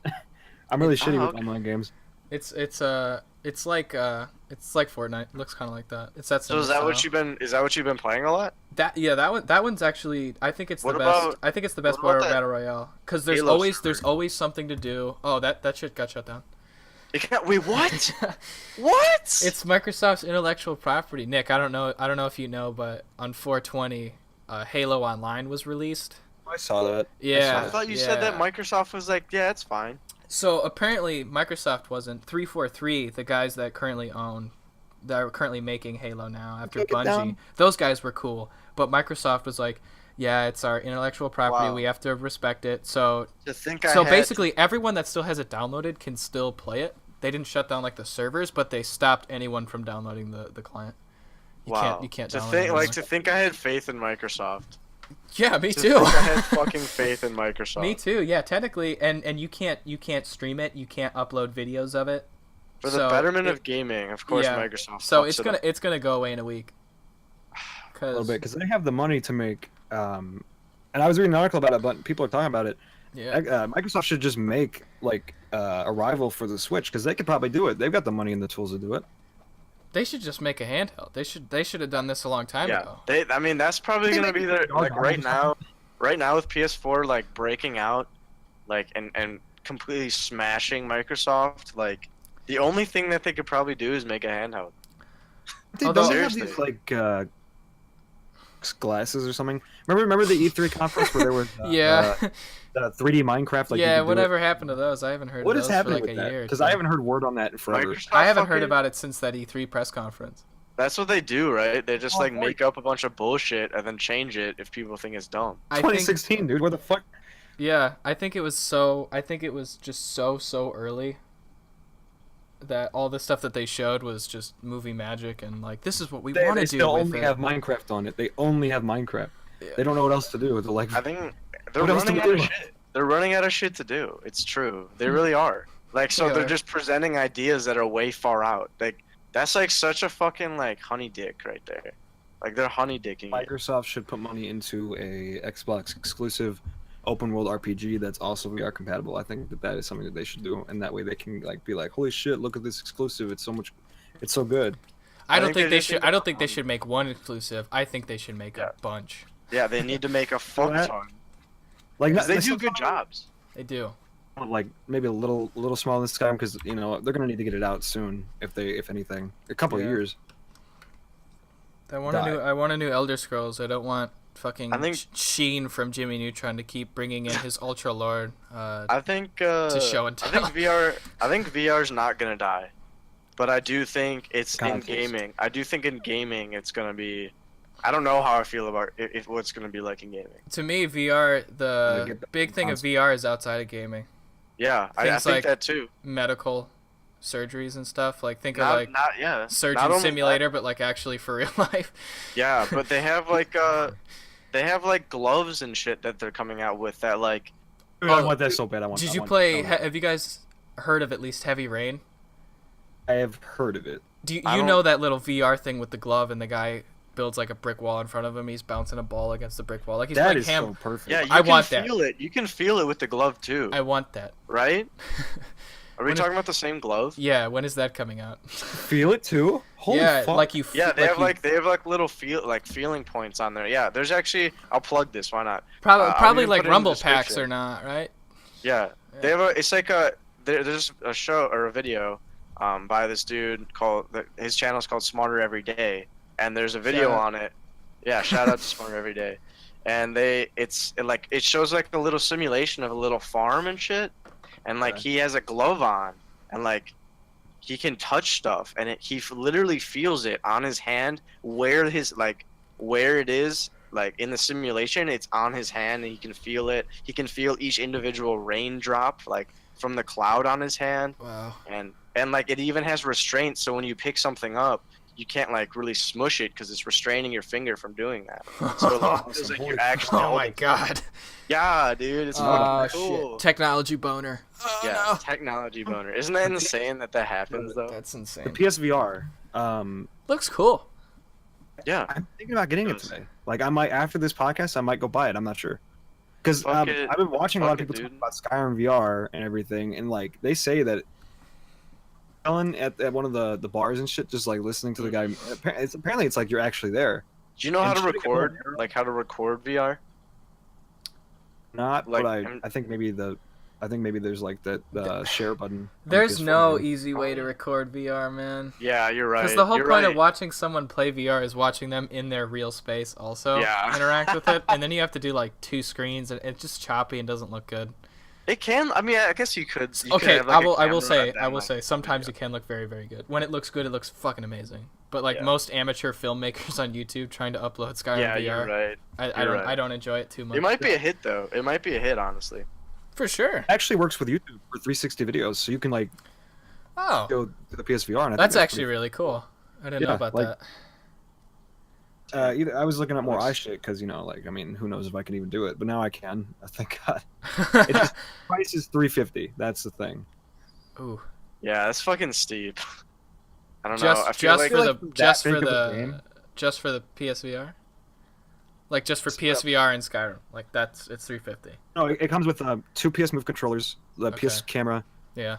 I'm really shitty with okay. online games. It's like Fortnite. It looks kind of like that. It's that. So is that what you've been playing a lot? That one's actually I think it's What the best. about- I think it's the best what about battle that royale because there's Halo always something to do. Oh, that shit got shut down. Wait, what? What? It's Microsoft's intellectual property. Nick, I don't know if you know, but on 420, Halo Online was released. I saw that. Yeah. I thought you said that Microsoft was like, yeah, it's fine. So apparently Microsoft wasn't. 343, the guys that are currently making Halo now after Take it Bungie, down. those guys were cool. But Microsoft was like, yeah, it's our intellectual property. Wow. We have to respect it. So To think basically everyone that still has it downloaded can still play it. They didn't shut down like the servers, but they stopped anyone from downloading the client. You can't To download think it anymore. to think I had faith in Microsoft. Yeah, me To too. think I had fucking faith in Microsoft. Me too. Yeah, technically, and you can't stream it. You can't upload videos of it. For the So betterment it- of gaming, of course, yeah. Microsoft. So fucks it up. it's gonna go away in a week. A little bit because they have the money to make. And I was reading an article about it, but people are talking about it. Yeah. Microsoft should just make like a rival for the Switch because they could probably do it. They've got the money and the tools to do it. They should just make a handheld. They should have done this a long time Yeah, ago. I mean, that's probably They gonna make be their dog like right bones. now with PS4 like breaking out, like and completely smashing Microsoft. Like the only thing that they could probably do is make a handheld. They Although- don't have these Seriously. like glasses or something. Remember the E3 conference where there was Yeah. the 3D Minecraft. Like you yeah. could do Whatever happened to those? I haven't heard. What of is those happening for like with a that? year. Because I haven't heard word on that in forever. Microsoft I haven't heard fucking- about it since that E3 press conference. That's what they do, right? They just Oh, like boy. make up a bunch of bullshit and then change it if people think it's dumb. I think 2016, dude. Where the fuck? yeah. I think it was just so early. That all the stuff that they showed was just movie magic and like this is what we They want to do still with only it. have Minecraft on it. They only have Minecraft. Yeah. They don't know what else to do. They're like, I think they're What else do running we out of do? shit. They're running out of shit to do. It's true. They really are. Like so They they're are. just presenting ideas that are way far out. Like that's like such a fucking like honey dick right there. Like they're honey dicking it. Microsoft should put money into a Xbox exclusive open world RPG that's also VR compatible. I think that is something that they should do, and that way they can like be like, holy shit, look at this exclusive. It's so good. I don't think think they they just should. need to I don't think they put on- should make one exclusive. I think they should make Yeah. a bunch. Yeah, they need to make a fuck That- ton. Like 'Cause they that's do not good something- jobs. They do. Like maybe a little small this time because you know they're gonna need to get it out soon if anything, a couple of Yeah. years. I want Die. I want a new Elder Scrolls. I don't want fucking I think- Sheen from Jimmy Neutron to keep bringing in his Ultra Lord. I think show and I think tell. VR's not gonna die. But I do think it's in Consoles. gaming. I do think in gaming it's gonna be I don't know how I feel about if what's gonna be like in gaming. To me, VR, the get the big thing of console. VR is outside of gaming. Yeah, I Things think like- that too. Medical surgeries and stuff. Like think of Not, like not yeah. Surgeon Not only Simulator, but like actually for real life. Yeah, but they have like gloves and shit that they're coming out with that like. Dude, I want that so bad. Did you play? Have you guys heard of at least Heavy Rain? I have heard of it. Do you, I you don't- know that little VR thing with the glove and the guy builds like a brick wall in front of him? He's bouncing a ball against the brick wall. Like he's That playing is so perfect. Yeah, you I can want that. feel it. You can feel it with the glove too, I want that. right? Are we When talking about the same glove? Yeah, when is that coming out? Feel it too. Holy yeah, fuck. like you. Yeah, they like have you- like they have like little feeling points on there. Yeah, there's actually I'll plug this. Why not? probably I'll probably even like put it in the rumble packs description. or not, right? Yeah, they have a. It's like there's a show or a video, by this dude called his channel's called Smarter Every Day, and there's a video Shout out. on it. Yeah, shout out to Smarter Every Day, and it shows like a little simulation of a little farm and shit, and like Okay. he has a glove on, and like he can touch stuff, and literally feels it on his hand where it is. Like in the simulation, it's on his hand, and he can feel it. He can feel each individual raindrop, like from the cloud on his hand, Wow. and like it even has restraints. So when you pick something up, you can't like really smush it because it's restraining your finger from doing that. So it like, feels like Holy you're actually. Oh my holding- god. Yeah, dude, it's Oh fucking cool. shit. Technology boner. Oh, Yeah, no. technology boner. Isn't that insane that happens though? That's The insane. PSVR. Looks cool. Yeah. I'm thinking about getting it Does. today. Like I might after this podcast, I might go buy it. I'm not sure. Because Fuck it. I've been watching a lot of Fuck it, people talk dude. about Skyrim VR and everything, and like they say that selling at one of the bars and shit, just like listening to the guy. Apparently it's like you're actually there. Do you know how And to shooting a bow and record? arrow? Like how to record VR? Not, Like, but I'm- I think maybe there's like that share button. on There's PS4 no game. easy way to record VR, man. Yeah, you're right. Because the whole You're point right. of watching someone play VR is watching them in their real space also Yeah. interact with it, and then you have to do like 2 screens, and it's just choppy and doesn't look good. It can. I mean, I guess you could. You could Okay, have, like, a I will camera say, that I will might- say, sometimes it can look very, very good. When it looks good, it looks fucking amazing. But like Yeah. most amateur filmmakers on YouTube trying to upload Skyrim Yeah, VR, you're right. I right. don't enjoy it too much. It might be a hit though. It might be a hit, honestly. For sure. It actually works with YouTube for 360 videos, so you can like Oh, go to the PSVR. And I that's think actually really cool. I didn't know Yeah, about like- that. I was looking at more Looks- eye shit because like I mean, who knows if I can even do it? But now I can. Thank God. It just price is $350. That's the thing. Ooh, Yeah, that's fucking steep. I don't know. I just feel just like for the that just big for of a the game? just for the PSVR. Like just for So- PSVR and Skyrim, like it's $350. No, it comes with 2 PS Move controllers, the PS camera, Yeah.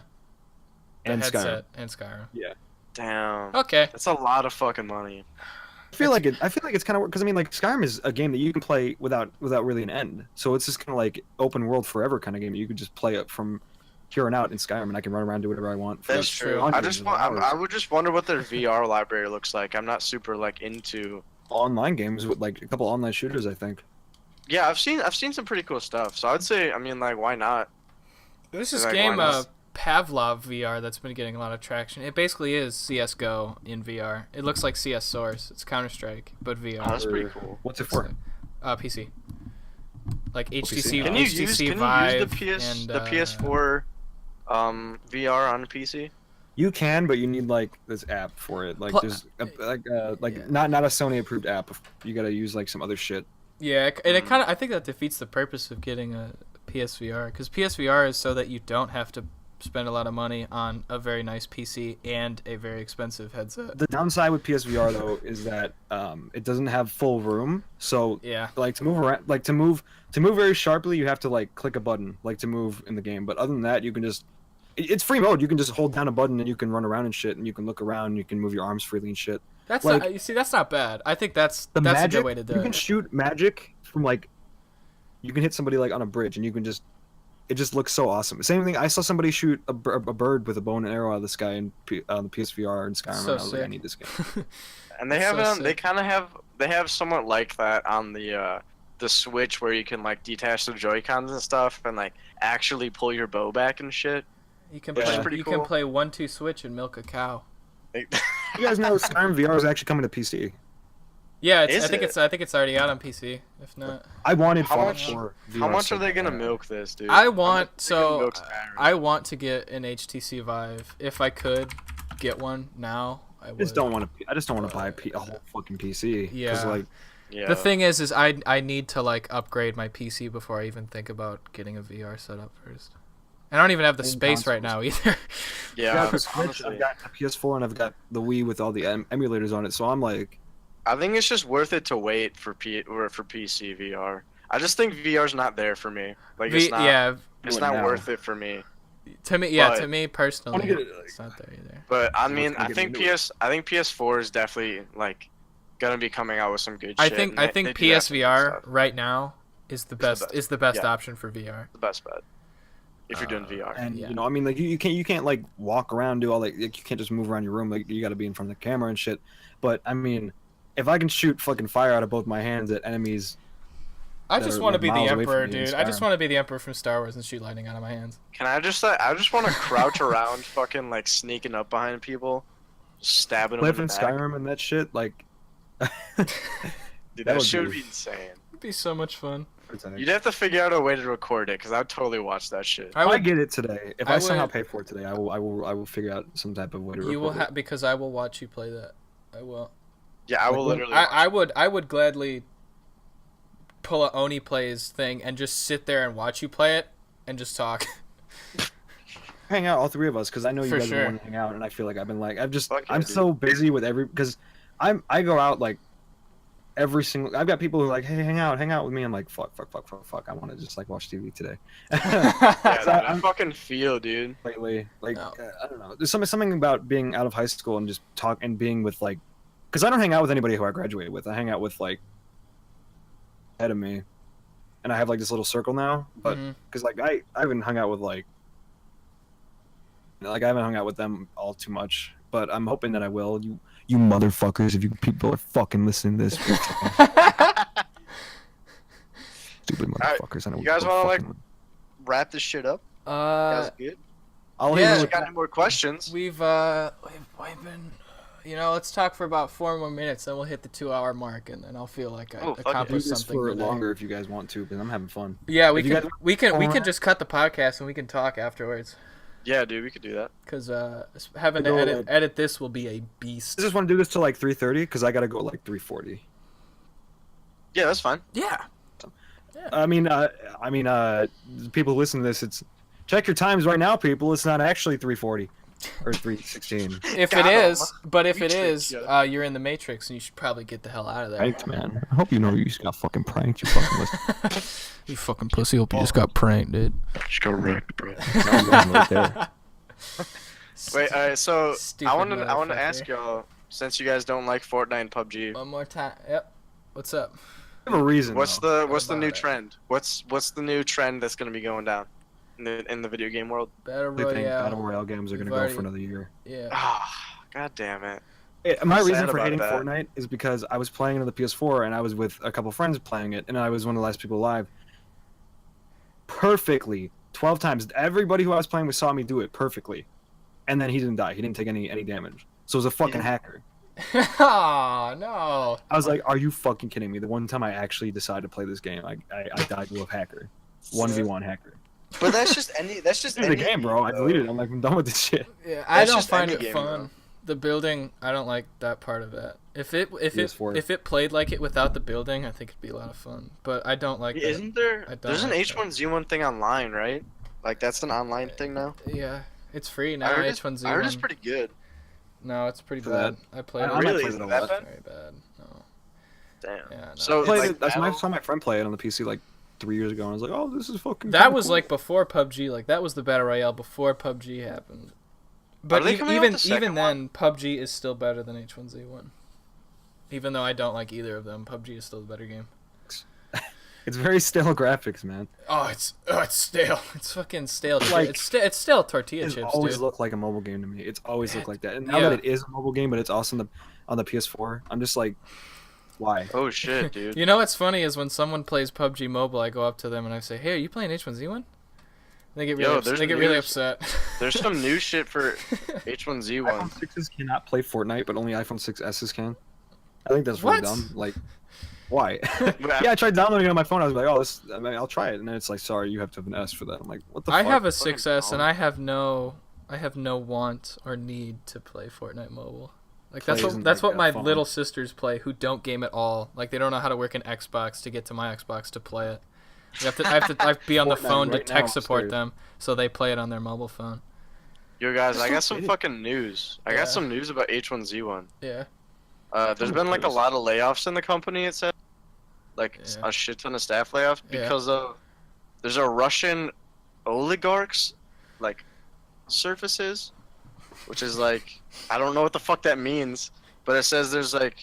The and Skyrim. headset and Skyrim. damn. Okay. That's a lot of fucking money. I feel like it's kind of because I mean like Skyrim is a game that you can play without really an end. So it's just kind of like open world forever kind of game. You can just play it from here on out in Skyrim, and I can run around and do whatever I want. For That's That's true. true. I hundreds just of want. hours. I would just wonder what their VR library looks like. I'm not super like into. Online games with like a couple online shooters, I think. Yeah, I've seen some pretty cool stuff. So I'd say, I mean, like, why not? There's this Like, game, why not? Pavlov VR, that's been getting a lot of traction. It basically is CS:GO in VR. It looks like CS Source. It's Counter Strike, but Oh, VR. that's pretty cool. What's it for? PC. Like HTC, PC. Can you HTC use Vive the PS and the PS4 VR on PC? You can, but you need like this app for it. Like Pl- there's Yeah. not a Sony approved app. You gotta use like some other shit. Yeah, and it kind of I think that defeats the purpose of getting a PSVR because PSVR is so that you don't have to spend a lot of money on a very nice PC and a very expensive headset. The downside with PSVR though is that it doesn't have full room. So Yeah. like to move around, like to move very sharply, you have to like click a button like to move in the game. But other than that, you can just it's free mode. You can just hold down a button and you can run around and shit, and you can look around. And you can move your arms freely and shit. That's like- not, you see, that's not bad. I think that's The a magic good way to do you it. can shoot magic from like you can hit somebody like on a bridge, and you can just it just looks so awesome. Same thing. I saw somebody shoot a bird with a bow and arrow out of the sky in the PSVR and Skyrim. So and I was like, I sick. need this game. And they That's have so it on. They sick. kind of have. They have somewhat like that on the Switch, where you can like detach the Joy Cons and stuff, and like actually pull your bow back and shit. You can Which is play, pretty you cool. can play 1-2 switch and milk a cow. You guys know Skyrim VR is actually coming to PC. Yeah, Is I think it's already out on PC. If not, I wanted How Fallout much- 4 How VR much so are they gonna bad. milk this, dude? I How want much are they gonna so milk Skyrim? I want to get an HTC Vive. If I could get one now, I would. I just don't want to buy a whole fucking PC. 'Cause, Yeah. like, Yeah. The thing is I need to like upgrade my PC before I even think about getting a VR setup first. I don't even have the And space right now either. I've yeah. got the Switch, Honestly, I've got the PS4, and I've got the Wii with all the emulators on it. So I'm like, I think it's just worth it to wait for PC VR. I just think VR's not there for me. Like it's not. Yeah, It's Do it not now. worth it for me. to me But- to me personally, wanna get it, like- it's not there either. But I So mean, let's go I get think into it. I think PS4 is definitely like gonna be coming out with some good I shit. think and I they think do have some good PSVR stuff. right now is the best Yeah. option for VR. The best bet. If you're doing VR. and Yeah. you know, I mean, like you can't like walk around, do all like you can't just move around your room. Like you got to be in front of the camera and shit. But I mean, if I can shoot fucking fire out of both my hands at enemies, I that just are, want to like, be the miles away from Emperor, me in dude. I just Skyrim. want to be the Emperor from Star Wars and shoot lightning out of my hands. Can I just want to crouch around, fucking like sneaking up behind people, stabbing them live in in the back. Skyrim and that shit, like. Dude, that that would shit be- would be insane. It'd be so much fun. You'd have to figure out a way to record it, cause I'd totally watch that shit. I I would. get it today. If I I, somehow would- pay for it today, I will figure out some type of way to You will record it. have because I will watch you play that. I will. Yeah, I will Like, literally. I would gladly pull a Oni plays thing and just sit there and watch you play it and just talk. Hang out, all three of us, because I know you For guys sure. want to hang out, and I feel like I've been like Fuck yeah, I'm dude. so busy with because I go out like every single. I've got people who are like, hey, hang out with me. I'm like, fuck. I want to just like watch TV today. Yeah, So dude, I I'm- fucking feel, dude. Lately, like No. I don't know. There's something about being out of high school and just talk and being with like, because I don't hang out with anybody who I graduated with. I hang out with like ahead of me, and I have like this little circle now. But Mhm. because like I haven't hung out with like I haven't hung out with them all too much. But I'm hoping that I will. You motherfuckers, if you people are fucking listening to this, stupid Alright, motherfuckers. I know you we guys both wanna, like, fucking- Wrap this shit up. You guys good? I'll yeah. hit You you got any more questions? we've been, let's talk for about 4 more minutes, then we'll hit the 2-hour mark, and then I'll feel like I Oh, fuck it. do accomplished this something for today. longer if you guys want to, because I'm having fun. Yeah, we If you can guys- we can we Alright. can just cut the podcast and we can talk afterwards. Yeah, dude, we could do that. Because having to Go edit this will be a beast. I just want to do this till like 3:30 because I gotta go at like 3:40. Yeah, that's fine. Yeah. I mean, people who listen to this, it's check your times right now, people. It's not actually 3:40 or 3:16. If it Got 'em. is, but if it Matrix, is, yeah. you're in the Matrix and you should probably get the hell out of there. Pranked, man. I hope you know you just got fucking pranked. You fucking listen. You fucking pussy. Hope you just got pranked, dude. Just go wrecked, bro. right there. Wait, alright, so Stupid I want to motherfucker. ask y'all, since you guys don't like Fortnite and PUBG, One more time. Yep. What's up? I have a reason. what's though. the about new it? trend? What's the new trend that's gonna be going down in the video game world? Battle I think Royale. Battle Royale games are gonna We've go already- for another year. Yeah. Ah, god damn it. My I'm reason sad for about hating that. Fortnite is because I was playing it on the PS4 and I was with a couple friends playing it, and I was one of the last people alive. Perfectly, 12 times. Everybody who I was playing with saw me do it perfectly, and then he didn't die. He didn't take any damage. So it was a fucking Yeah. hacker. Oh, no. I was like, "Are you fucking kidding me?" The one time I actually decided to play this game, I died to a hacker, 1v1 hacker. But that's just any. That's just It's the any game, bro. I though. deleted it. I'm like, I'm done with this shit. Yeah, I That's don't just find any it game, fun. though. The building, I don't like that part of it. If it PS4. played like it without the building, I think it'd be a lot of fun. But I don't like that. Isn't there? I don't There's an like H1Z1 thing online, right? Like that's an online thing now. Yeah, it's free I now. heard H1Z1. I heard it's pretty good. No, it's pretty For bad. I played I it. might Really? play Is it a it lot. that bad? Very bad. No. Damn. Yeah. No. So I played like it, I Battle- saw my friend play it on the PC like 3 years ago, and I was like, "Oh, this is fucking." That kinda was cool. like before PUBG. Like that was the battle royale before PUBG happened. But they coming out even with the second even then, PUBG is still better than H1Z1. Even though I don't like either of them, PUBG is still the better game. It's very stale graphics, man. Oh, it's stale. It's fucking stale. Shit. Like, It's still tortilla It's chips, always dude. looked like a mobile game to me. It's always looked like that. And now Yeah. that it is a mobile game, but it's also on the PS4, I'm just like, why? Oh shit, dude. You know what's funny is when someone plays PUBG Mobile, I go up to them and I say, "Hey, are you playing H1Z1?" They get really, there's they get really news. upset. There's some new shit for H1Z1. iPhone 6s cannot play Fortnite, but only iPhone 6s can. I think that's really What? dumb. Like, why? Yeah, I tried downloading it on my phone. I was like, oh, I'll try it, and then it's like, sorry, you have to have an S for that. I'm like, what the I fuck? have a Fucking 6S, and dumb. I have no want or need to play Fortnite Mobile. Like Play that's what isn't that's like what a my phone. little sisters play who don't game at all. Like they don't know how to work an Xbox to get to my Xbox to play it. I have to be on the Fortnite phone to right now tech support upstairs. them, so they play it on their mobile phone. Yo guys, I got some Okay. fucking news. I Yeah. got some news about H1Z1. Yeah. There's been like a lot of layoffs in the company. It said, like Yeah. a shit ton of staff layoffs Yeah. because of there's a Russian oligarchs like surfaces, which is like I don't know what the fuck that means, but it says there's like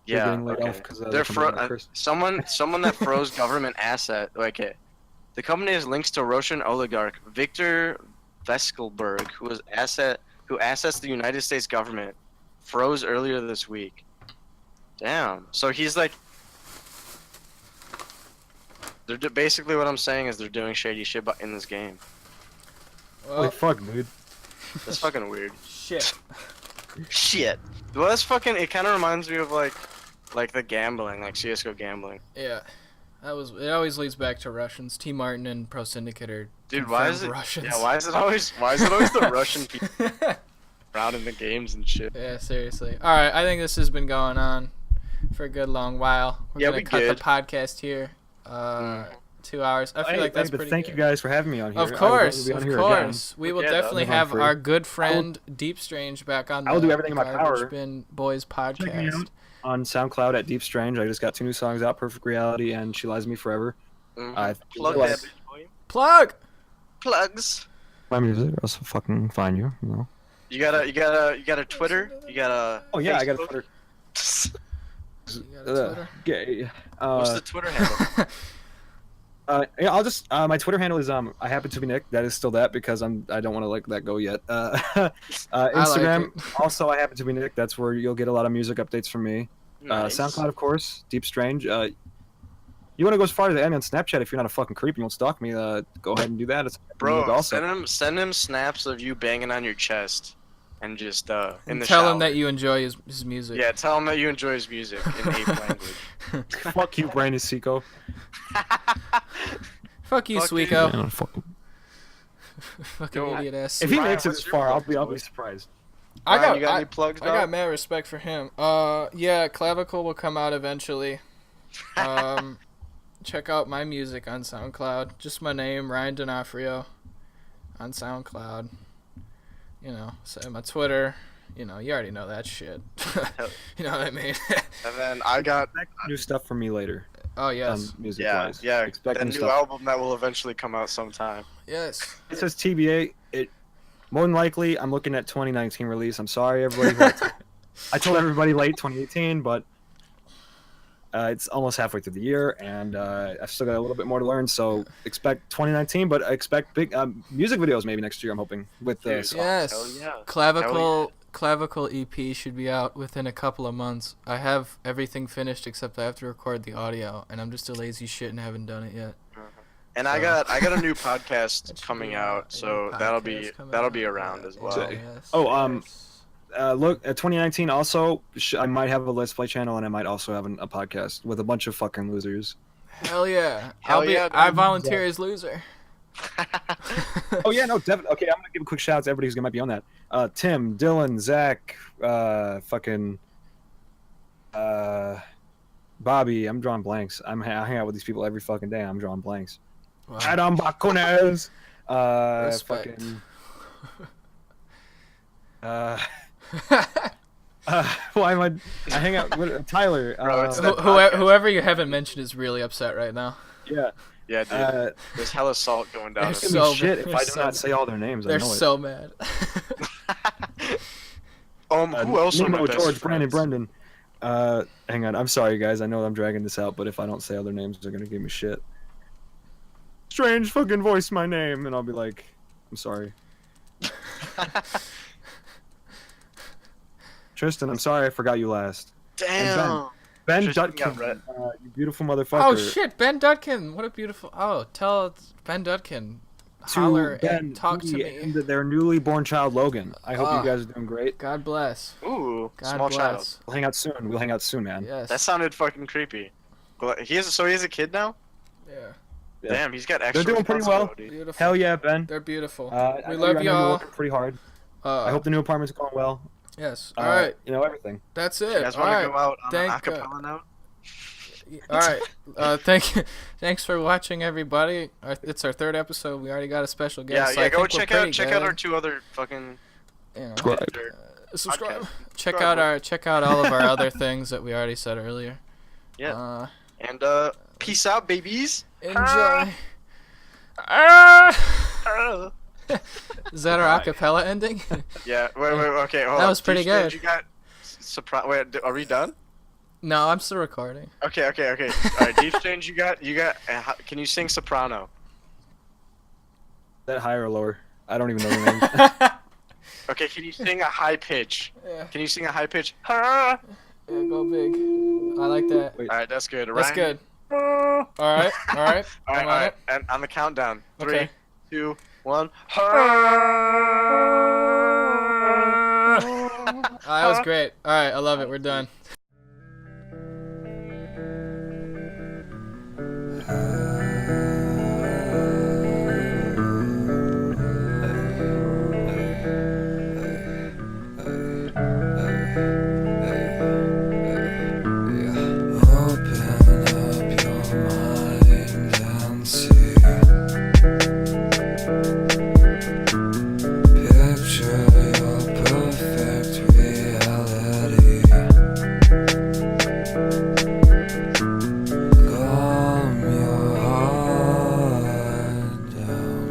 They're yeah, getting laid okay. off 'cause, They're the company got cursed. someone that froze government asset. Okay, the company has links to Russian oligarch Viktor Veskelberg, who assets the United States government, froze earlier this week. Damn. So he's like, basically what I'm saying is they're doing shady shit in this game. Well, Holy fuck, dude. That's fucking weird. shit. Shit. Well, that's fucking. It kind of reminds me of like the gambling, like CS:GO gambling. Yeah. It always leads back to Russians. T Martin and Pro Syndicate are Dude, why is it? confirmed Russians. Yeah, why is it always the Russian people around in the games and shit? Yeah, seriously. All right, I think this has been going on for a good long while. We're Yeah, gonna we cut good. the podcast here. 2 hours. I feel like that's but pretty thank good. you guys for having me on here. Of I would love course, to be on of here again. course. We will Yeah, definitely that'll be have fun for our you. good friend Deepstrange back on. I will the do everything in my power. GarbageBinBoys Check me podcast. out on SoundCloud at Deepstrange. I just got 2 new songs out, Perfect Reality and She Lies to Me Forever. Mhm. I Plug like- that bitch, boy. Plug. Plugs. My music, I'll also fucking find you, you know. You got a Twitter. You got a. Oh yeah, I got a Facebook? Twitter. You got a Twitter? Gay. What's the Twitter handle? Yeah, I'll just my Twitter handle is I happen to be Nick. That is still that because I don't want to let that go yet. Instagram also I happen to be Nick. That's where you'll get a lot of music updates from me. Nice. SoundCloud of course, Deepstrange. You want to go as far as add me on Snapchat if you're not a fucking creep and you won't stalk me. Go ahead and do that. It's Bro, also. send him snaps of you banging on your chest, and just in the Tell shower. him that you enjoy his music. Yeah, tell him that you enjoy his music in ape language. Fuck you, Brandon Seco. Fuck you, Fuck you. Sweeko. Fucking... Fucking Yo, idiot ass. If he Ryan, makes it what's this your far, plug, I'll boy? be surprised. Ryan, you got any plugs, I got dog? mad respect for him. Yeah, Clavicle will come out eventually. Check out my music on SoundCloud. Just my name, Ryan D'Onofrio, on SoundCloud. You know, say my Twitter. You know, you already know that shit. You know what I mean? And then I got New stuff from me later. Oh yes, Music yeah, wise. yeah, Expect the new new stuff. album that will eventually come out sometime. yes. It says TBA. It more than likely I'm looking at 2019 release. I'm sorry, everybody. I told everybody late 2018, but it's almost halfway through the year, and I've still got a little bit more to learn. So expect 2019, but I expect big music videos maybe next year. I'm hoping with Dude, songs. Yes. Hell yeah. Clavicle EP should be out within a couple of months. I have everything finished except I have to record the audio, and I'm just a lazy shit and haven't done it yet. And So- I got a new That podcast should coming be out, a so new that'll podcast be coming around out. as well. Yes. Oh, look at 2019 also. I might have a Let's Play channel, and I might also have a podcast with a bunch of fucking losers. Hell yeah! Hell yeah, I dude. volunteer as loser. Oh yeah, no, definitely. Okay, I'm gonna give a quick shout out to everybody who's gonna might be on that. Tim, Dylan, Zach, fucking, Bobby. I'm drawing blanks. I hang out with these people every fucking day. I'm drawing blanks. Wow. Adam Bacones. Respect. Fucking. Why am I hang out with Tyler? Bro, it's that- podcast. Whoever you haven't mentioned is really upset right now. Yeah. Yeah, dude. There's There's hella salt going down. There's in gonna so be shit if they're I do so- not say all their names. I They're know it. so mad. Who else are my Nemo, best George, Brandon, friends? Brendan. Hang on. I'm sorry, guys. I know I'm dragging this out, but if I don't say other names, they're gonna give me shit. Strange fucking voice my name, and I'll be like, I'm sorry. Tristan, I'm sorry I forgot you last. Damn. Ben Tristan Dutkin, got red. you beautiful motherfucker. Oh shit, Ben Dutkin! What a beautiful. Oh, tell Ben Dutkin. holler Ben, and talk to Dee, me. and their newly born child Logan. I hope Ah. you guys are doing great. God bless. Ooh, God small child. bless. We'll hang out soon. We'll hang out soon, man. Yes. That sounded fucking creepy. He has a kid now? Yeah. Yeah. Damn, he's got extra doing pretty well. responsibility. Beautiful. Hell yeah, Ben. They're beautiful. I We know love I know you're y'all. working pretty hard. I hope the new apartment's going well. Yes. All right. You know everything. That's You it. guys All want to right. go out on an Thank, acapella note? All right. Thanks for watching, everybody. It's our 3rd episode. We already got a special Yeah, guest. so yeah. I Go think we're check pretty out our good. 2 other fucking. You know, Subscribe. subscribe. Podcast. Check out all of our other things that we already said earlier. Yeah. And peace out, babies. Enjoy. Is that our acapella ending? Yeah. Wait. Okay. Hold That on. was pretty Deepstrange, good. You got surprise. Wait. Are we done? No, I'm still recording. Okay. All right. Deepstrange, you got. Can you sing soprano? Is that higher or lower? I don't even know the name. Okay. Can you sing a high pitch? Yeah. Can you sing a high pitch? Yeah, go big. I like that. Wait. All right. That's good. That's Ryan? good. All right. All right. I'm All on right. it. And on the countdown. 3, Okay. 2, 1. That was great. All right, I love it. We're done. Open up your mind and see. Picture your perfect reality. Calm your heart down.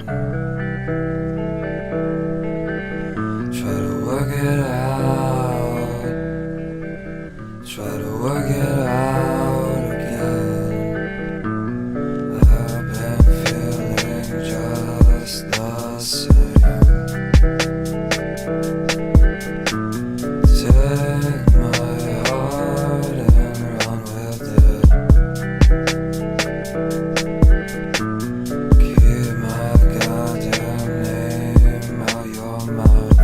Try to work it out. Try to work it out again. I've been feeling just the same. Take my heart and run with it. Keep my goddamn name out your mouth.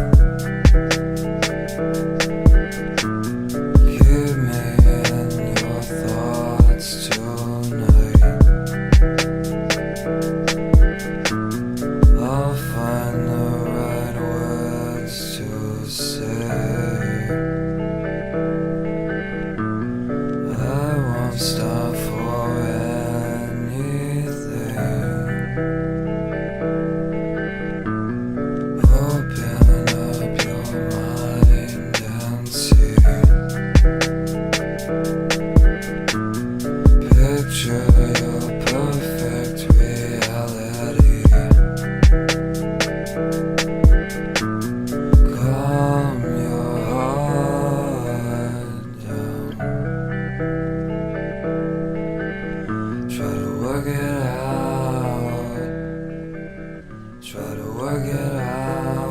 Keep me in your thoughts tonight. I'll find the right words to say. I won't stop for anything. Open up your mind and see. Picture your perfect reality. Calm your heart down. Try to work it out. Try to work it out.